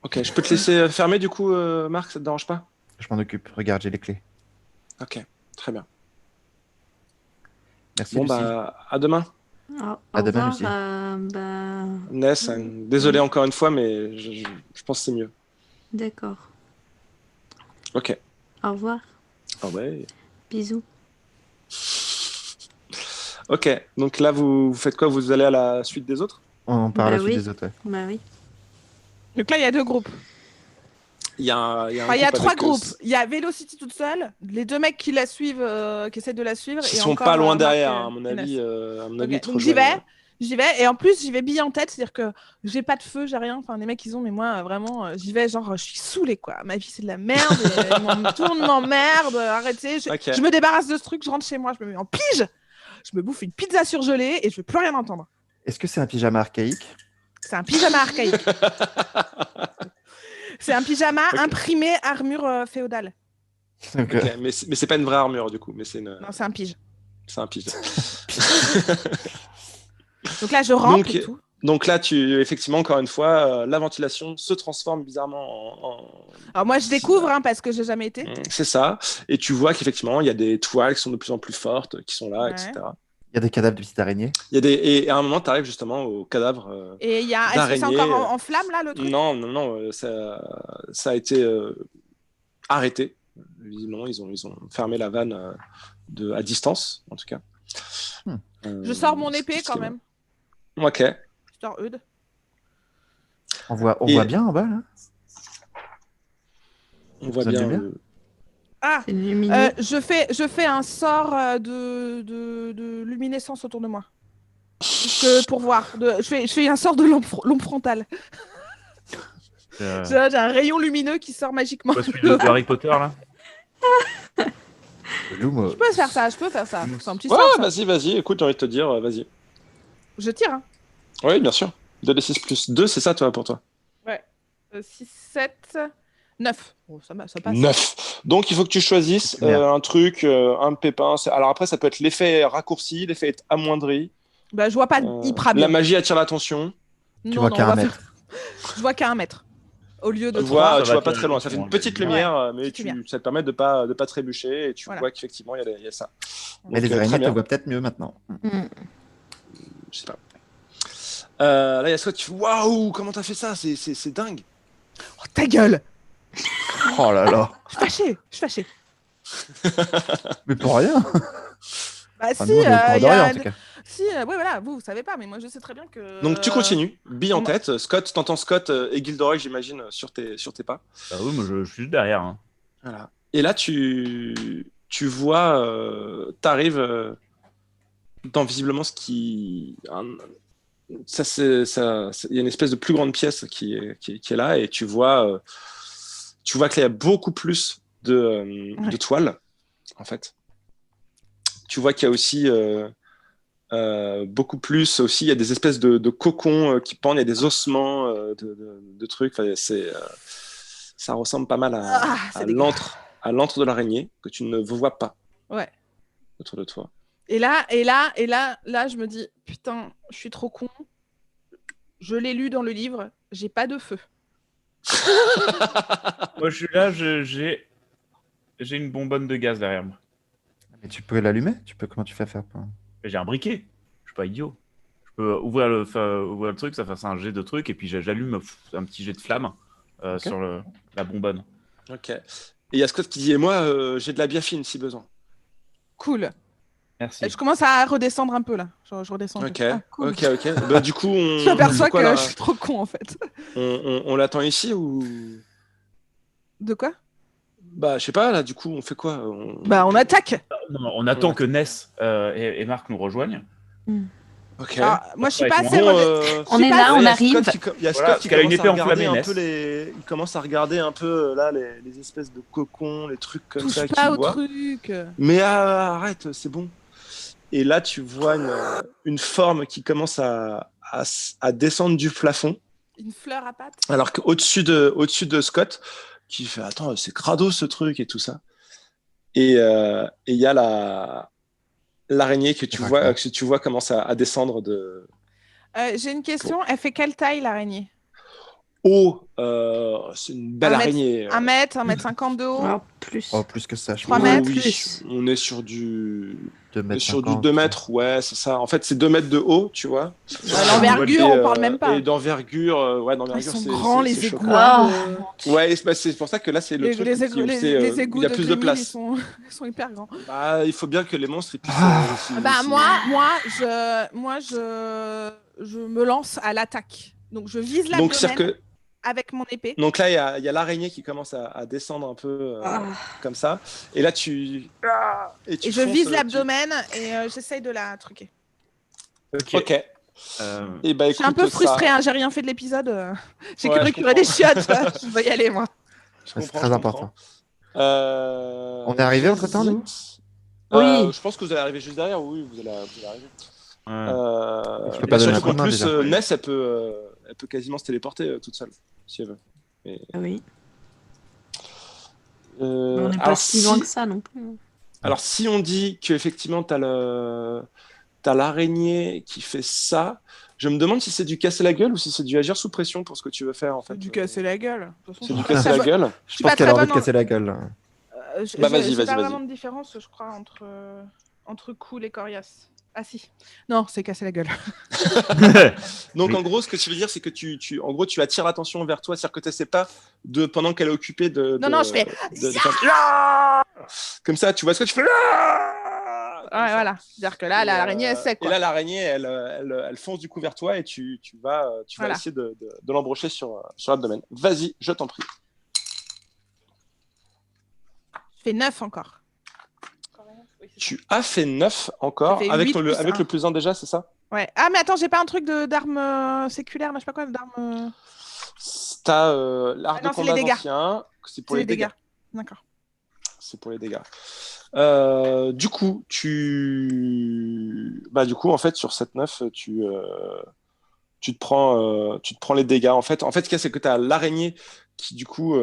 Ok, je peux te laisser fermer du coup, Marc, ça te dérange pas?
Je m'en occupe. Regarde, j'ai les clés.
Ok, très bien.
Merci,
Bon,
Lucie.
bah, à demain.
Au
demain,
revoir.
Lucie.
Ness, désolé encore une fois, mais je pense que c'est mieux.
D'accord.
Ok.
Au revoir.
Ah ouais.
Bisous.
Ok, donc là, vous faites quoi? Vous allez à la suite des autres?
On parle à la
Bah
suite
oui.
des autres. Ouais.
Bah oui.
Donc là, il y a 2 groupes.
Il y a
Enfin, il y a 3
avec,
groupes. Il y a Velocity toute seule, les 2 mecs qui la suivent, qui essaient de la suivre.
qui
et
sont
encore,
pas loin
Marc,
derrière, à mon
et
avis.
Nes.
À mon
Ok,
avis, ils te
donc j'y
rejoignent.
vais, et en plus j'y vais bille en tête, c'est-à-dire que j'ai pas de feu, j'ai rien. Enfin, les mecs ils ont, mais moi vraiment, j'y vais genre, je suis saoulée quoi. Ma vie c'est de la merde, et tout le monde m'emmerde, arrêtez.
Ok.
Je me débarrasse de ce truc, je rentre chez moi, je me mets en pige, je me bouffe une pizza surgelée et je veux plus rien entendre.
Est-ce que c'est un pyjama archaïque?
C'est un pyjama archaïque. C'est un pyjama imprimé armure féodale.
Donc,
Ok, mais c'est pas une vraie armure du coup, mais c'est
Non, c'est un pige.
un pige.
Donc là je rentre et tout.
Donc là, effectivement, encore une fois, la ventilation se transforme bizarrement en...
Alors moi je découvre parce que j'ai jamais été.
C'est ça. Et tu vois qu'effectivement, il y a des toiles qui sont de plus en plus fortes, qui sont là,
Ouais.
etc.
il y a des cadavres de petites araignées.
Et à un moment, tu arrives justement au cadavre
Et il y a, est-ce que c'est
d'araignée.
encore en flamme là le truc?
Non, ça a été arrêté. Visiblement, ils ont fermé la vanne à distance, en tout cas.
Je sors mon
c'est
épée
tout ce
quand
qui est
même.
bon. Ok.
Je sors Eudes.
On voit bien en bas, là.
On voit
Ça
bien.
me dit bien.
Ah,
C'est lumineux.
je fais un sort de luminescence autour de moi. Pour voir. Je fais un sort de lampe frontale. J'ai un rayon lumineux qui sort magiquement.
Pas celui de Harry Potter là.
Loom,
Je peux faire ça. C'est un petit
Ouais,
sort. Ça.
vas-y. Écoute, j'ai envie de te dire, vas-y.
Je tire. Hein.
Oui, bien sûr. 2d6 plus 2, c'est ça, toi, pour toi.
6, 7, 9. Oh, ça passe.
9. Donc, il faut que tu choisisses un truc, un pépin. Alors après, ça peut être l'effet raccourci, l'effet amoindri.
Bah, je vois pas hyper bien.
La magie attire l'attention.
Tu vois qu'à 1 mètre.
Je vois qu'à 1 mètre. Au lieu de
Tu
3.
vois pas très loin. Ça fait une petite lumière, mais
petite lumière.
ça te permet de pas trébucher et tu
Voilà.
vois qu'effectivement, il y a ça.
Mais
Donc,
les araignées
très
te
bien.
voient peut-être mieux maintenant.
Je sais pas. Là, il y a Scott qui fait waouh, comment t'as fait ça? C'est dingue.
Oh, ta gueule.
Oh là là.
Je suis fâchée.
Mais pour rien.
Bah
Enfin,
si,
nous, on est au courant
y
de rien,
a...
en tout cas.
Si, ouais, voilà, vous savez pas, mais moi je sais très bien que...
Donc tu continues, bille en
moi-
tête. Scott, t'entends Scott et Gilderoy, j'imagine, sur tes pas.
Bah oui, moi je suis juste derrière. Hein.
Voilà. Et là, tu vois, t'arrives dans visiblement ce qui... Il y a une espèce de plus grande pièce qui est là et tu vois qu'il y a beaucoup plus de toiles, en fait. Tu vois qu'il y a aussi beaucoup plus, aussi, il y a des espèces de cocons qui pendent, il y a des ossements de trucs. Enfin, ça ressemble pas mal à l'antre de l'araignée que tu ne vois pas autour de toi.
Et là, je me dis, putain, je suis trop con. Je l'ai lu dans le livre, j'ai pas de feu.
Moi je suis là, j'ai une bonbonne de gaz derrière moi.
Mais tu peux l'allumer? Comment tu fais faire pour...
J'ai un briquet. Je suis pas idiot. Je peux ouvrir le truc, ça fasse un jet de truc et puis j'allume un petit jet de flamme sur la bonbonne.
Ok. Et il y a Scott qui dit, et moi, j'ai de la biafine si besoin.
Cool.
Merci.
Et je commence à redescendre un peu là. Je redescends.
Ok,
Ah, cool.
ok. Bah, du coup, on...
Je m'aperçois
quoi,
que
là
je suis trop con en fait.
On l'attend ici ou...
De quoi?
Bah, je sais pas, là, du coup, on fait quoi?
Bah, on attaque.
Non, on attend que Ness et Marc nous rejoignent.
Ok.
Alors, moi, je suis pas
Bon,
assez.
On est là, on arrive.
Il y a
Voilà,
Scott qui
qu'elle a une
commence à
épée
regarder
enflammée,
un peu il commence à regarder un peu là les espèces de cocons, les trucs comme
Touche
ça
pas
qu'il
au
voit.
truc.
Mais arrête, c'est bon. Et là, tu vois une forme qui commence à descendre du plafond.
Une fleur à pattes.
Alors qu'au-dessus de Scott, qui fait attends, c'est crado ce truc et tout ça. Et il y a l'araignée que tu vois commence à descendre de
J'ai une question. Elle fait quelle taille l'araignée?
haut. C'est une belle
1 mètre,
araignée.
1 mètre, 1,50 m de haut.
Oh, plus.
Oh, plus que ça, je
3
pense.
mètres.
Oui,
plus.
on est sur du.
De 2 mètres
Sur du
50.
2 mètres, ouais, c'est ça. En fait, c'est 2 mètres de haut, tu vois.
L'envergure, on parle même pas.
Et d'envergure,
Ils
d'envergure,
sont
c'est
grands,
c'est
les égouts.
choquant.
Ah,
Ouais, c'est pour ça que là, c'est le truc
Les
où
égouts
il y a
de
plus de
Grimhill,
place.
ils sont hyper grands.
Bah, il faut bien que les monstres ils puissent.
Je me lance à l'attaque. Donc, je vise
Donc, c'est
l'abdomen
que
avec mon épée.
donc là, il y a l'araignée qui commence à descendre un peu comme ça. Et là, tu
Et je vise l'abdomen et j'essaye de la truquer.
Ok. Et bah,
Je suis un peu frustrée, hein, j'ai rien fait de l'épisode. J'ai que récupéré des chiottes. Je vais y aller, moi.
C'est très important.
On
est arrivé entre-temps, nous
Oui.
Je pense que vous allez arriver juste derrière. Oui, vous allez arriver.
Je peux pas donner un coup de main,
plus,
déjà.
Ness, elle peut quasiment se téléporter toute seule, si elle veut. Mais,
Oui. On n'est pas
alors,
si loin que ça non plus.
Alors, si on dit qu'effectivement, t'as l'araignée qui fait ça, je me demande si c'est du casser la gueule ou si c'est du agir sous pression pour ce que tu veux faire, en fait.
C'est du casser la gueule.
C'est du casser la gueule.
Je pense qu'elle a envie de casser la gueule.
Vas-y.
Pas vraiment de différence, je crois, entre cool et coriace. Ah si. Non, c'est casser la gueule.
Donc en gros, ce que tu veux dire, c'est que tu attires l'attention vers toi, c'est-à-dire que tu n'essaies pas pendant qu'elle est occupée
Non, je fais.
Comme ça, tu vois ce que tu fais.
Ouais, voilà. C'est-à-dire que là, l'araignée, elle sait quoi.
Et là, l'araignée, elle fonce du coup vers toi et tu vas essayer de l'embrocher sur l'abdomen. Vas-y, je t'en prie.
Je fais 9 encore.
Tu as fait 9 encore, avec le plus 1 déjà, c'est ça?
Ouais. Ah, mais attends, j'ai pas un truc d'arme séculaire, mais je sais pas quoi, d'arme.
T'as l'art de combat ancien, c'est pour les dégâts.
D'accord.
C'est pour les dégâts. Du coup, en fait, sur cette 9, tu te prends les dégâts. En fait, ce qu'il y a, c'est que tu as l'araignée qui, du coup,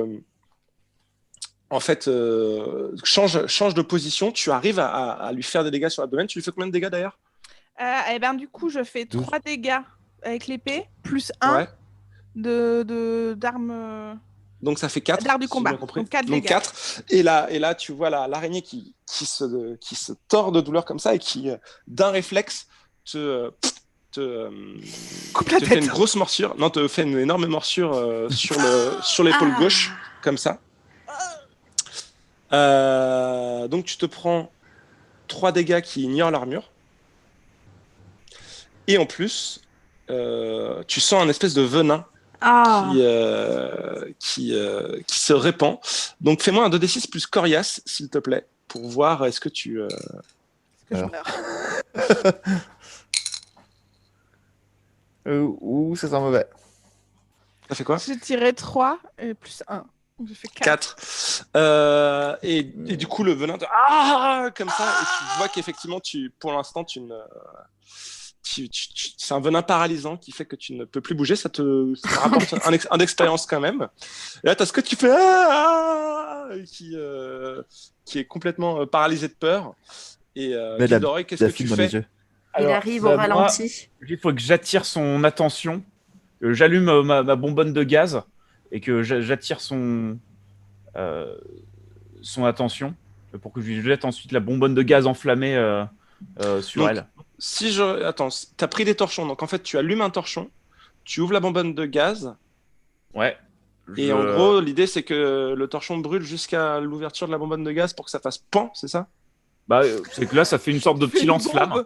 change de position. Tu arrives à lui faire des dégâts sur l'abdomen. Tu lui fais combien de dégâts d'ailleurs?
Du coup, je fais 3 dégâts avec l'épée, plus 1 d'arme.
Donc ça fait 4.
D'art du combat. Donc 4 dégâts.
4. Et là, tu vois l'araignée qui se tord de douleur comme ça et qui, d'un réflexe, te fait une grosse morsure. Non, te fait une énorme morsure sur l'épaule gauche, comme ça. Donc tu te prends 3 dégâts qui ignorent l'armure. Et en plus, tu sens un espèce de venin qui se répand. Donc fais-moi un 2d6 plus coriace, s'il te plaît, pour voir est-ce que tu...
Est-ce que je meurs?
Ça sent mauvais.
Ça fait quoi?
J'ai tiré 3 et plus 1. Donc j'ai fait
4. Et du coup, le venin te... comme ça, et tu vois qu'effectivement, pour l'instant, c'est un venin paralysant qui fait que tu ne peux plus bouger. Ça te rapporte un d'expérience quand même. Et là, tu as ce que tu fais qui est complètement paralysé de peur. Et Gilderoy, qu'est-ce que tu fais?
Il arrive au ralenti.
Il faut que j'attire son attention, que j'allume ma bonbonne de gaz et que j'attire son attention pour que je lui jette ensuite la bonbonne de gaz enflammée sur elle.
Attends, t'as pris des torchons, donc en fait tu allumes un torchon, tu ouvres la bonbonne de gaz.
Ouais.
Et en gros, l'idée c'est que le torchon brûle jusqu'à l'ouverture de la bonbonne de gaz pour que ça fasse pan, c'est ça?
Bah, c'est que là, ça fait une sorte de petit lance-flamme.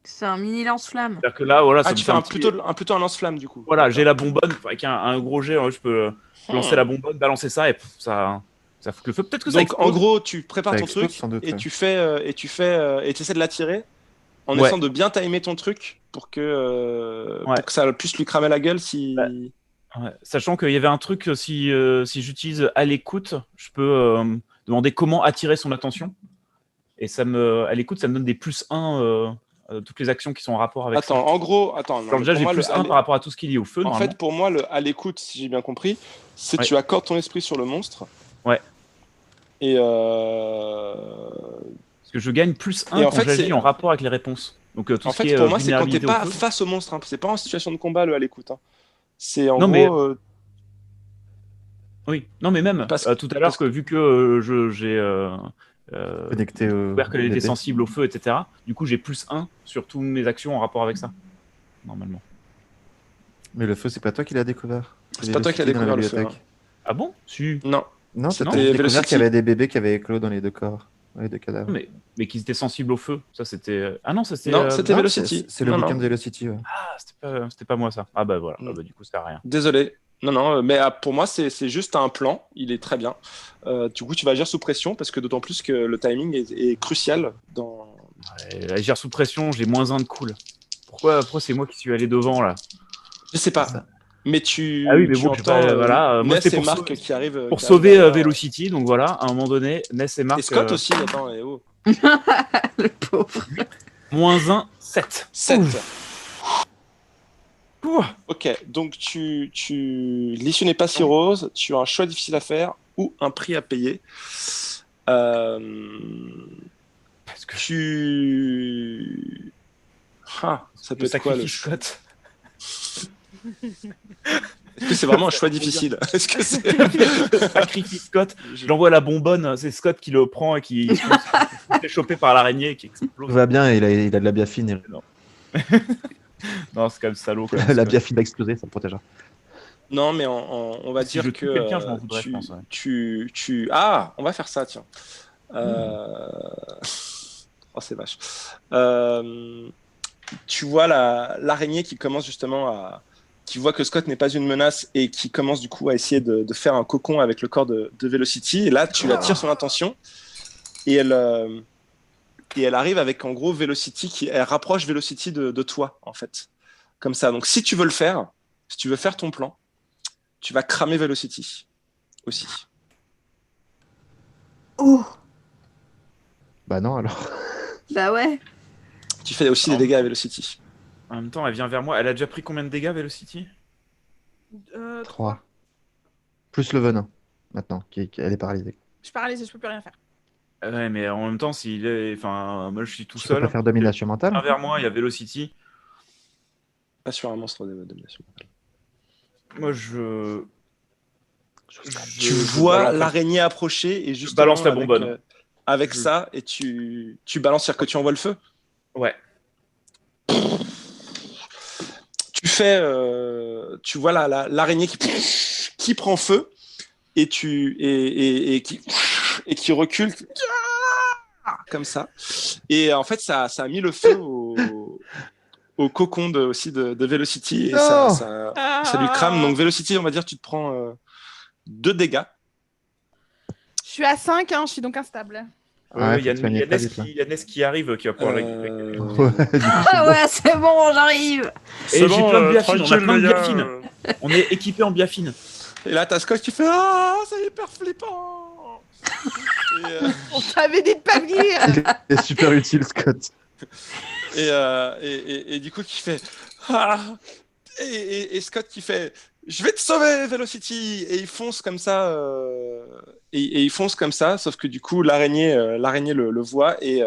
C'est un mini lance-flamme.
C'est-à-dire que là, voilà, ça
tu
me
fais
fait
plutôt un lance-flamme du coup.
Voilà, j'ai la bonbonne avec un gros jet, je peux lancer la bonbonne, balancer ça et ça fout le feu. Peut-être que ça explose.
En gros, tu prépares ton
explose,
truc
sans doute,
et
ouais.
tu essaies de l'attirer en essayant de bien timer ton truc pour que ça puisse lui cramer la gueule si.
Ouais. Sachant qu'il y avait un truc, si j'utilise à l'écoute, je peux demander comment attirer son attention. Et à l'écoute, ça me donne des plus 1 toutes les actions qui sont en rapport avec ça.
Alors
déjà, j'ai plus 1 par rapport à tout ce qui est lié au feu.
En fait, pour moi, le à l'écoute, si j'ai bien compris, c'est tu accordes ton esprit sur le monstre.
Ouais.
Et
parce que je gagne plus 1 quand j'agis en rapport avec les réponses. Donc, tout
en
ce qui
fait,
est
pour moi, c'est quand t'es
vulnérabilité
pas
au feu.
face au monstre. C'est pas en situation de combat, le à l'écoute. C'est en
Non,
gros.
Oui, non, mais même tout à l'heure, vu que
Connecté au
découvert qu'elle était
bébé.
sensible au feu, etc. Du coup, j'ai +1 sur toutes mes actions en rapport avec ça, normalement.
Mais le feu, c'est pas toi qui l'as découvert.
C'est pas toi qui as découvert le feu. Hein.
Ah bon? Si.
Non.
Non,
Non,
c'était
Velocity.
découvert qu'il y avait des bébés qui avaient éclos dans les deux corps, dans les deux cadavres.
Mais qu'ils étaient sensibles au feu. Ça, c'était. Ah non, ça c'était.
Non, c'était
Non,
Velocity.
c'est le
Non,
bouquin
non.
de Velocity, ouais.
Ah, c'était pas moi ça. Ah bah voilà. Ah, bah, du coup, ça sert à rien.
Désolé. Non, mais pour moi, c'est juste un plan. Il est très bien. Du coup, tu vas agir sous pression parce que d'autant plus que le timing est crucial dans.
Ouais, agir sous pression, j'ai -1 de cool. Pourquoi c'est moi qui suis allé devant là?
Je sais pas. Mais tu.
Ah oui, mais
tu
bon,
entends
voilà. Moi,
Ness
c'était
et
pour
Marc qui arrivent.
Pour
qui
sauver
arrivent derrière.
Velocity, donc voilà, à un moment donné, Ness et Marc.
Et Scott aussi, attends, et oh.
Le pauvre.
-1, 7.
7.
Ouh.
Ok, donc l'issue n'est pas si rose, tu as un choix difficile à faire ou un prix à payer.
Parce que
Ça peut être quoi le choix?
Scott.
Est-ce que c'est vraiment un choix difficile? Est-ce que c'est...
Je sacrifie Scott, je l'envoie à la bonbonne, c'est Scott qui le prend et qui se fait choper par l'araignée et qui
Tout
explose.
va bien, il a de la biafine.
Non, c'est quand même salaud. Quand même,
La
Scott.
biafine va exploser, ça me protégera.
Non, mais on va
Si
dire
je
que
tue quelqu'un, je m'en voudrais, je pense, ouais.
Ah, on va faire ça, tiens. Oh, c'est vache. Tu vois l'araignée qui commence justement qui voit que Scott n'est pas une menace et qui commence du coup à essayer de faire un cocon avec le corps de Velocity. Et là, tu la tires son attention et elle arrive avec en gros Velocity elle rapproche Velocity de toi en fait, comme ça. Donc si tu veux faire ton plan, tu vas cramer Velocity aussi.
Oh,
Bah non, alors.
bah ouais.
Tu fais aussi des dégâts à Velocity.
En même temps, elle vient vers moi. Elle a déjà pris combien de dégâts, Velocity?
3. Plus le venin, maintenant, elle est paralysée.
Je suis paralysée, je peux plus rien faire.
Ouais, mais en même temps, s'il est. Enfin, moi je suis tout
Tu peux
seul.
pas faire domination mentale?
Vers moi, il y a Velocity.
Pas sur un monstre de domination.
Moi, je.
Tu vois l'araignée approcher et juste
balance la bonbonne.
Avec ça et tu balances, c'est-à-dire que tu envoies le feu.
Ouais.
Tu vois l'araignée qui prend feu et qui recule comme ça. Et en fait, ça a mis le feu au cocon aussi de Velocity et ça lui crame. Donc Velocity, on va dire, tu te prends 2 dégâts.
Je suis à 5, hein, je suis donc instable.
Il y a Ness qui arrive qui va pouvoir récupérer.
Ah ouais, c'est bon, j'arrive.
Et j'ai plein de biafine, on a plein de biafine. On est équipé en biafine.
Et là, t'as Scott qui fait ah, c'est hyper flippant.
On t'avait dit de pas venir.
C'est super utile, Scott.
Et du coup, qui fait ah, et Scott qui fait je vais te sauver, Velocity, et il fonce comme ça. Et il fonce comme ça, sauf que du coup, l'araignée le voit et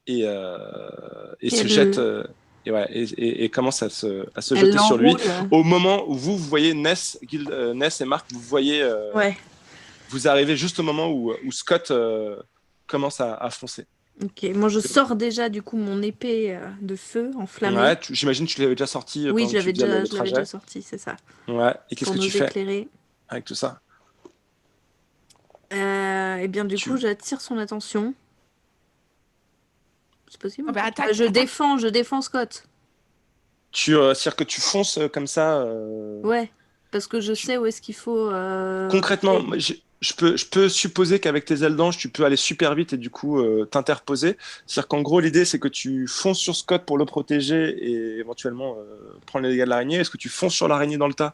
se jette. Et commence à se jeter sur lui. Au moment où vous voyez Ness et Marc, vous voyez, vous arrivez juste au moment où Scott commence à foncer.
Ok, moi je sors déjà du coup mon épée de feu enflammée.
Ouais, j'imagine que tu l'avais déjà sorti.
Oui, je l'avais déjà sorti, c'est ça.
Ouais, et qu'est-ce que tu fais
éclairer
avec tout ça?
Et bien du coup, j'attire son attention. C'est possible? Je défends Scott.
C'est-à-dire que tu fonces comme ça.
Ouais, parce que je sais où est-ce qu'il faut.
Concrètement, je peux supposer qu'avec tes ailes d'ange, tu peux aller super vite et du coup t'interposer. C'est-à-dire qu'en gros, l'idée, c'est que tu fonces sur Scott pour le protéger et éventuellement prendre les dégâts de l'araignée. Est-ce que tu fonces sur l'araignée dans le tas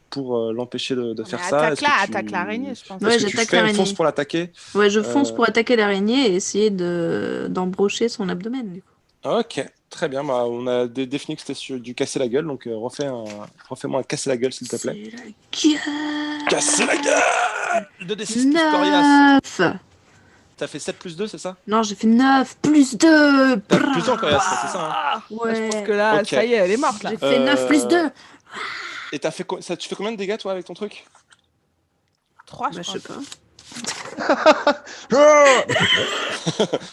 pour l'empêcher de faire ça?
Attaque l'araignée, je pense.
Ouais, j'attaque l'araignée.
Fonce pour l'attaquer?
Ouais, je fonce pour attaquer l'araignée et essayer d'embrocher son abdomen. Du coup.
Ok, très bien. Bah, on a défini que c'était du casser la gueule, donc refais-moi un casser la gueule, s'il te plaît. Casser la gueule! 2d6 plus Coriace. T'as fait 7 plus 2, c'est ça?
Non, j'ai fait 9 plus 2.
T'as plus 2 en Coriace, c'est ça, hein?
Ouais.
Je pense que là, ça y est, elle est morte, là.
J'ai fait 9 plus 2.
Et tu fais combien de dégâts, toi, avec ton truc?
3,
je sais pas.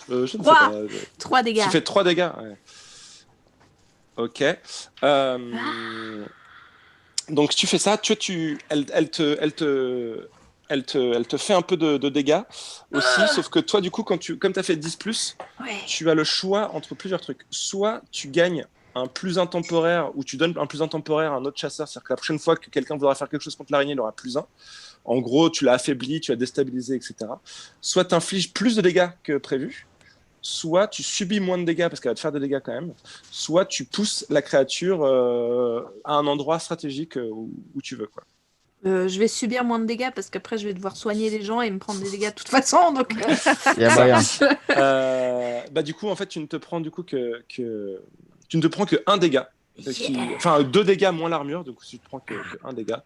Je ne sais
Trois.
pas.
3 dégâts.
Tu fais 3 dégâts. Ouais. Ok. Donc tu fais ça. Elle te fait un peu de dégâts aussi. Sauf que toi, du coup, comme tu as fait 10+,
Ouais.
tu as le choix entre plusieurs trucs. Soit tu gagnes un plus intemporaire ou tu donnes un plus intemporaire à un autre chasseur. C'est-à-dire que la prochaine fois que quelqu'un voudra faire quelque chose contre l'araignée, il aura +1. En gros, tu l'as affaibli, tu l'as déstabilisé, etc. Soit tu infliges plus de dégâts que prévu, soit tu subis moins de dégâts parce qu'elle va te faire des dégâts quand même, soit tu pousses la créature à un endroit stratégique où tu veux, quoi.
Je vais subir moins de dégâts parce qu'après je vais devoir soigner les gens et me prendre des dégâts de toute façon. Donc...
Il y a moyen.
Du coup, en fait, tu ne te prends du coup que tu ne te prends que 1 dégât. Enfin, 2 dégâts moins l'armure, donc tu te prends que 1 dégât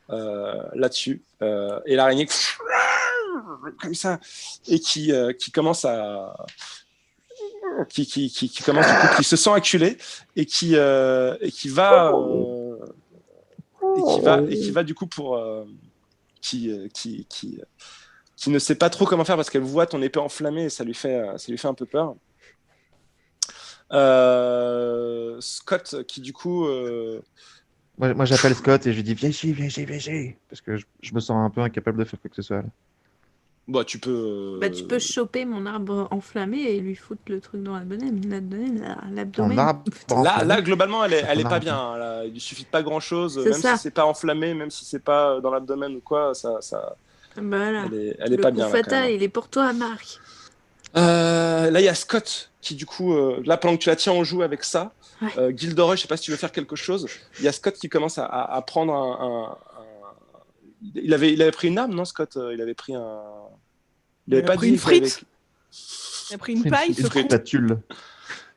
là-dessus. Et l'araignée comme ça, et qui commence à qui commence du coup, qui se sent acculé et qui va du coup pour qui ne sait pas trop comment faire parce qu'elle voit ton épée enflammée et ça lui fait un peu peur. Scott qui du coup
Moi j'appelle Scott et je lui dis viens ici. Parce que je me sens un peu incapable de faire quoi que ce soit. Là.
tu peux
tu peux choper mon arbre enflammé et lui foutre le truc dans l'abdomen.
Ton arbre
Là, globalement, elle est pas
arbre.
bien. Hein, là. Il lui suffit de pas grand chose,
C'est
même
ça.
si c'est pas enflammé, même si c'est pas dans l'abdomen ou quoi, ça
Voilà.
elle est pas bien.
Le coup
Là, quand
fatal,
même.
il est pour toi, Marc.
Là, il y a Scott qui, du coup, là, pendant que tu la tiens en joue avec ça,
Ouais.
Gilderoy, je sais pas si tu veux faire quelque chose. Il y a Scott qui commence à prendre il avait pris une arme, non, Scott Il avait pris un.
Il avait
pas
pris
dit
une
qu'il avait-
frite. Il a pris une paille, ce con.
spatule.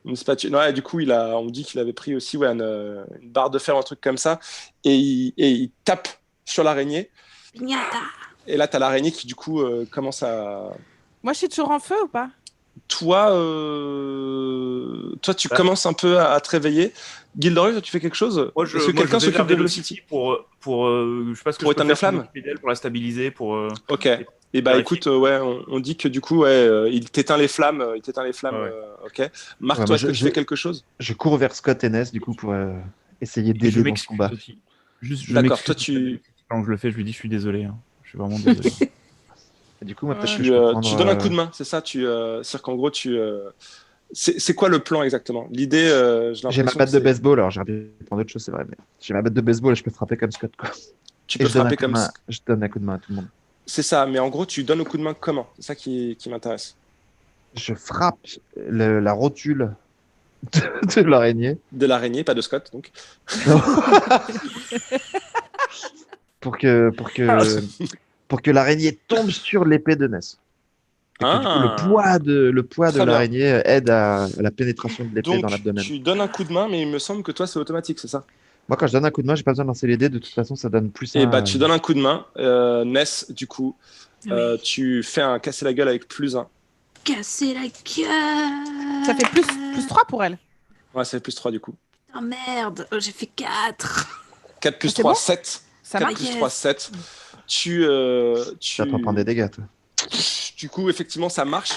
Une spatule. Ouais, du coup, on me dit qu'il avait pris aussi une barre de fer, un truc comme ça, et il tape sur l'araignée.
Pignata.
Et là, tu as l'araignée qui, du coup, commence à.
Moi, je suis toujours en feu ou pas?
Toi, tu commences un peu à te réveiller. Gilderoy, toi, tu fais quelque chose?
Moi,
Est-ce que quelqu'un s'occupe de Velocity
pour je sais pas ce que
Pour
je peux
éteindre les
faire
flammes
pour la stabiliser, pour.
Ok. Et bah
vérifier.
écoute, on dit que du coup, il t'éteint les flammes.
Ouais.
Ok. Marc,
Ouais,
toi,
moi,
est-ce que tu fais quelque chose?
Je cours vers Scott et Ness du coup pour essayer
Je
d'aider dans ce
m'excuse
combat.
aussi. Juste, je
D'accord,
m'excuse. Quand je le fais, je lui dis je suis désolé. Hein. Je suis vraiment désolé.
Et du coup, moi, peut-être
Ouais.
que je peux
Tu
prendre,
donnes un coup de main, c'est ça? C'est-à-dire qu'en gros, c'est quoi le plan exactement? L'idée,
J'ai ma batte de baseball, alors j'aurais pu prendre autre chose, c'est vrai, mais j'ai ma batte de baseball et je peux frapper comme Scott, quoi.
Tu
Et
peux
je donne un
frapper
coup de
comme
main. Je donne un coup de main à tout le monde.
C'est ça, mais en gros, tu donnes au coup de main comment? C'est ça qui m'intéresse.
Je frappe la rotule de l'araignée
De l'araignée, pas de Scott, donc.
pour que l'araignée tombe sur l'épée de Ness. Et que, du coup, le poids de
Très bien.
l'araignée aide à la pénétration de l'épée
Donc,
dans l'abdomen.
tu donnes un coup de main, mais il me semble que toi, c'est automatique, c'est ça?
Moi, quand je donne un coup de main, j'ai pas besoin de lancer les dés. De toute façon, ça donne plus
Et
un.
bah, tu donnes un coup de main. Ness, du coup, tu fais un casser la gueule avec +1.
Casser la gueule.
Ça fait plus 3 pour elle.
Ouais, ça fait +3 du coup.
Oh merde, j'ai fait 4.
4 plus
Ah, c'est
3,
bon
7.
Ça
4
marche.
plus 3, 7.
Tu vas pas prendre des dégâts, toi.
Du coup, effectivement, ça marche.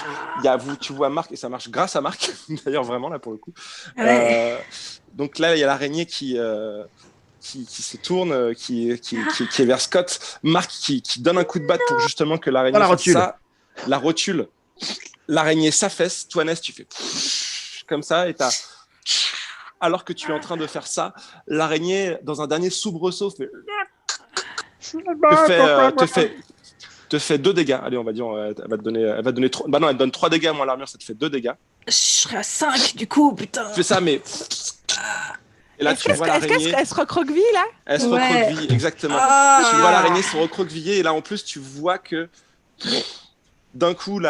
Tu vois Marc, et ça marche grâce à Marc, d'ailleurs, vraiment, là, pour le coup.
Ouais.
Donc là, il y a l'araignée qui se tourne, qui est vers Scott. Marc qui donne un coup de batte pour justement que l'araignée
la
fasse
rotule.
ça. La rotule. L'araignée s'affaisse. Toi, Ness, tu fais comme ça, et t'as... Alors que tu es en train de faire ça, l'araignée, dans un dernier soubresaut, te fait 2 dégâts. Allez, on va dire, elle va te donner 3. Bah non, elle te donne 3 dégâts moins l'armure, ça te fait 2 dégâts.
Je serai à 5 du coup, putain.
Tu fais ça, mais. Et là, tu vois l'araignée.
Est-ce se recroqueville là?
Elle se
Ouais.
recroqueville, exactement.
Ah.
Tu vois l'araignée se recroqueviller, et là, en plus, tu vois que d'un coup,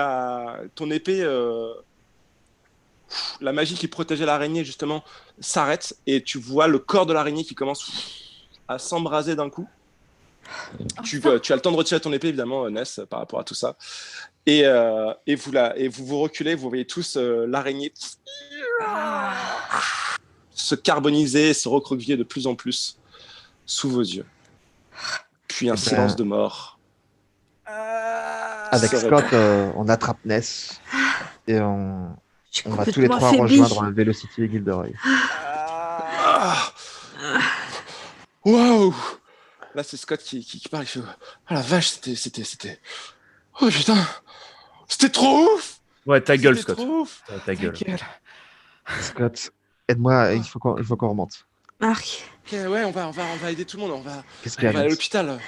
ton épée. La magie qui protégeait l'araignée, justement, s'arrête, et tu vois le corps de l'araignée qui commence à s'embraser d'un coup. Tu as le temps de retirer ton épée, évidemment, Ness, par rapport à tout ça. Et vous reculez, vous voyez tous l'araignée se carboniser, se recroqueviller de plus en plus sous vos yeux. Puis un silence de mort.
Avec
Ça aurait
Scott, on attrape Ness et on va tous les
complètement
trois
affaiblie.
rejoindre Velocity et Gilderoy.
Ah. Waouh. Là, c'est Scott qui parle. Il fait ah la vache, c'était. Oh putain, c'était trop ouf.
Ouais, ta gueule,
C'était
Scott.
trop ouf.
Ta gueule.
Scott, aide-moi, il faut qu'on remonte.
Marc,
Ok, ouais, on va aider tout le monde.
Qu'est-ce
On
qu'il y
va
a,
aller à
Vince?
l'hôpital.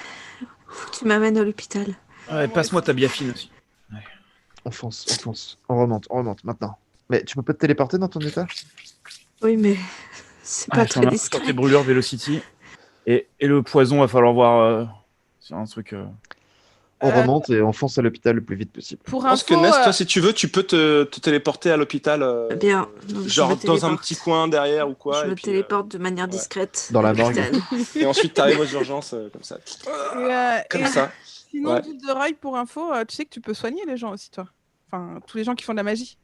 tu m'amènes à l'hôpital.
Ouais, passe-moi ta biafine aussi.
On fonce. On remonte maintenant. Mais tu peux pas te téléporter dans ton état?
Oui, mais c'est pas très
Sur tes
discret.
brûlures Velocity. Et le poison, va falloir voir sur un truc.
On remonte et on fonce à l'hôpital le plus vite possible.
Pour
Je pense que
info,
Ness, toi, si tu veux, tu peux te téléporter à l'hôpital.
Bien. Donc, je
Genre
me
dans un
téléporte.
petit coin derrière ou quoi.
Je me
et puis,
téléporte de manière discrète.
Dans la
à
morgue.
l'hôpital.
et ensuite, t'arrives aux urgences comme ça. Comme
et
ça.
sinon,
Ouais.
Gilderoy, pour info, tu sais que tu peux soigner les gens aussi, toi. Enfin, tous les gens qui font de la magie.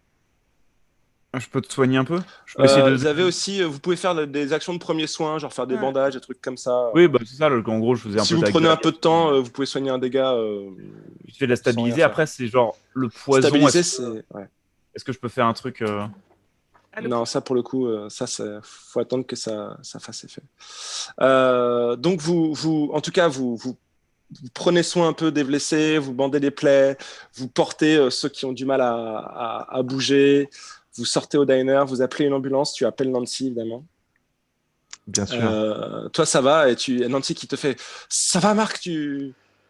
Je peux te soigner un peu? Je peux essayer de.
Vous avez aussi, vous pouvez faire des actions de premiers soins, genre faire des
Ouais.
bandages, des trucs comme ça.
Oui, bah c'est ça. En gros, je faisais un
Si
peu
vous
ta
prenez
gueule.
un peu de temps, vous pouvez soigner un dégât.
Je fais de la
sans rien
stabiliser.
faire.
Après, c'est genre le poison.
Stabiliser,
Est-ce
c'est. Ouais.
que je peux faire un truc
Non, ça pour le coup, faut attendre que ça fasse effet. Donc en tout cas, vous prenez soin un peu des blessés, vous bandez les plaies, vous portez ceux qui ont du mal à bouger, vous sortez au diner, vous appelez une ambulance, tu appelles Nancy évidemment.
Bien sûr.
Toi ça va et Nancy qui te fait ça va Marc,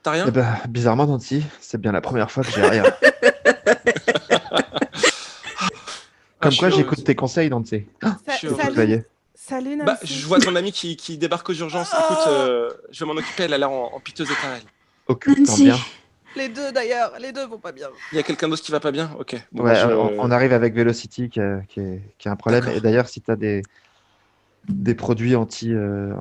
t'as rien?
Eh ben, bizarrement, Nancy, c'est bien la première fois que j'ai rien. Comme quoi, j'écoute tes conseils, Nancy.
Je suis
Salut.
heureux.
Salut, Nancy.
Bah, je vois ton ami qui débarque aux urgences. Écoute, je vais m'en occuper, elle a l'air en piteux état. Elle.
Occupe-toi
Nancy.
bien.
Les deux, d'ailleurs. Les deux vont pas bien.
Il y a quelqu'un d'autre qui va pas bien? Ok. Bon,
Ouais,
bah,
on arrive avec Velocity qui a un problème.
D'accord.
Et d'ailleurs, si tu as des produits anti-venin,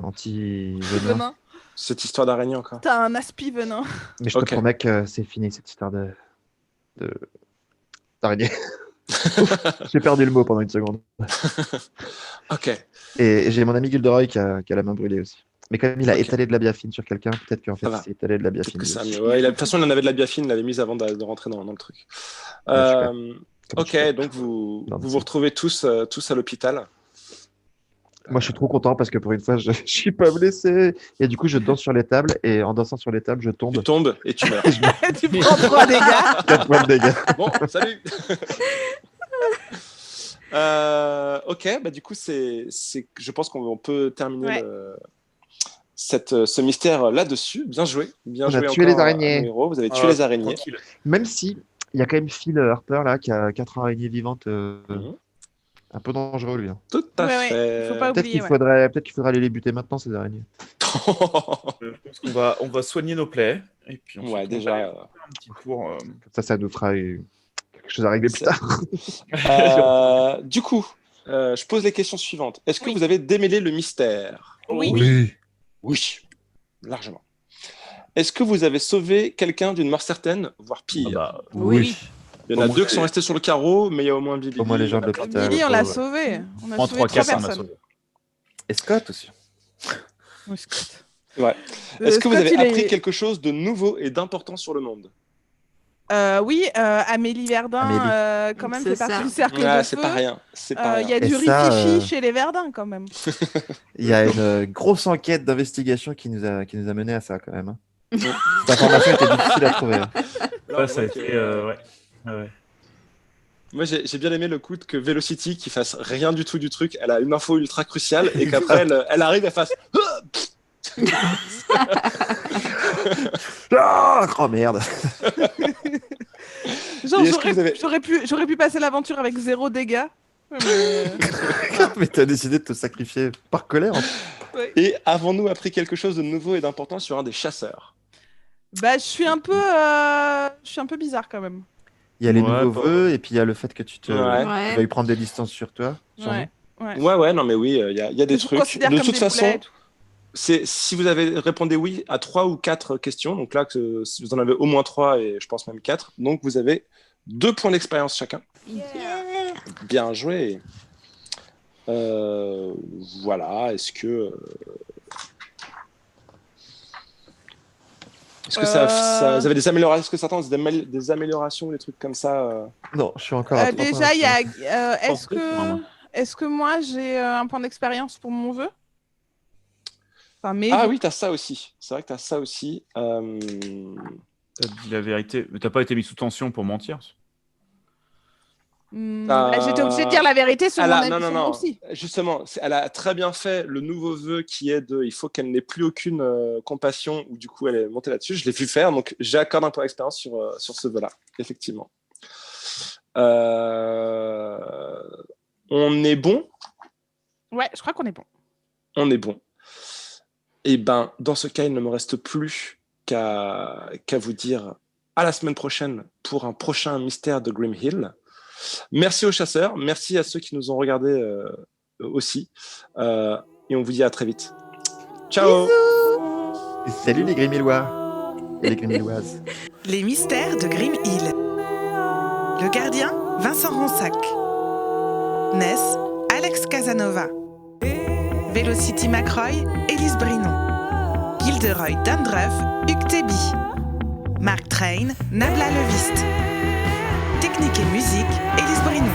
Venin.
Cette histoire d'araignée encore.
T'as un aspi venin.
mais je te
Ok.
promets que c'est fini cette histoire d'araignée. J'ai perdu le mot pendant une seconde.
Ok.
Et j'ai mon ami Gilderoy qui a la main brûlée aussi. Mais comme il a
Ok.
étalé de la biafine sur quelqu'un, peut-être qu'en fait,
Ça va.
il s'est étalé de la
Peut-être
biafine.
que ça
lui
mieux.
aussi.
Ouais, de toute façon, il en avait de la biafine, il l'avait mise avant de rentrer dans le truc.
super. Comme
Ok,
super.
donc vous
Non,
vous
c'est-
retrouvez tous à l'hôpital.
Moi, je suis trop content parce que pour une fois, je suis pas blessé. Et du coup, je danse sur les tables. Et en dansant sur les tables, je tombe.
Tu tombes et tu meurs.
Tu prends 3 dégâts.
4 points de dégâts.
Bon, salut. Ok, bah du coup, je pense qu'on peut terminer
Ouais.
ce mystère là-dessus. Bien joué. Bien
On a
joué
tué
encore
les araignées.
à nos héros. Vous avez tué les araignées.
Tranquille.
Même si il y a quand même Phil Harper là qui a 4 araignées vivantes.
Mhm.
Un peu dangereux lui. Hein.
Tout à
Ouais, ouais,
fait.
faut pas
Peut-être
oublier,
qu'il faudrait aller les buter maintenant ces araignées.
Je pense qu'on va soigner nos plaies. Et puis ensuite,
Ouais,
on va
déjà,
aller faire un petit tour.
Comme ça nous fera quelque chose à régler plus tard.
Du coup, je pose les questions suivantes. Est-ce que
Oui.
vous avez démêlé le mystère?
Oui.
Oui, largement. Est-ce que vous avez sauvé quelqu'un d'une mort certaine, voire pire?
bah,
Oui.
Il y en a
Au moins,
deux qui sont restés sur le carreau, mais il y a au moins Billy.
Au moins les gens de
D'accord.
l'hôpital.
Billy, on l'a
Ouais.
sauvé. On a
en
sauvé
3
3
4 on a
personnes.
sauvé. Et Scott aussi.
Oui, Scott.
Ouais. Est-ce que vous
Scott,
avez
il est-
appris quelque chose de nouveau et d'important sur le monde?
Oui, Amélie Verdun,
Amélie.
quand même,
C'est
fait partie
ça.
du cercle
Ouais,
de
c'est
feu.
pas rien. C'est pas
Il y
rien.
a
Et
du
ça,
rififi chez les Verdun, quand même.
Il y a une grosse enquête d'investigation qui nous a mené à ça quand même. Hein. Cette information était difficile à trouver. Hein.
Là, on
Ça a
voit que-
été. Ouais. Ouais.
Moi, j'ai bien aimé le coup que Velocity qui fasse rien du tout du truc. Elle a une info ultra cruciale et qu'après elle arrive, elle fasse.
Ah, oh merde.
Genre,
Et est-ce que vous avez-
j'aurais pu passer l'aventure avec 0 dégâts. Mais...
Mais t'as décidé de te sacrifier par colère. En fait.
ouais.
Et avons-nous appris quelque chose de nouveau et d'important sur un des chasseurs?
Bah, je suis un peu bizarre, quand même.
Il y a les
Ouais,
nouveaux
pas-
vœux et puis il y a le fait que tu
Ouais.
vas lui prendre des distances sur toi. Sur
Ouais. Ouais.
Ouais, non, mais oui, il y a des
Je
trucs.
considère
De
comme
toute
des
façon,
poulets et tout.
si vous avez répondu oui à 3 ou 4 questions, donc là, si vous en avez au moins 3 et je pense même 4, donc vous avez 2 points d'expérience chacun. Bien joué. Voilà, est-ce que. Est-ce que ça, vous avez des améliorations? Est-ce que certains ont des améliorations, des trucs comme ça
Non, je suis encore à
déjà, il y a. Est-ce que moi j'ai un point d'expérience pour mon vœu? Enfin,
oui, t'as ça aussi. C'est vrai que t'as ça aussi.
T'as dit la vérité, mais t'as pas été mis sous tension pour mentir.
J'étais obligée de dire la vérité sur mon psy.
Justement, elle a très bien fait le nouveau vœu qui est il faut qu'elle n'ait plus aucune compassion, ou du coup elle est montée là-dessus. Je l'ai vu faire, donc j'accorde un point d'expérience sur ce vœu-là, effectivement. On est bon?
Ouais, je crois qu'on est bon.
On est bon. Et ben, dans ce cas, il ne me reste plus qu'à vous dire à la semaine prochaine pour un prochain mystère de Grim Hill. Merci aux chasseurs, merci à ceux qui nous ont regardés aussi. Et on vous dit à très vite. Ciao.
Et salut les Grimillois et les Grimilloises.
Les mystères de Grim Hill. Le gardien, Vincent Ronsac. Ness, Alex Casanova. Velocity McRoy, Élise Brinon. Gilderoy Dundruff, Hugues Théby. Mark Train, Nabla Leviste. Technique et musique, Élise Brinon.